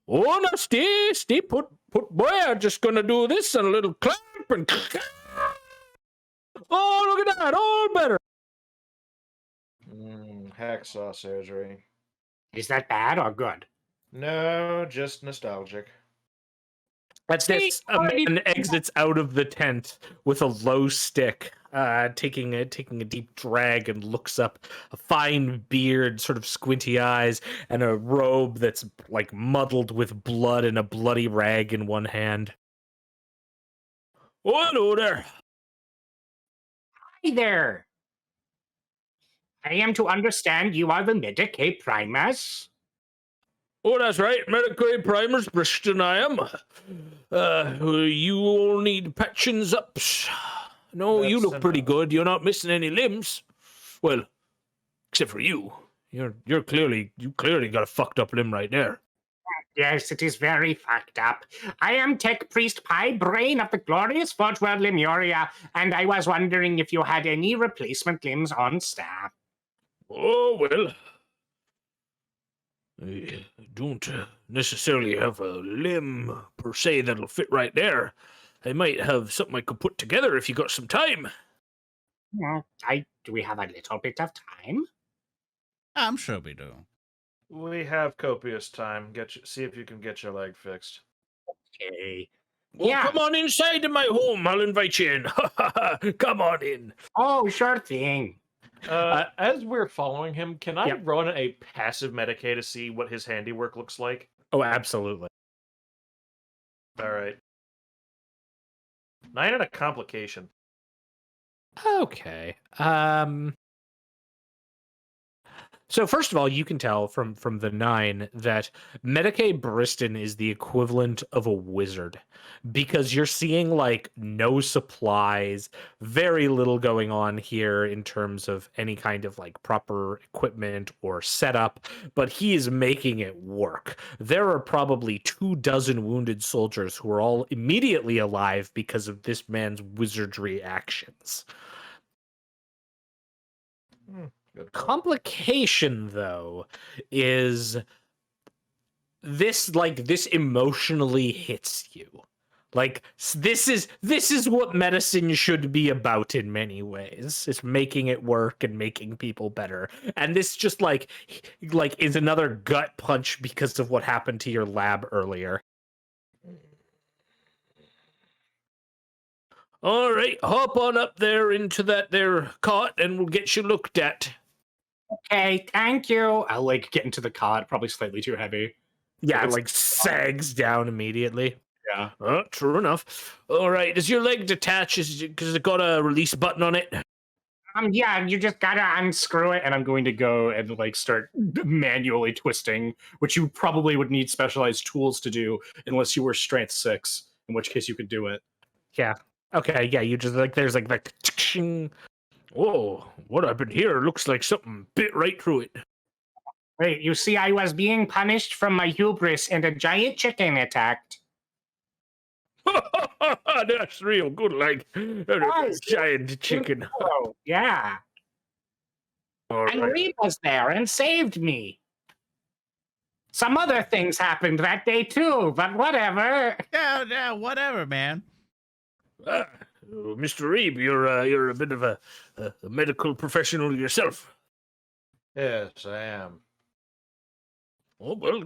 no, stay put, boy. I'm just gonna do this and a little clap and. Oh, look at that! All better. Hacksaw surgery. Is that bad or good? No, just nostalgic. That's this. A man exits out of the tent with a low stick, taking a deep drag, and looks up. A fine beard, sort of squinty eyes, and a robe that's like muddled with blood, and a bloody rag in one hand. Oh, hello there. Hi there. I am to understand you are the Medicae Primus. Oh, that's right. Medicae Primers, Bristol I am. You all need patchings up. No, you look pretty good. You're not missing any limbs. Well, except for you. You clearly got a fucked up limb right there. Yes, it is very fucked up. I am Tech Priest Braine of the glorious Forge World Lemuria, and I was wondering if you had any replacement limbs on staff. Oh, well. I don't necessarily have a limb per se that'll fit right there. I might have something I could put together if you got some time. Do we have a little bit of time? I'm sure we do. We have copious time. See if you can get your leg fixed. Okay. Well, come on inside of my home. I'll invite you in. Come on in. Oh, sure thing. As we're following him, can I run a passive Medicae to see what his handiwork looks like? Oh, absolutely. All right. 9 and a complication. Okay. So first of all, you can tell from the 9 that Medicae Briston is the equivalent of a wizard, because you're seeing like no supplies, very little going on here in terms of any kind of like proper equipment or setup, but he is making it work. There are probably 24 wounded soldiers who are all immediately alive because of this man's wizardry actions. Complication, though, is this emotionally hits you. Like, this is what medicine should be about in many ways. It's making it work and making people better. And this just like is another gut punch because of what happened to your lab earlier. All right, hop on up there into that there cot and we'll get you looked at. Okay, thank you. I'll get into the cot, probably slightly too heavy. Yeah, it sags down immediately. Yeah. Yeah. True enough. All right, does your leg detach? Because it got a release button on it? Yeah, you just gotta unscrew it, and I'm going to go and like start manually twisting, which you probably would need specialized tools to do unless you were strength 6, in which case you could do it. Yeah. Okay. Yeah. You just like there's like the. Whoa, what I've been hearing looks like something bit right through it. Wait, you see, I was being punished from my hubris, and a giant chicken attacked. That's real good, like Nice. giant chicken. Oh, yeah. All And right. Reeb was there and saved me. Some other things happened that day too, but whatever. Yeah, whatever, man. Mr. Reeb, you're a bit of a medical professional yourself. Yes, I am. Oh well,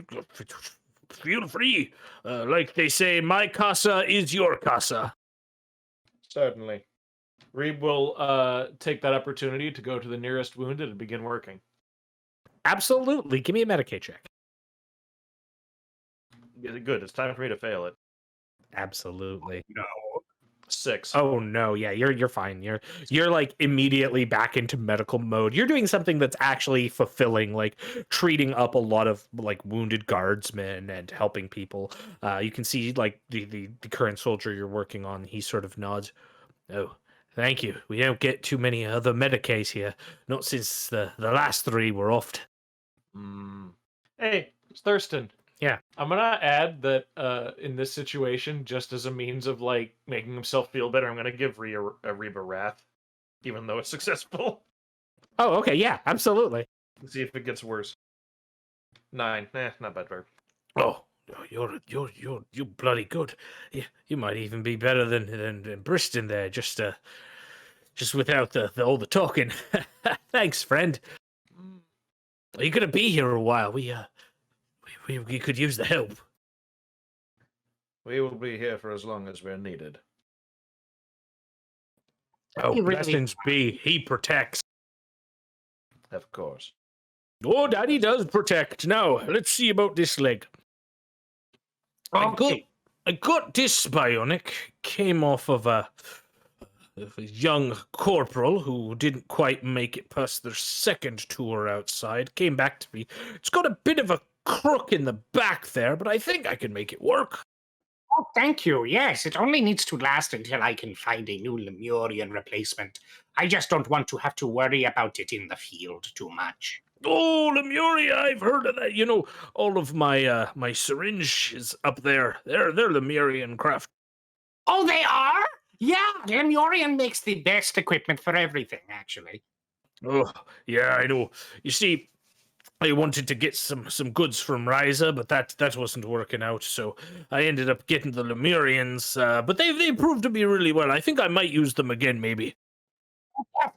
feel free. Like they say, my casa is your casa. Certainly. Reeb will take that opportunity to go to the nearest wounded and begin working. Absolutely. Give me a Medicaid check. Yeah, good. It's time for me to fail it. Absolutely. 6. Oh no, yeah, you're fine. You're like immediately back into medical mode. You're doing something that's actually fulfilling, like treating up a lot of like wounded guardsmen and helping people. You can see like the current soldier you're working on. He sort of nods. Oh, thank you. We don't get too many other Medicaid here. Not since the last 3 were offed. Hey, it's Thurston. Yeah. I'm gonna add that in this situation, just as a means of like making himself feel better, I'm gonna give Reeb a wrath, even though it's successful. Oh, okay, yeah, absolutely. Let's see if it gets worse. 9. Not bad, Verb. Oh, you're bloody good. You might even be better than Briston there. Just without all the talking. Thanks, friend. Are you gonna be here a while? We could use the help. We will be here for as long as we're needed. Oh, You really- blessings be. He protects. Of course. Oh, Daddy does protect. Now, let's see about this leg. Okay. I got this bionic. Came off of a young corporal who didn't quite make it past their second tour outside. Came back to me. It's got a bit of a crook in the back there, but I think I can make it work. Oh, thank you. Yes, it only needs to last until I can find a new Lemurian replacement. I just don't want to have to worry about it in the field too much. Oh, Lemuria, I've heard of that. You know, all of my my syringe is up there. They're Lemurian craft. Oh, they are? Yeah, Lemurian makes the best equipment for everything, actually. Oh, yeah, I know. You see, I wanted to get some goods from Ryza, but that wasn't working out, so I ended up getting the Lemurians, but they proved to be really well. I think I might use them again, maybe.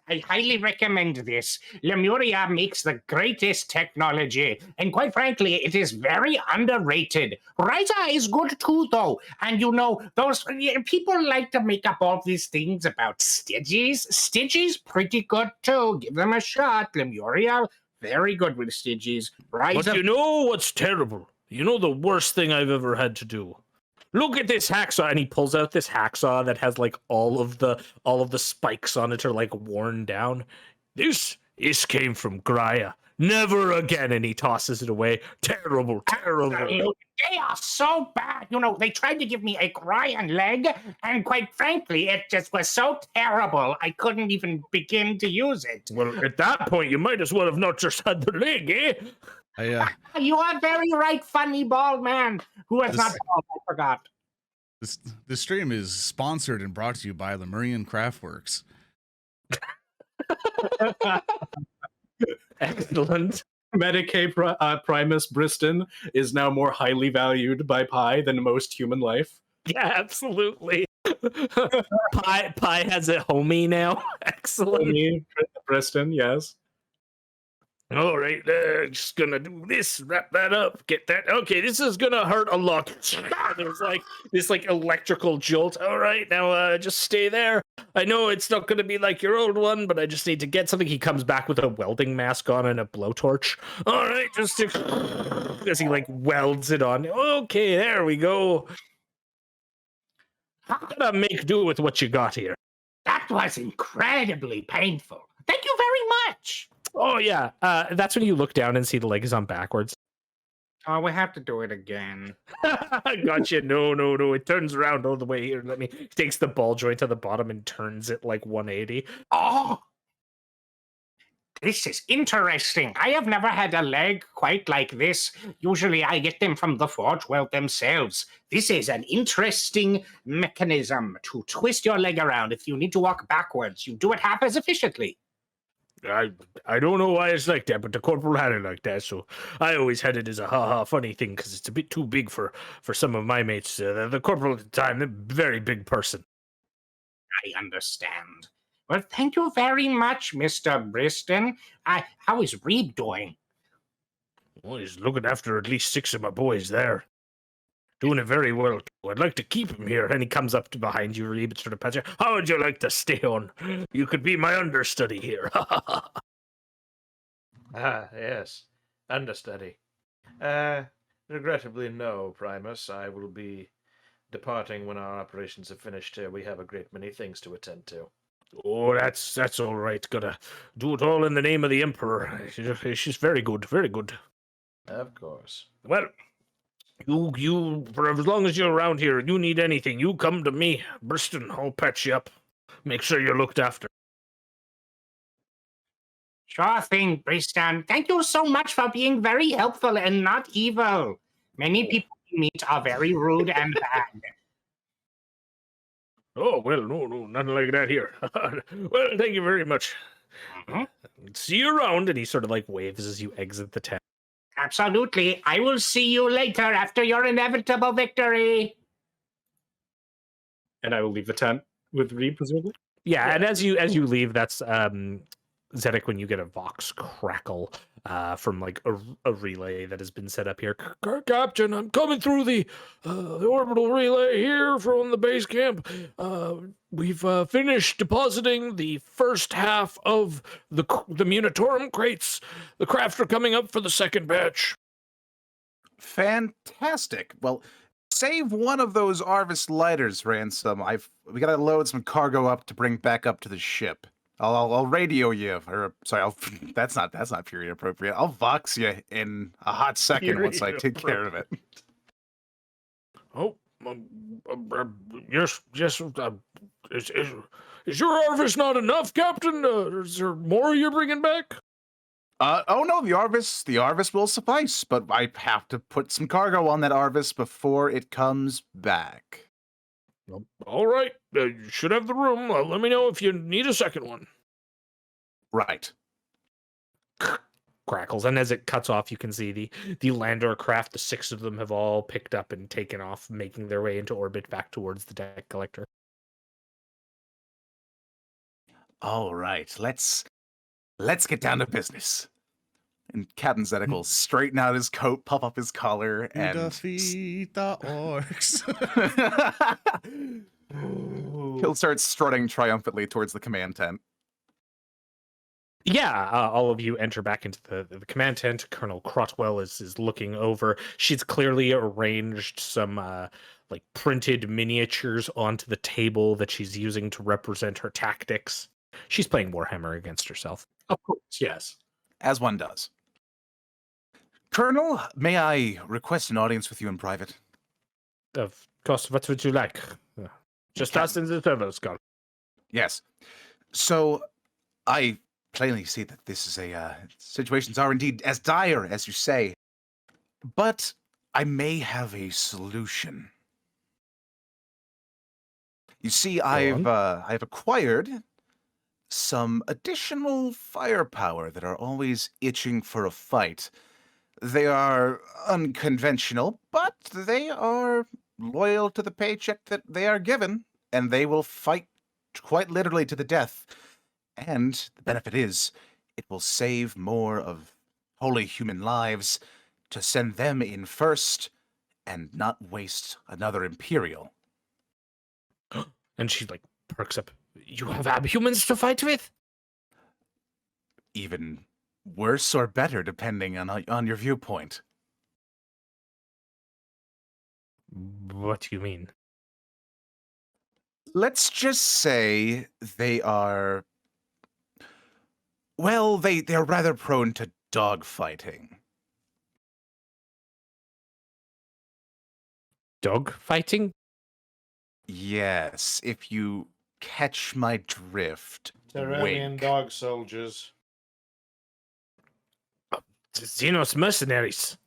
I highly recommend this. Lemuria makes the greatest technology, and quite frankly, it is very underrated. Ryza is good too, though, and you know, those people like to make up all these things about Stygies. Stygies, pretty good too. Give them a shot. Lemuria, very good with Stygies. But Ryza, you know what's terrible? You know the worst thing I've ever had to do? Look at this hacksaw, and he pulls out this hacksaw that has like all of the spikes on it are like worn down. This came from Graia. Never again, and he tosses it away. Terrible. They are so bad. You know, they tried to give me a Gryan leg, and quite frankly, it just was so terrible, I couldn't even begin to use it. Well, at that point, you might as well have not just had the leg, eh? You are very right, funny bald man. Who is not This- bald, I forgot. This stream is sponsored and brought to you by Lemurian Craftworks. Excellent. Medicaid Primus Briston is now more highly valued by Pi than most human life. Yeah, absolutely. Pi has a homie now. Excellent. Briston, yes. All right, just gonna do this, wrap that up, get that. Okay, this is gonna hurt a lot. There's like this like electrical jolt. All right, now just stay there. I know it's not gonna be like your old one, but I just need to get something. He comes back with a welding mask on and a blowtorch. All right, just as he like welds it on. Okay, there we go. Gotta make do with what you got here. That was incredibly painful. Thank you very much. Oh yeah, that's when you look down and see the leg is on backwards. Oh, we have to do it again. Gotcha. No. It turns around all the way here. Takes the ball joint to the bottom and turns it like 180. Oh, this is interesting. I have never had a leg quite like this. Usually I get them from the Forge World themselves. This is an interesting mechanism to twist your leg around. If you need to walk backwards, you do it half as efficiently. I don't know why it's like that, but the corporal had it like that, so I always had it as a ha-ha funny thing because it's a bit too big for some of my mates. The corporal at the time, a very big person. I understand. Well, thank you very much, Mr. Briston. How is Reeb doing? Well, he's looking after at least 6 of my boys there. Doing it very well. I'd like to keep him here. And he comes up to behind you, Reeb, and sort of pats you. How would you like to stay on? You could be my understudy here. Yes. Understudy. Regrettably, no, Primus. I will be departing when our operations are finished here. We have a great many things to attend to. Oh, that's all right. Gotta do it all in the name of the Emperor. She's very good, very good. Of course. Well, you for as long as you're around here, you need anything, you come to me. Briston, I'll patch you up. Make sure you're looked after. Sure thing, Briston. Thank you so much for being very helpful and not evil. Many people we meet are very rude and bad. Oh, well, no, nothing like that here. Well, thank you very much. See you around. And he sort of like waves as you exit the tent. Absolutely. I will see you later after your inevitable victory. And I will leave the tent with Reeb, presumably? Yeah, and as you leave, that's Zedek, when you get a vox crackle from like a relay that has been set up here. Captain, I'm coming through the orbital relay here from the base camp. We've finished depositing the first half of the Munitorum crates. The craft are coming up for the second batch. Fantastic. Well, save one of those Arvis lighters, Ransom. We gotta load some cargo up to bring back up to the ship. I'll radio you, or sorry, that's not period appropriate. I'll vox you in a hot second once I take care of it. Oh, yes. Is your Arvis not enough, Captain? Is there more you're bringing back? Oh no, the Arvis will suffice, but I have to put some cargo on that Arvis before it comes back. All right, you should have the room. Let me know if you need a second one. Right. Crackles, and as it cuts off, you can see the Landor craft. The 6 of them have all picked up and taken off, making their way into orbit back towards the deck collector. All right, let's get down to business. And Captain Zedek will straighten out his coat, puff up his collar, and defeat the orcs. He'll start strutting triumphantly towards the command tent. Yeah, all of you enter back into the command tent. Colonel Crotwell is looking over. She's clearly arranged some like printed miniatures onto the table that she's using to represent her tactics. She's playing Warhammer against herself. Of course, yes. As one does. Colonel, may I request an audience with you in private? Of course, what would you like? Just us in the server, Skull. Yes. So, I plainly see that this is situations are indeed as dire as you say. But I may have a solution. You see, I've acquired some additional firepower that are always itching for a fight. They are unconventional, but they are loyal to the paycheck that they are given, and they will fight quite literally to the death. And the benefit is, it will save more of holy human lives to send them in first and not waste another Imperial. And she like perks up. You have abhumans to fight with? Even worse or better, depending on your viewpoint. What do you mean? Let's just say they are. Well, they're rather prone to dogfighting. Dog fighting? Yes, if you catch my drift. Terrelian Wink. dog soldiers. Xenos mercenaries.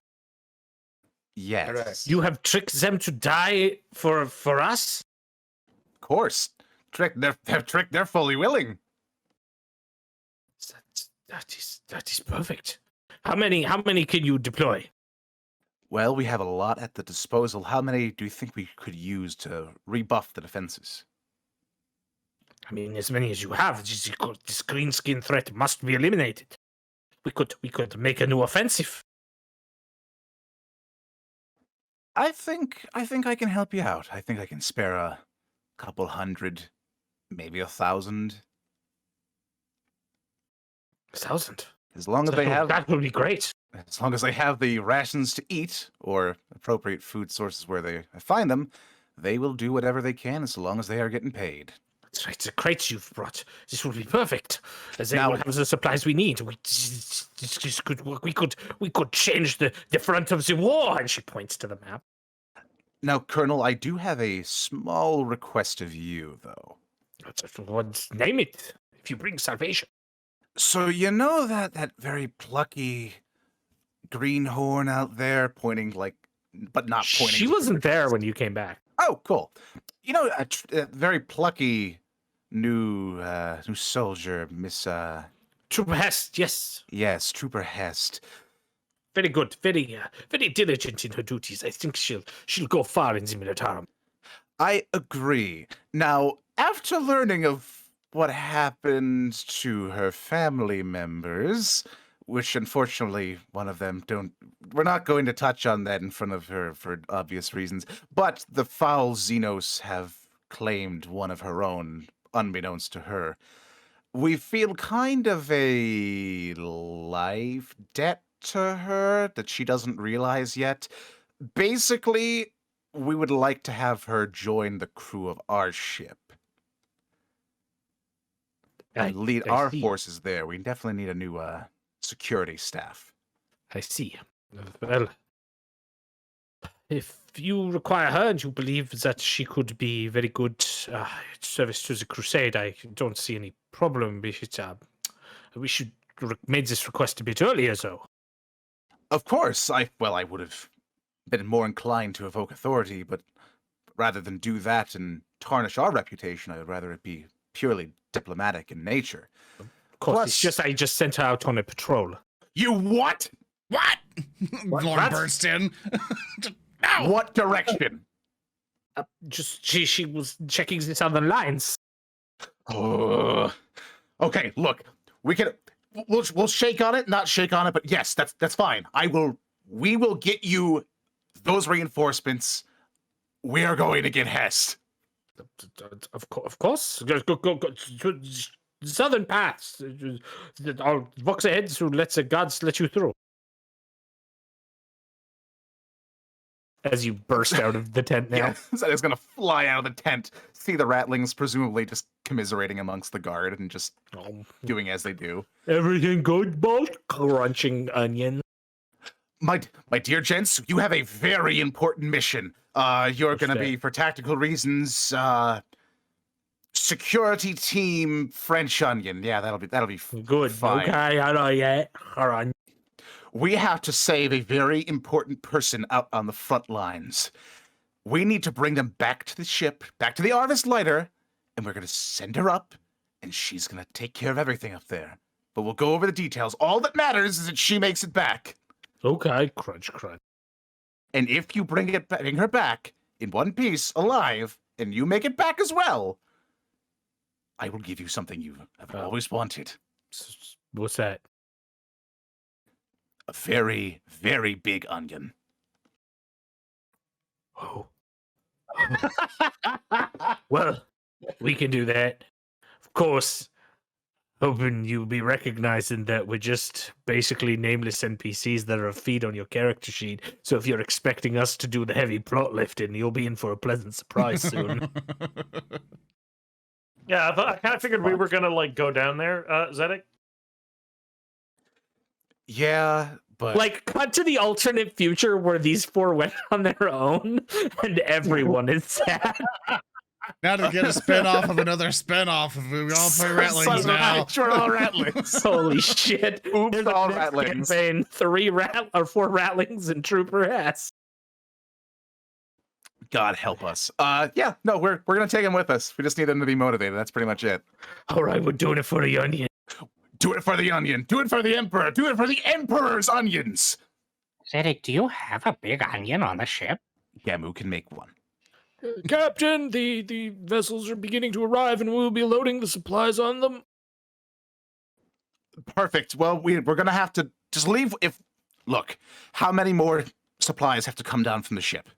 Yes. You have tricked them to die for us? Of course. They're fully willing. That is perfect. How many can you deploy? Well, we have a lot at the disposal. How many do you think we could use to rebuff the defenses? I mean, as many as you have. This green skin threat must be eliminated. We could make a new offensive. I think I can help you out. I think I can spare a couple hundred, maybe 1,000. 1,000. As long as they have That would be great. As long as they have the rations to eat or appropriate food sources where they find them, they will do whatever they can as long as they are getting paid. That's right. The crates you've brought. This will be perfect. As they Now- will have the supplies we need. We could change the front of the war. And she points to the map. Now, Colonel, I do have a small request of you, though. Name it. If you bring salvation. So you know that very plucky greenhorn out there pointing but not pointing. She wasn't there when you came back. Oh, cool. You know, a very plucky new soldier, Miss Trooper Hest, yes. Yes, Trooper Hest. Very good. Very diligent in her duties. I think she'll go far in the military. I agree. Now, after learning of what happened to her family members, which unfortunately one of them we're not going to touch on that in front of her for obvious reasons, but the foul Xenos have claimed one of her own, unbeknownst to her. We feel kind of a life debt to her that she doesn't realize yet. Basically, we would like to have her join the crew of our ship. And lead I our see. forces there. We definitely need a new security staff. I see. Well, if you require her and you believe that she could be very good service to the crusade, I don't see any problem. We should made this request a bit earlier, though. Of course, I would have been more inclined to evoke authority, but rather than do that and tarnish our reputation, I would rather it be purely diplomatic in nature. Of course, Plus- it's just I just sent her out on a patrol. You what? What? Lorn What? burst in. No! What direction? Just she was checking the southern lines. Okay, look, we'll shake on it, not shake on it, but yes, that's fine. We will get you those reinforcements. We are going to get Hest. Of course. Go to the southern paths. I'll walk ahead so let the gods let you through. As you burst out of the tent now. Yeah, Zedek's gonna fly out of the tent, see the ratlings presumably just commiserating amongst the guard and just Oh, doing as they do. everything good, boss? Crunching onion. My dear gents, you have a very important mission. You're What's gonna that? be, for tactical reasons, security team French Onion. Yeah, that'll be Good. fine. Okay, I know yet. Onion. We have to save a very important person out on the front lines. We need to bring them back to the ship, back to the Arvis Lighter, and we're gonna send her up, and she's gonna take care of everything up there. But we'll go over the details. All that matters is that she makes it back. Okay, crunch. And if you bring her back in one piece, alive, and you make it back as well, I will give you something you have always wanted. What's that? A very, very big onion. Oh. Well, we can do that. Of course. Hoping you'll be recognizing that we're just basically nameless NPCs that are a feed on your character sheet. So if you're expecting us to do the heavy plot lifting, you'll be in for a pleasant surprise soon. Yeah, I kind of figured we were gonna like go down there, Zedek. Yeah, but Like, cut to the alternate future where these four went on their own, and everyone is sad. Now to get a spinoff of another spinoff, if we all play Ratlings now. We're all Ratlings. Holy shit! Oops, There's a all next Ratlings. campaign, 4 Ratlings and Trooper S. God help us. Yeah, no, we're gonna take him with us. We just need them to be motivated. That's pretty much it. All right, we're doing it for the onion. Do it for the onion. Do it for the emperor. Do it for the emperor's onions. Zedek, do you have a big onion on the ship? Gamu can make one. Captain, the vessels are beginning to arrive, and we'll be loading the supplies on them. Perfect. Well, we're gonna have to just leave. Look, how many more supplies have to come down from the ship?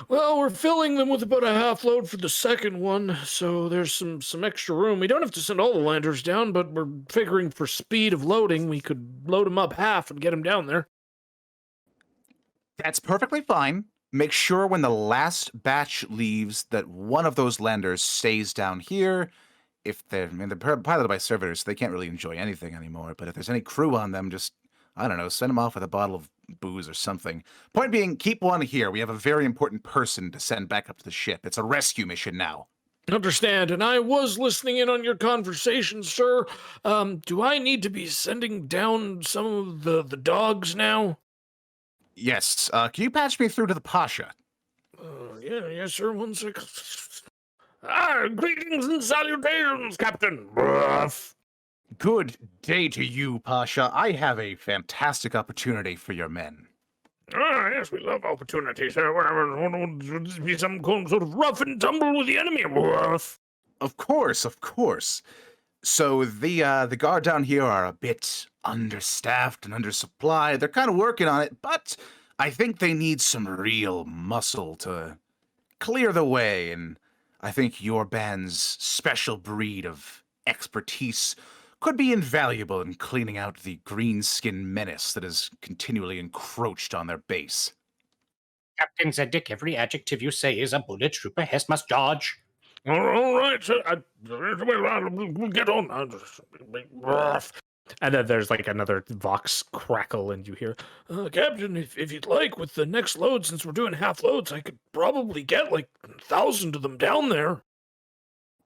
Well, we're filling them with about a half load for the second one, so there's some extra room. We don't have to send all the landers down, but we're figuring for speed of loading, we could load them up half and get them down there. That's perfectly fine. Make sure when the last batch leaves that one of those landers stays down here. If they're piloted by servitors, so they can't really enjoy anything anymore. But if there's any crew on them, just, I don't know, send them off with a bottle of booze or something. Point being, keep one here. We have a very important person to send back up to the ship. It's a rescue mission now. Understand, and I was listening in on your conversation, sir. Do I need to be sending down some of the dogs now? Yes. Can you patch me through to the Pasha? Yes, sir. 1 second. Greetings and salutations, Captain. Good day to you, Pasha. I have a fantastic opportunity for your men. Yes, we love opportunities, sir. Whatever, be some sort of rough and tumble with the enemy. Of course, of course. So the guard down here are a bit understaffed and undersupplied. They're kind of working on it, but I think they need some real muscle to clear the way, and I think your band's special breed of expertise could be invaluable in cleaning out the greenskin menace that has continually encroached on their base. Captain Zedek, every adjective you say is a bullet. Trooper Hess must dodge. All right, sir. We'll get on. And then there's like another vox crackle, and you hear, Captain, if you'd like, with the next load, since we're doing half loads, I could probably get like 1,000 of them down there.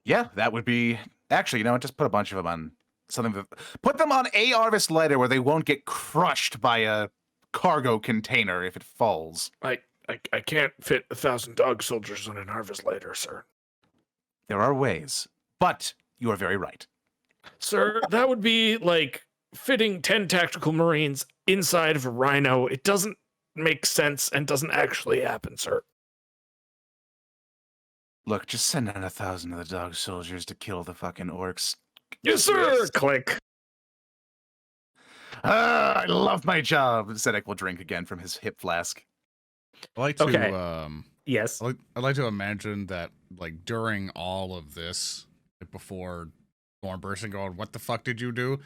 Yeah, that would be... Actually, you know what? Just put a bunch of them on something that... Put them on a Arvis lighter where they won't get crushed by a cargo container if it falls. I can't fit 1,000 dog soldiers on an harvest lighter, sir. There are ways, but you are very right. Sir, that would be like fitting 10 tactical marines inside of a rhino. It doesn't make sense and doesn't actually happen, sir. Look, just send in 1,000 of the dog soldiers to kill the fucking orcs. Yes, sir! Click. I love my job. Zedek will drink again from his hip flask. I like to Okay. Yes. I like to imagine that like during all of this, like, before Lorn burst and going, "What the fuck did you do?"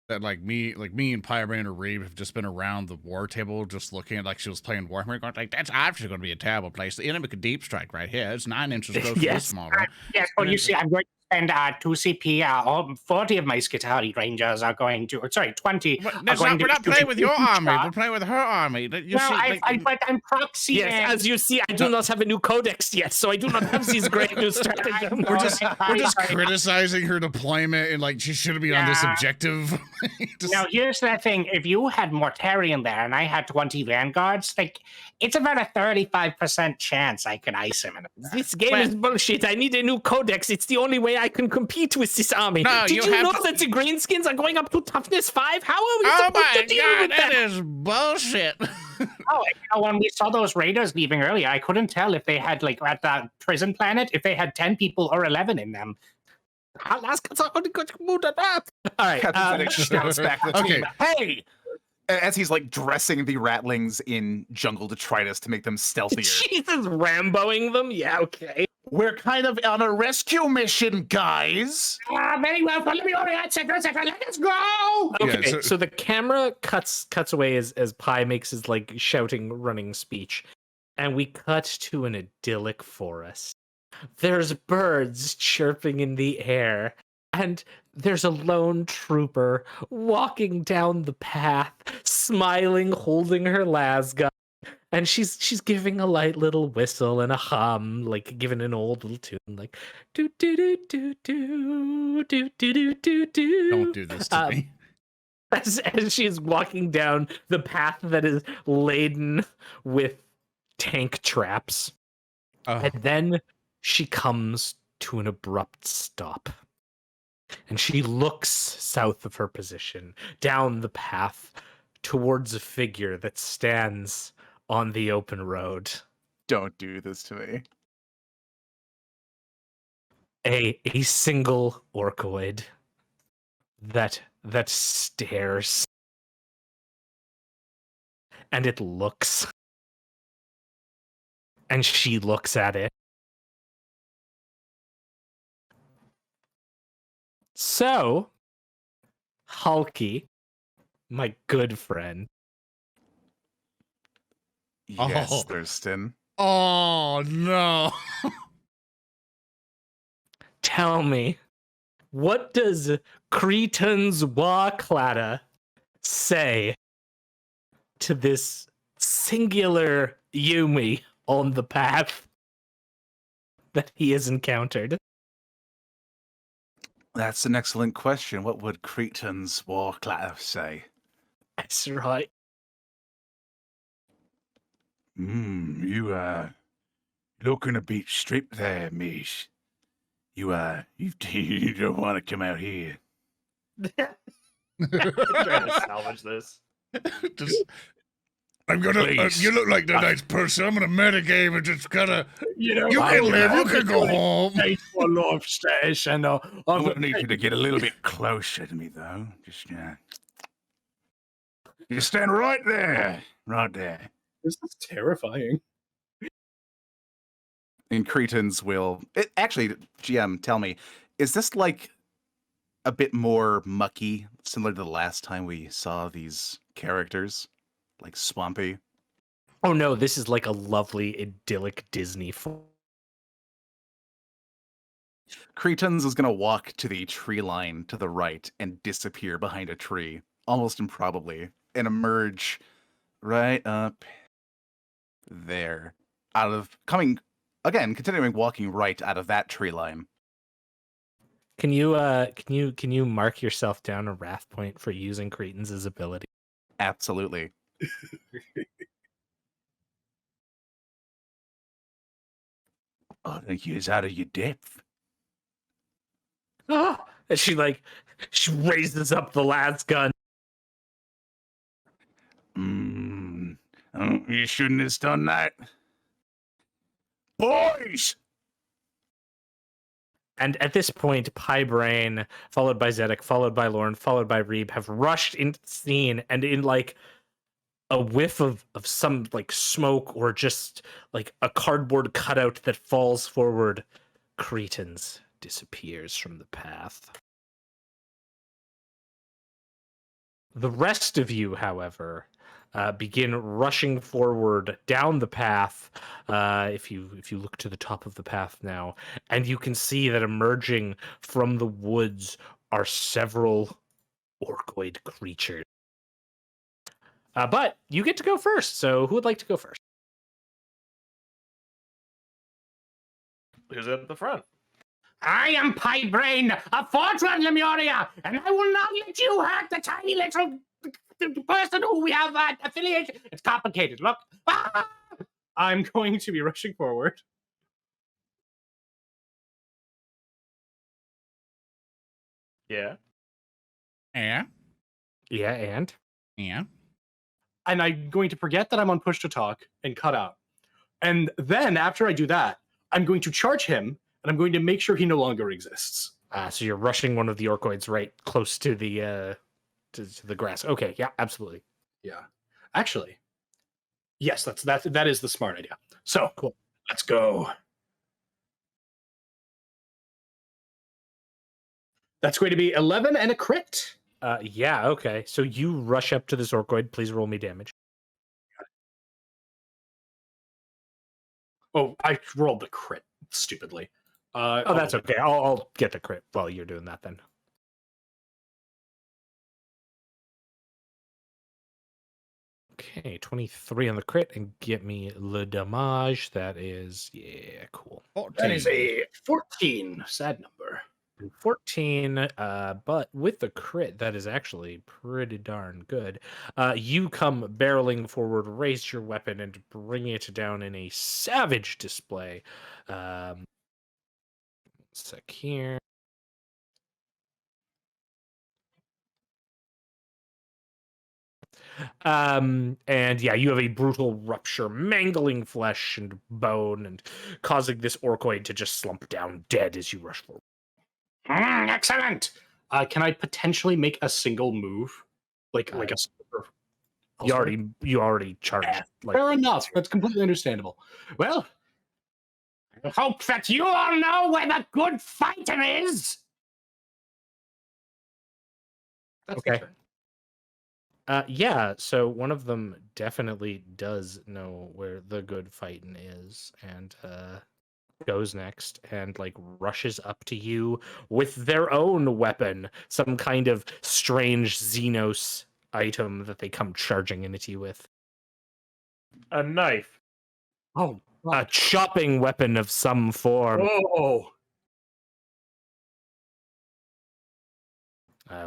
That like me and Braine or Reeb have just been around the war table, just looking at like she was playing Warhammer, going like, "That's obviously going to be a terrible place. The enemy could deep strike right here. It's 9 inches close to Yes. this small." Right? Yes, well, you see, I'm going to spend 2 CP. All 40 of my Skitari Rangers are going to... Sorry, 20 But are that's going not, to we're be not playing shooting with your huge army. shots. We're playing with her army. You Well, see, like, but I'm proxying. Yes, as you see, I do not have a new codex yet, so I do not have these great new stratagems. we're just criticizing her deployment and like she shouldn't be on this Yeah. objective. Just- Now, here's the thing. If you had Mortarion there and I had 20 Vanguards, like, it's about a 35% chance I could ice him. This game is bullshit. I need a new codex. It's the only way I can compete with this army. No, Did you you have know to- that the greenskins are going up to toughness 5? How are we oh supposed my to deal god, with that that? is bullshit. When we saw those raiders leaving earlier, I couldn't tell if they had, like, at that prison planet, if they had 10 people or 11 in them. All right. Captain Zedek shouts back to the Okay. team, "Hey!" As he's like dressing the ratlings in jungle detritus to make them stealthier. Jesus, Ramboing them? Yeah, okay. We're kind of on a rescue mission, guys. Very well. Follow me over here. Second. Let us go. Okay, Yeah, so the camera cuts away as Pi makes his like shouting running speech, and we cut to an idyllic forest. There's birds chirping in the air, and there's a lone trooper walking down the path, smiling, holding her lasgun, and she's giving a light little whistle and a hum, like giving an old little tune, like do do do do do do do do do do. Don't do this to me. As she's walking down the path that is laden with tank traps. Oh, And then she comes to an abrupt stop. And she looks south of her position, down the path, towards a figure that stands on the open road. Don't do this to me. A single orcoid that stares. And it looks. And she looks at it. So, Hulky, my good friend. Yes, Oh. Thurston. oh no. Tell me, what does Cretan's Waclada say to this singular Yumi on the path that he has encountered? That's an excellent question. What would Cretan's Warclad say? That's right. You looking a bit stripped there, miss. You don't want to come out here. Trying to salvage this. Just, I'm gonna. Please. You look like the nice person. I'm gonna metagame and just kind of. You know, You I can will live. You have can to go take home. Stage 4 law upstairs, and I'm I'm gonna need you to get a little bit closer to me, though. Just stand right there, right there. This is terrifying. And Cretans will. Actually, GM, tell me, is this like a bit more mucky, similar to the last time we saw these characters, like swampy? Oh no, this is like a lovely, idyllic Disney film. Cretans is gonna walk to the tree line to the right and disappear behind a tree, almost improbably, and emerge right up there, out of coming again, continuing walking right out of that tree line. Can you mark yourself down a wrath point for using Cretans' ability? Absolutely. I think you're out of your depth. Ah! And she raises up the last gun. You shouldn't have done that. Boys! And at this point, Braine, followed by Zedek, followed by Lorn, followed by Reeb, have rushed into the scene, and in like a whiff of some like smoke or just like a cardboard cutout that falls forward, Cretans disappears from the path. The rest of you, however, begin rushing forward down the path. If you look to the top of the path now, and you can see that emerging from the woods are several orcoid creatures. But you get to go first. So who would like to go first? Who's at the front? I am Braine, a fortune Lemuria, and I will not let you hurt the tiny little person who we have affiliation. It's complicated. Look, I'm going to be rushing forward. Yeah. Yeah. Yeah, and Yeah. And I'm going to forget that I'm on push to talk and cut out. And then after I do that, I'm going to charge him, and I'm going to make sure he no longer exists. so you're rushing one of the orcoids right close to the to the grass. Okay, yeah, absolutely. Yeah. Actually, yes, that is the smart idea. So, Cool. Let's go. That's going to be 11 and a crit. Yeah, okay. So you rush up to this orcoid. Please roll me damage. Oh, I rolled the crit. stupidly. Oh, that's okay. I'll get the crit while you're doing that then. Okay, 23 on the crit and get me le damage. That is, yeah, cool. That is a 14. Sad number. 14, but with the crit, that is actually pretty darn good. You come barreling forward, raise your weapon, and bring it down in a savage display. Sec here. And yeah, you have a brutal rupture, mangling flesh and bone, and causing this orcoid to just slump down dead as you rush forward. Excellent. Can I potentially make a single move, like a? You already charged. Like, Fair enough. That's completely understandable. Well, I hope that you all know where the good fighter is. That's Okay. the turn. Yeah, so one of them definitely does know where the good fighting is, and goes next and like rushes up to you with their own weapon, some kind of strange Xenos item that they come charging into you with. A knife. Oh, A chopping weapon of some form. oh.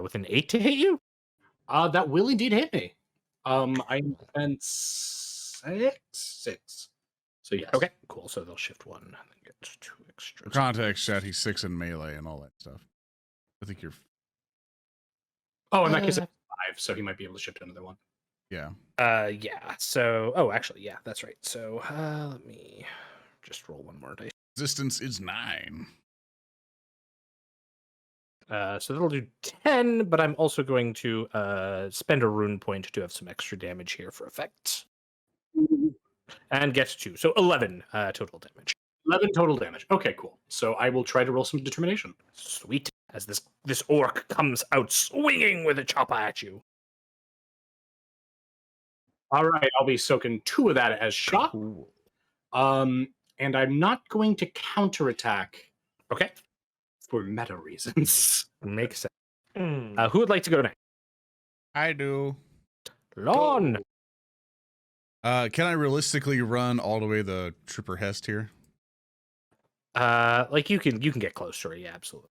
With an 8 to hit you? That will indeed hit me. I spent 6. So yes. Okay, cool. So they'll shift 1 and then get 2 extra. For context, chat, he's 6 in melee and all that stuff. I think you're. Oh, in that case, it's 5. So he might be able to shift another one. Yeah. Yeah. So, actually, yeah, that's right. So, let me just roll one more dice. Resistance is 9. So that'll do 10, but I'm also going to spend a rune point to have some extra damage here for effect. And get 2. So 11 total damage. 11 total damage. Okay, cool. So I will try to roll some determination. Sweet. As this orc comes out swinging with a chopper at you. All right, I'll be soaking 2 of that as shock. Cool. And I'm not going to counterattack Okay. for meta reasons. Makes sense. Who would like to go next? I do. Lorn. Can I realistically run all the way to Trooper Hest here? Like you can get close to her. Yeah, absolutely.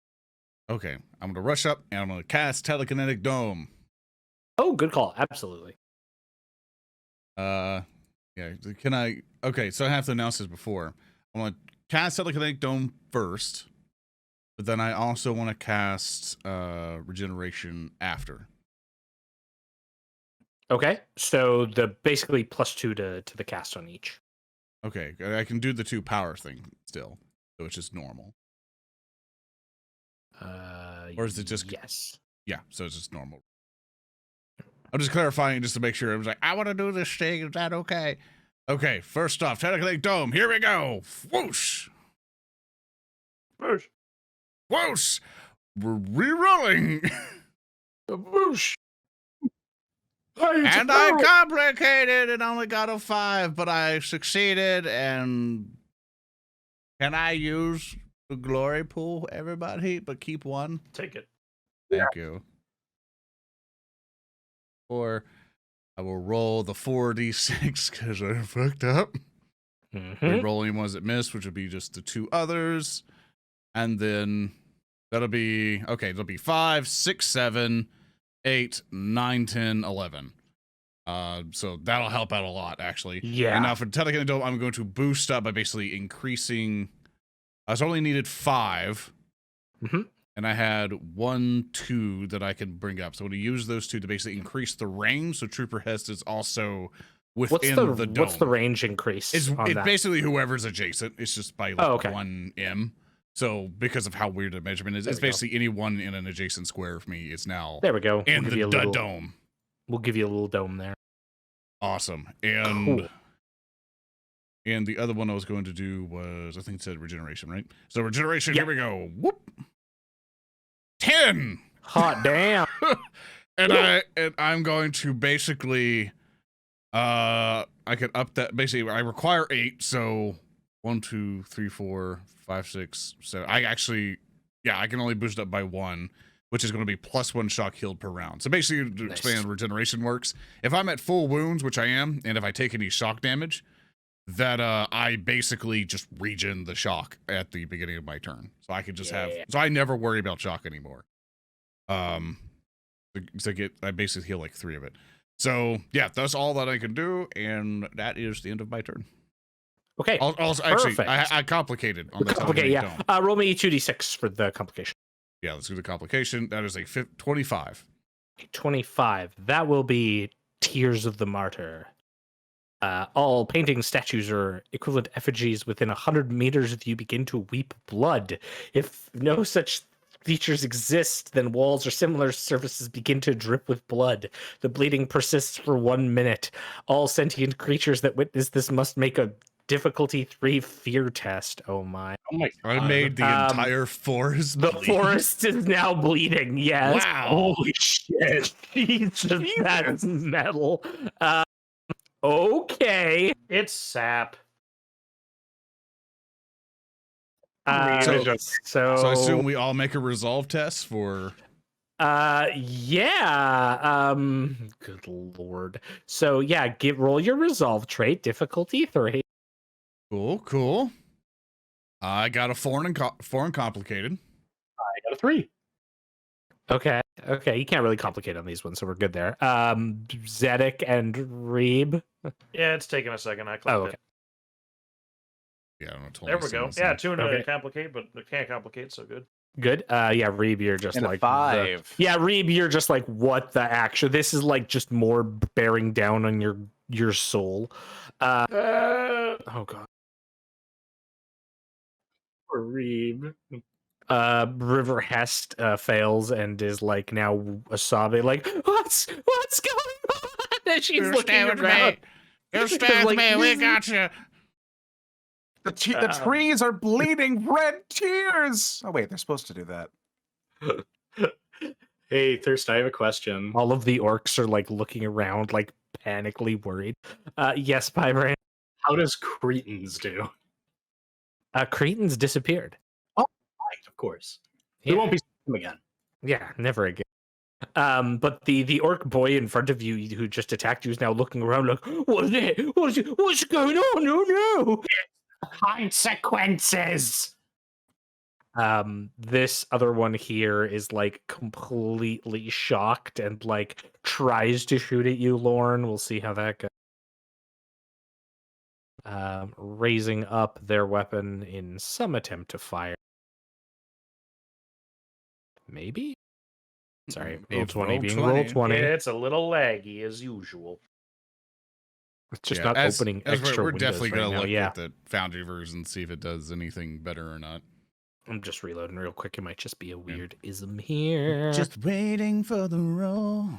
Okay, I'm gonna rush up and I'm gonna cast Telekinetic Dome. Oh, good call. Absolutely. Yeah. Can I? Okay, so I have to announce this before. I want to cast Telekinetic Dome first, but then I also want to cast Regeneration after. Okay, so the basically +2 to the cast on each. Okay, I can do the 2 power thing still, so it's just normal. Or is it just yes? Yeah, so it's just normal. I'm just clarifying just to make sure. I was like, I want to do this thing. Is that okay? Okay, first off, Telekinetic Dome. Here we go. Whoosh. Whoosh. Whoosh. We're re-rolling. Whoosh. And I complicated and only got a 5, but I succeeded. And can I use the glory pool, everybody, but keep 1? Take it. Thank you. Or I will roll the 4d6 because I fucked up. Rolling ones that missed, which would be just the 2 others. And then that'll be, okay, it'll be 5, 6, 7, 8, 9, 10, 11. So that'll help out a lot, actually. Yeah. And now for Telekinetic Dome, I'm going to boost up by basically increasing. I only needed 5. And I had 1, 2 that I can bring up. So I'm going to use those 2 to basically increase the range. So Trooper Hest is also within the dome. What's the range increase? It's that? basically whoever's adjacent. It's just by like 1 M. So because of how weird the measurement is, it's basically anyone in an adjacent square for me. It's now there we go. in the dome. We'll give you a little dome there. Awesome. And cool. And the other one I was going to do was, I think it said regeneration, right? So regeneration, Here we go. Whoop. 10. Hot damn. and I'm going to basically I can up that. Basically I require 8, so 1, 2, 3, 4, 5, 6, 7. I actually, yeah, I can only boost up by 1, which is going to be +1 shock healed per round. So basically, to explain how regeneration works, if I'm at full wounds, which I am, and if I take any shock damage, that I basically just regen the shock at the beginning of my turn. So I can just have, so I never worry about shock anymore. I basically heal like 3 of it. So yeah, that's all that I can do, and that is the end of my turn. Okay. Also, actually, I complicated on the complicate. Yeah. Roll me 2d6 for the complication. Yeah, let's do the complication. That is a 25. 25. That will be Tears of the Martyr. All painting statues or equivalent effigies within 100 meters of you begin to weep blood. If no such features exist, then walls or similar surfaces begin to drip with blood. The bleeding persists for 1 minute. All sentient creatures that witness this must make a difficulty 3 fear test. Oh my. Oh my god. I made the entire forest The bleed. forest is now bleeding. Yes. Wow. Holy shit. Jesus, that's metal. Okay. It's sap. So I assume we all make a resolve test for. Yeah. Good lord. So yeah, roll your resolve trait, difficulty 3. Cool. I got a 4 and complicated. I got a 3. Okay. You can't really complicate on these ones, so we're good there. Zedek and Reeb. Yeah, it's taking a second. I clicked it. Yeah, I don't know. There we go. Yeah, 2 and Okay. complicate, but it can't complicate, so good. Good. Yeah, Reeb, you're just And a like 5. Yeah, Reeb, you're just like, what the action? This is like just more bearing down on your soul. Oh god. Poor Reeb. River Hest fails and is like now sobbing, like, what's going on? And she's looking around. You stay with me. We got you. The trees are bleeding red tears. Oh wait, they're supposed to do that. Hey, Thirst, I have a question. All of the orcs are like looking around, like panically worried. Yes, Braine. How does Cretans do? Cretans disappeared. Right, of course. Yeah. We won't be seeing them again. Yeah, never again. But the orc boy in front of you who just attacked you is now looking around like, what's going on? Oh no! Consequences! This other one here is like completely shocked and like tries to shoot at you, Lorn. We'll see how that goes. Raising up their weapon in some attempt to fire. Maybe? Sorry, roll 20 being roll 20. Yeah, it's a little laggy as usual. It's just not opening extra we're windows definitely right gonna now. look Yeah, at the Foundry version, see if it does anything better or not. I'm just reloading real quick. It might just be a weird ism here. Just waiting for the roll.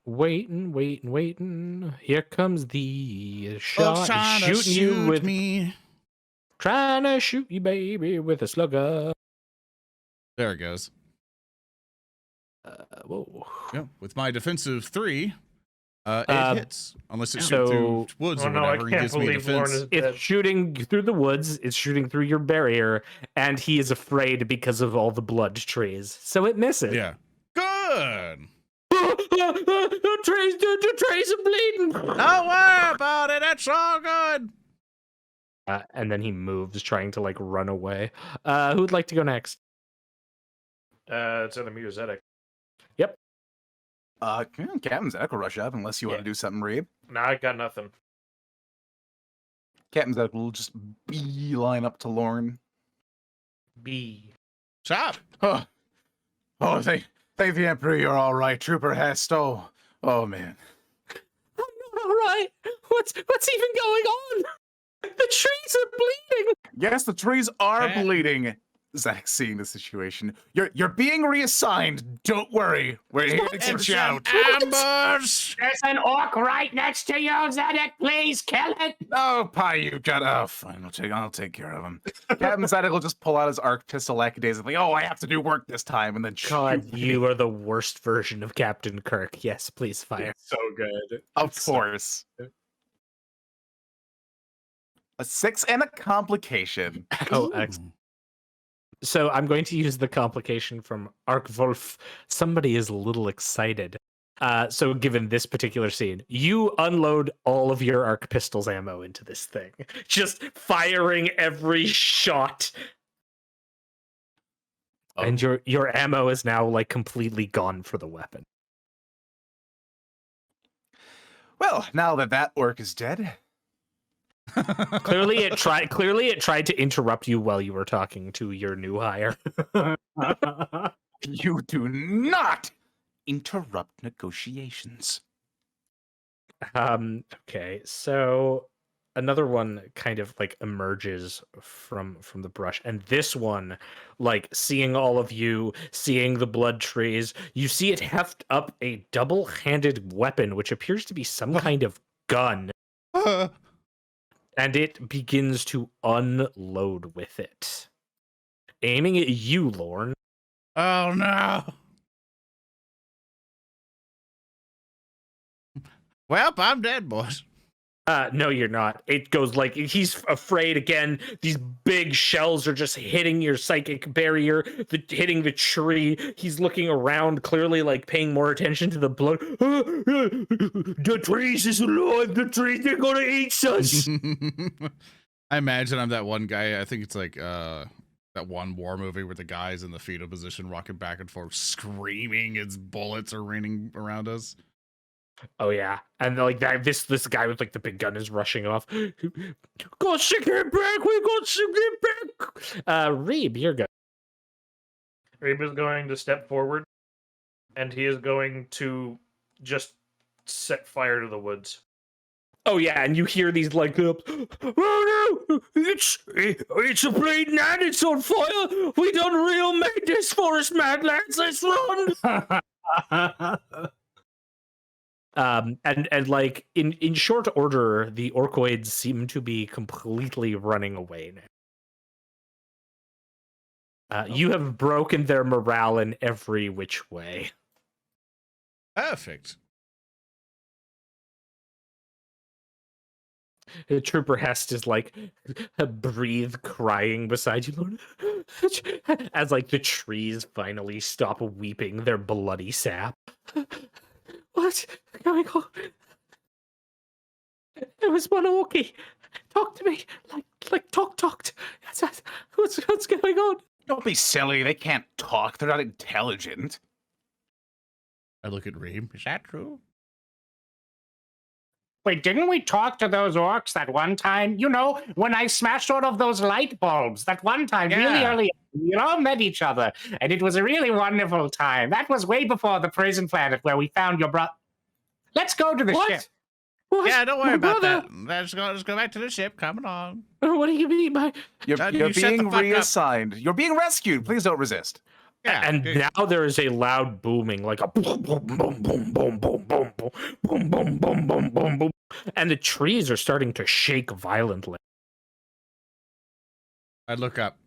Waiting. Here comes the shot. Trying to Shooting you shoot with me. trying to shoot you, baby, with a slugger. There it goes. Whoa. Yep. With my defensive 3, it hits. Unless it's so- through woods Oh or no, I whatever, and can't gives me a believe Lorn defense. is dead. It's shooting through the woods. It's shooting through your barrier, and he is afraid because of all the blood trees. So it misses. Yeah. Good. The trees are bleeding. Don't worry about it. That's all good. And then he moves, trying to like run away. Who'd like to go next? It's either me or Zedek. Captain Zedek will rush up unless you want to do something, Reeb. No, I got nothing. Captain Zedek will just beeline up to Lorn. B. Chop. Oh, thank the Emperor you're all right, Trooper Hest. Oh man. I'm not all right. What's even going on? The trees are bleeding. Yes, the trees are Cat. bleeding. Zedek seeing the situation. You're being reassigned. Don't worry. We're here to get you out. Ambush. There's an orc right next to you, Zedek. Please kill it. Oh, Pi, you got. Oh, fine. I'll take care of him. Captain Zedek will just pull out his arc pistol lackadaisically. Oh, I have to do work this time, and then God, shoot me. you are the worst version of Captain Kirk. Yes, please fire. So good. Of course. A 6 and a complication. Oh, excellent. So I'm going to use the complication from Arkwolf. Somebody is a little excited. So given this particular scene, you unload all of your arc pistol's ammo into this thing, just firing every shot. Oh. And your ammo is now like completely gone for the weapon. Well, now that orc is dead. Clearly it tried to interrupt you while you were talking to your new hire. You do not interrupt negotiations. Okay, so another one kind of like emerges from the brush, and this one, like seeing all of you, seeing the blood trees, you see it heft up a double-handed weapon, which appears to be some kind of gun, and it begins to unload with it, aiming at you, Lorn. Oh no. Well, I'm dead, boys. No, you're not. It goes like he's afraid again. These big shells are just hitting your psychic barrier, hitting the tree. He's looking around, clearly like paying more attention to the blood. The trees is alive. The trees, they're gonna eat us. I imagine I'm that one guy. I think it's like that one war movie where the guy's in the fetal position, rocking back and forth, screaming as bullets are raining around us. Oh yeah, and like that, this guy with like the big gun is rushing off. Go sick him back. We got sick him back. Reeb, you're good. Reeb is going to step forward, and he is going to just set fire to the woods. Oh yeah, and you hear these like, oh no, it's a Braine and it's on fire. We done real made this forest, mad lads. Let's run. And like in short order, the orcoids seem to be completely running away now. You have broken their morale in every which way. Perfect. Trooper Hest is like breathe crying beside you, Lord. As like the trees finally stop weeping their bloody sap. What's going on? There was one orky. Talk to me. Like talked. What's going on? Don't be silly. They can't talk. They're not intelligent. I look at Reeb. Is that true? Wait, didn't we talk to those orcs that one time? You know, when I smashed all of those light bulbs that one time, really Yeah. early. We all met each other, and it was a really wonderful time. That was way before the prison planet where we found your brother. Let's go to the What? ship. What? Yeah, don't worry My about brother? that. Let's go back to the ship. Come along. What do you mean, my? You're You shut the being fuck up. reassigned. You're being rescued. Please don't resist. Yeah. And now there is a loud booming, like a boom, boom, boom, boom, boom, boom, boom, boom, boom, boom, boom, boom, boom, boom, and the trees are starting to shake violently. I look up.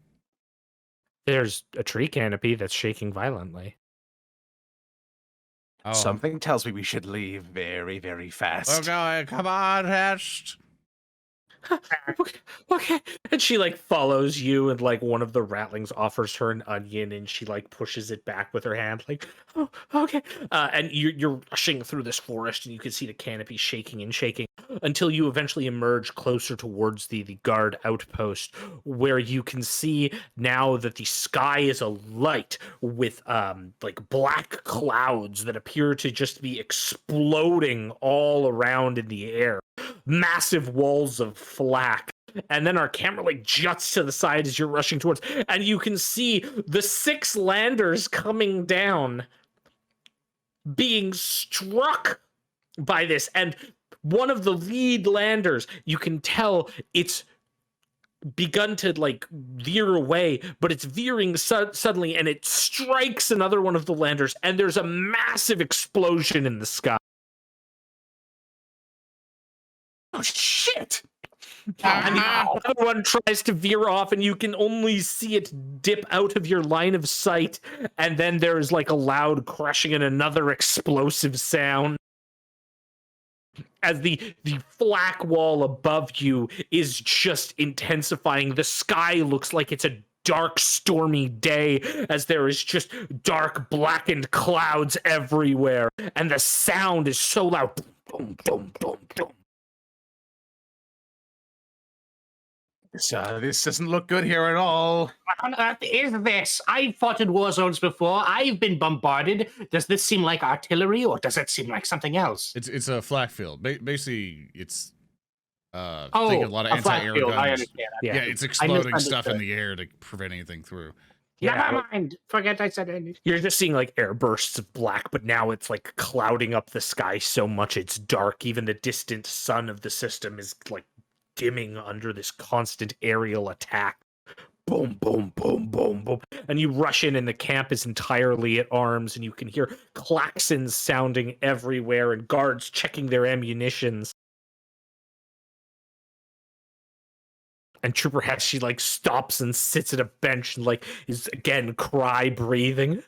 There's a tree canopy that's shaking violently. Oh. Something tells me we should leave very, very fast. We're going. Come on, Hest. Okay. And she like follows you, and like one of the ratlings offers her an onion, and she like pushes it back with her hand, like, oh, okay. And you're rushing through this forest, and you can see the canopy shaking and shaking until you eventually emerge closer towards the guard outpost, where you can see now that the sky is alight with like black clouds that appear to just be exploding all around in the air. Massive walls of flak, and then our camera like juts to the side as you're rushing towards, and you can see the 6 landers coming down, being struck by this, and one of the lead landers, you can tell it's begun to like veer away, but it's veering suddenly, and it strikes another one of the landers, and there's a massive explosion in the sky. Oh, shit! And the other one tries to veer off, and you can only see it dip out of your line of sight. And then there's like a loud crushing and another explosive sound. as the flak wall above you is just intensifying. The sky looks like it's a dark, stormy day as there is just dark, blackened clouds everywhere, and the sound is so loud. Boom, boom, boom, boom. This doesn't look good here at all. What on earth is this? I've fought in war zones before. I've been bombarded. Does this seem like artillery, or does it seem like something else? It's a flak field. Basically, it's Oh, think a lot of a flak anti-air field, I guns. understand. Yeah, it's exploding stuff in misunderstood. the air to prevent anything through. Never mind. Forget I said anything. You're just seeing like air bursts of black, but now it's like clouding up the sky so much it's dark. Even the distant sun of the system is like dimming under this constant aerial attack. Boom, boom, boom, boom, boom. And you rush in, and the camp is entirely at arms, and you can hear klaxons sounding everywhere and guards checking their ammunitions. And Trooper Hess, she like stops and sits at a bench and like is again cry breathing.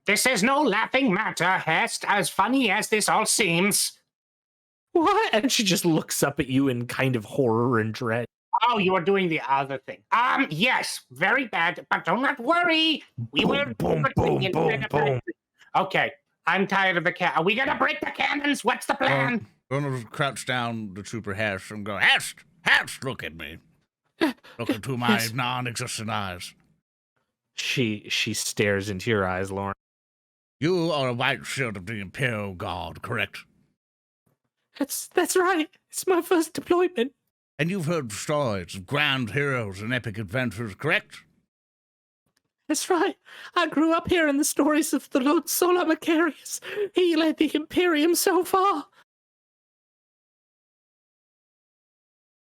This is no laughing matter, Hest, as funny as this all seems. What? And she just looks up at you in kind of horror and dread. Oh, you are doing the other thing. Yes, very bad, but do not worry. We will. Boom, boom, boom, boom. Okay, I'm tired of the cat. Are we gonna break the cannons? What's the plan? Gonna crouch down to Trooper Hash and go, Hash, look at me. Look into my Yes. non-existent eyes. She stares into your eyes, Lorn. You are a white shield of the Imperial Guard, correct? That's right. It's my first deployment. And you've heard stories of grand heroes and epic adventures, correct? That's right. I grew up hearing the stories of the Lord Solar Macarius. He led the Imperium so far.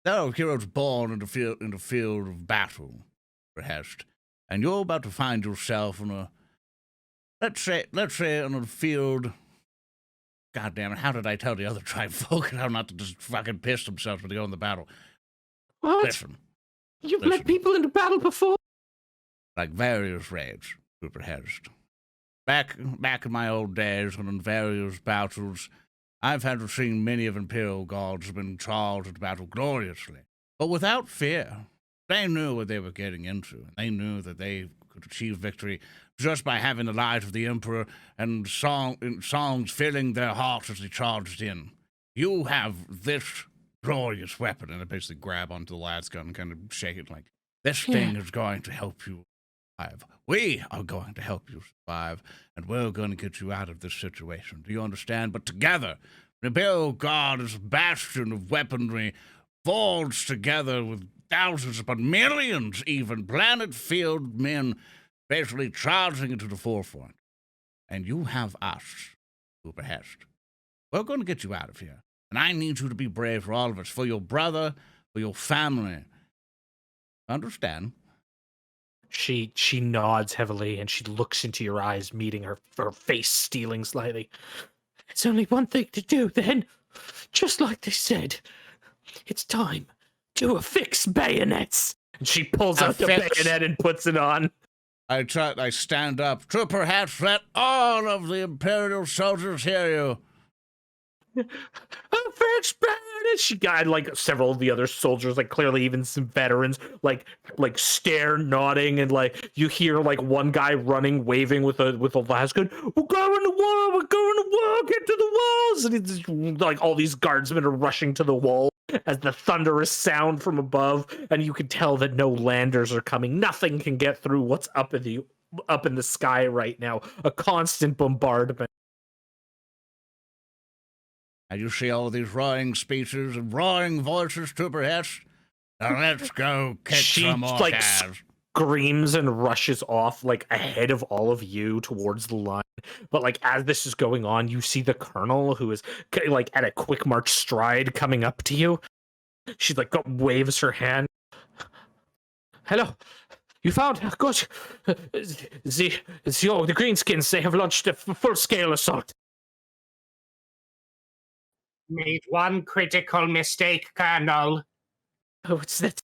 There are heroes born in the field of battle, perhaps, and you're about to find yourself in a let's say in a field. God damn it! How did I tell the other tribe folk how not to just fucking piss themselves when they go in the battle? What? Listen, You've listen. led people into battle before? like various raids, Trooper Harrist. Back in my old days, when in various battles, I've had to see many of Imperial Guards have been charged into battle gloriously, but without fear. They knew what they were getting into, and they knew that they could achieve victory just by having the light of the Emperor and songs filling their hearts as they charged in. You have this glorious weapon, and I basically grab onto the lad's gun and kind of shake it like, this thing is going to help you survive. We are going to help you survive, and we're going to get you out of this situation. Do you understand? But together, the Imperial Guard is a bastion of weaponry forged together with thousands, but millions even, planet-filled men basically charging into the forefront. And you have us, Super Hest. We're going to get you out of here. And I need you to be brave for all of us, for your brother, for your family. Understand? She nods heavily and she looks into your eyes, meeting her face stealing slightly. It's only one thing to do then. Just like they said. It's time to affix bayonets. And she pulls out the Affix. bayonet and puts it on. I stand up. Trooper Hest, let all of the Imperial soldiers hear you. Affix bayonets. She got like several of the other soldiers, like clearly even some veterans, like stare, nodding, and like you hear like one guy running, waving with a lasgun. We're going to war. We're going to war. Get to the walls. And it's like all these guardsmen are rushing to the wall as the thunderous sound from above, and you can tell that no landers are coming. Nothing can get through what's up in the sky right now. A constant bombardment. And you see all these roaring speeches and roaring voices, Trooper Hest? Now let's go kick She, some more like, ass. Screams and rushes off like ahead of all of you towards the line. But like as this is going on, you see the colonel who is like at a quick march stride coming up to you. She like waves her hand. Hello, you found good. The greenskins, they have launched a full scale assault. Made one critical mistake, Colonel. Oh, what's that?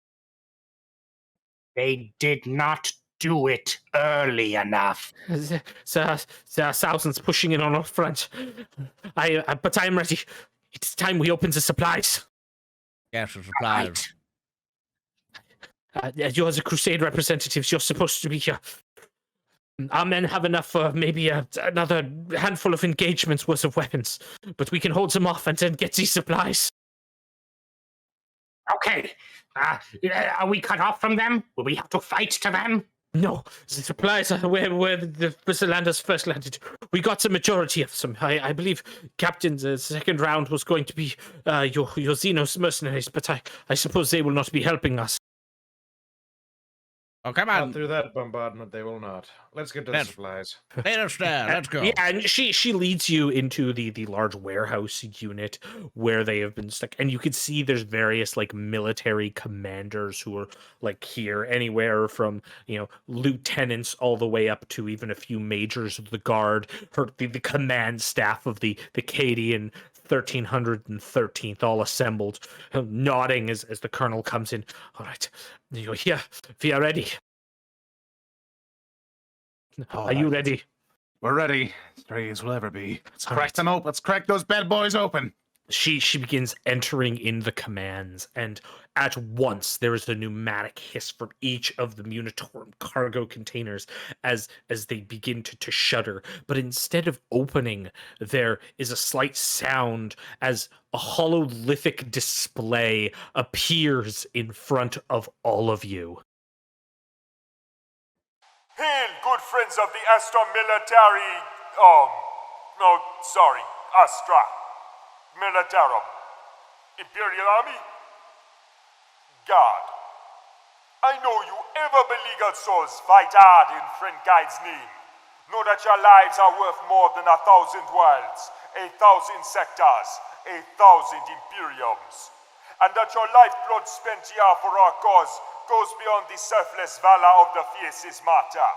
They did not do it early enough. There are thousands pushing in on our front. But I am ready. It's time we open the supplies. Yes, the supplies. You're the Crusade representatives. You're supposed to be here. Our men have enough for maybe another handful of engagements worth of weapons, but we can hold them off and then get these supplies. Okay. Are we cut off from them? Will we have to fight to them? No, the supplies are where the Bristlanders first landed. We got the majority of them. I believe Captain, the second round was going to be your Xenos mercenaries, but I suppose they will not be helping us. Oh, come Not on. through that bombardment, they will not. Let's get to the That's- supplies. Let us there. Let's go. Yeah, and she leads you into the large warehouse unit where they have been stuck, and you can see there's various like military commanders who are like here, anywhere from lieutenants all the way up to even a few majors of the guard, the command staff of the Cadian 1313th all assembled, nodding as the colonel comes in. All right, you're here. We are ready. Are you ready? We're ready. As ready as we'll ever be. Let's All crack right. them open. Let's crack those bad boys open. She begins entering in the commands, and at once there is a pneumatic hiss from each of the Munitorum cargo containers as they begin to shudder. But instead of opening, there is a slight sound as a hololithic display appears in front of all of you. Hail, good friends of the Astra Military. Astra Militarum. Imperial Army? God. I know you ever beleaguered souls fight hard in friend Guide's name. Know that your lives are worth more than 1,000 worlds, 1,000 sectors, 1,000 Imperiums. And that your lifeblood spent here for our cause goes beyond the selfless valor of the fiercest martyr.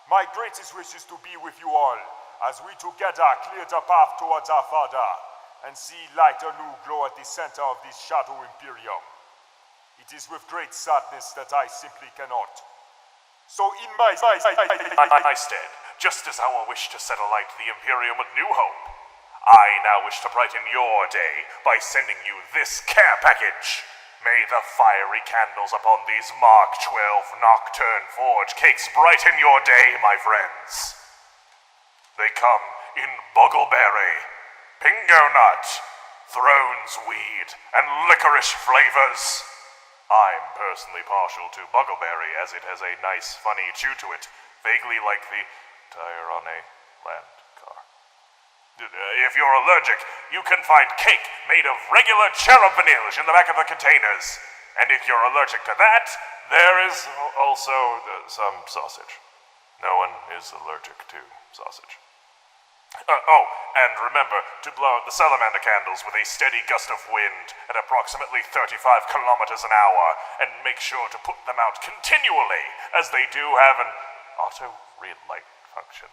My greatest wish is to be with you all, as we together clear the path towards our Father, and see light anew glow at the center of this Shadow Imperium. It is with great sadness that I simply cannot. So in my stead, just as our wish to set alight the Imperium with new hope, I now wish to brighten your day by sending you this care package. May the fiery candles upon these Mark 12 Nocturne Forge cakes brighten your day, my friends. They come in Boggleberry, Pingo Nut, Throne's Weed, and licorice flavors. I'm personally partial to Boggleberry as it has a nice, funny chew to it, vaguely like the tire on a land car. If you're allergic, you can find cake made of regular cherub vanille in the back of the containers. And if you're allergic to that, there is also some sausage. No one is allergic to sausage. And remember to blow out the salamander candles with a steady gust of wind at approximately 35 kilometers an hour, and make sure to put them out continually, as they do have an auto-relight function.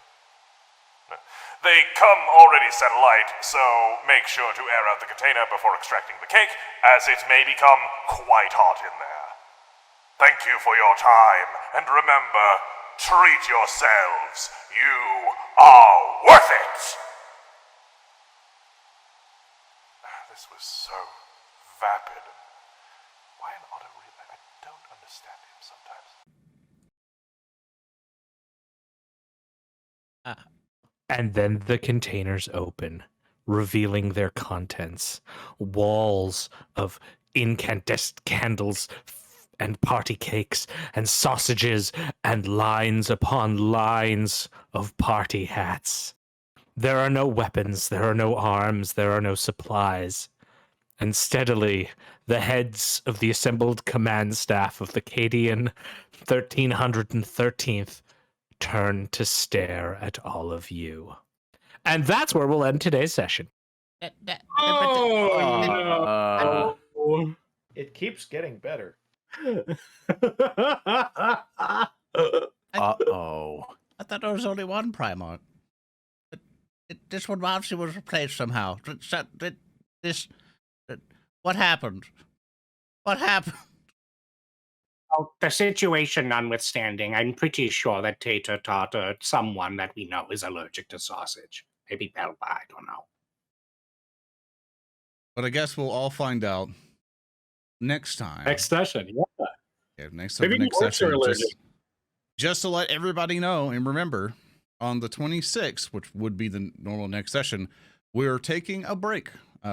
They come already set alight, so make sure to air out the container before extracting the cake, as it may become quite hot in there. Thank you for your time, and remember, treat yourselves. You are worth it! This was so vapid. Why an auto-relay? I don't understand him sometimes. And then the containers open, revealing their contents. Walls of incandescent candles and party cakes and sausages and lines upon lines of party hats. There are no weapons, there are no arms, there are no supplies. And steadily, the heads of the assembled command staff of the Cadian 1313th turn to stare at all of you. And that's where we'll end today's session. Oh, no. It keeps getting better. Uh-oh. I thought there was only one Primarch. This one obviously was replaced somehow. What happened? What happened? Well, the situation notwithstanding, I'm pretty sure that Tater Tot or someone that we know is allergic to sausage. Maybe Belba, I don't know. But I guess we'll all find out next time. Next session, yeah. Yeah, next time, Maybe next orcs are session. allergic. Just to let everybody know and remember, on the 26th, which would be the normal next session, we're taking a break.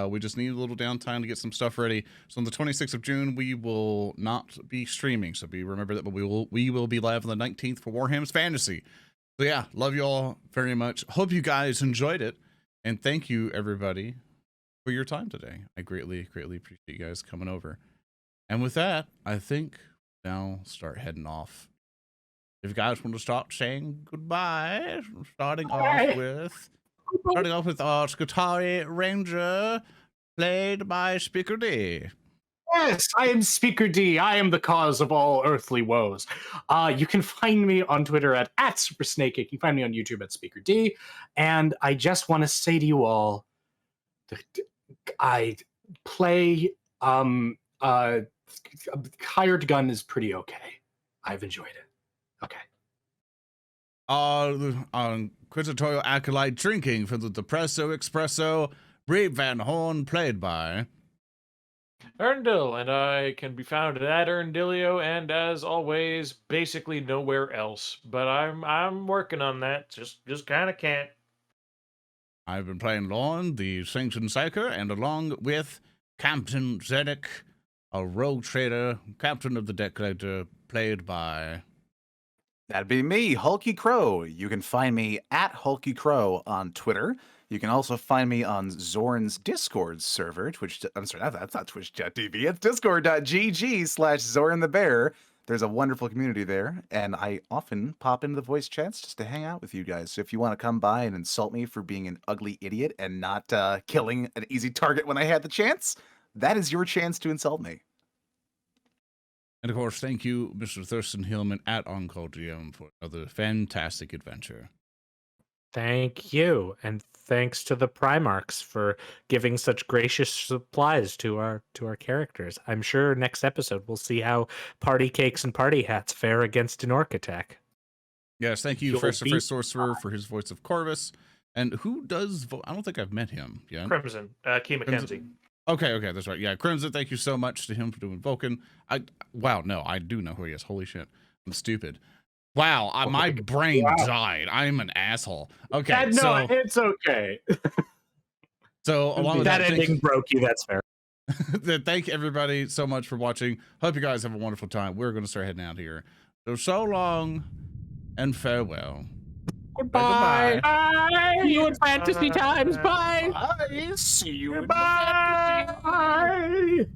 We just need a little downtime to get some stuff ready. So on the 26th of June, we will not be streaming. So remember that, but we will be live on the 19th for WarHams Fantasy. So yeah, love you all very much. Hope you guys enjoyed it, and thank you everybody for your time today. I greatly appreciate you guys coming over. And with that, I think now start heading off. If you guys want to start saying goodbye, starting off with Skitari Ranger, played by Speaker D. Yes, I am Speaker D. I am the cause of all earthly woes. You can find me on Twitter at SuperSnake. You can find me on YouTube at Speaker D. And I just want to say to you all, I play Hired Gun is pretty okay. I've enjoyed it. Okay. Inquisitorial Acolyte drinking from the Depresso Espresso, Reeb Van Horn, played by Earndil, and I can be found at Earndilio, and as always, basically nowhere else. But I'm working on that. Just kind of can't. I've been playing Lorn, the Sanctioned Psyker, and along with Captain Zedek, a rogue trader, captain of the deck collector, played by... That'd be me, HulkyKrow. You can find me at HulkyKrow on Twitter. You can also find me on Zoran's Discord server, that's not twitch.tv, it's discord.gg/ZoranTheBear. There's a wonderful community there, and I often pop into the voice chats just to hang out with you guys. So if you want to come by and insult me for being an ugly idiot and not killing an easy target when I had the chance, that is your chance to insult me. And of course, thank you, Mr. Thurston Hillman at OnCall GM, for another fantastic adventure. Thank you, and thanks to the Primarchs for giving such gracious supplies to our characters. I'm sure next episode we'll see how party cakes and party hats fare against an orc attack. Yes, thank you, Fresh Sorcerer, for his voice of Corvus. And who does vote? I don't think I've met him yet. Crimson, Key McKenzie. Okay, that's right. Yeah, Crimson, thank you so much to him for doing Vulcan. Wow, no, I do know who he is. Holy shit. I'm stupid. Wow, my brain died. I'm an asshole. Okay, no, it's okay. So along with that ending broke you. That's fair. Thank everybody so much for watching. Hope you guys have a wonderful time. We're going to start heading out here. So long and farewell. Goodbye. Bye. See you in fantasy times. Bye. Bye. See you. Bye.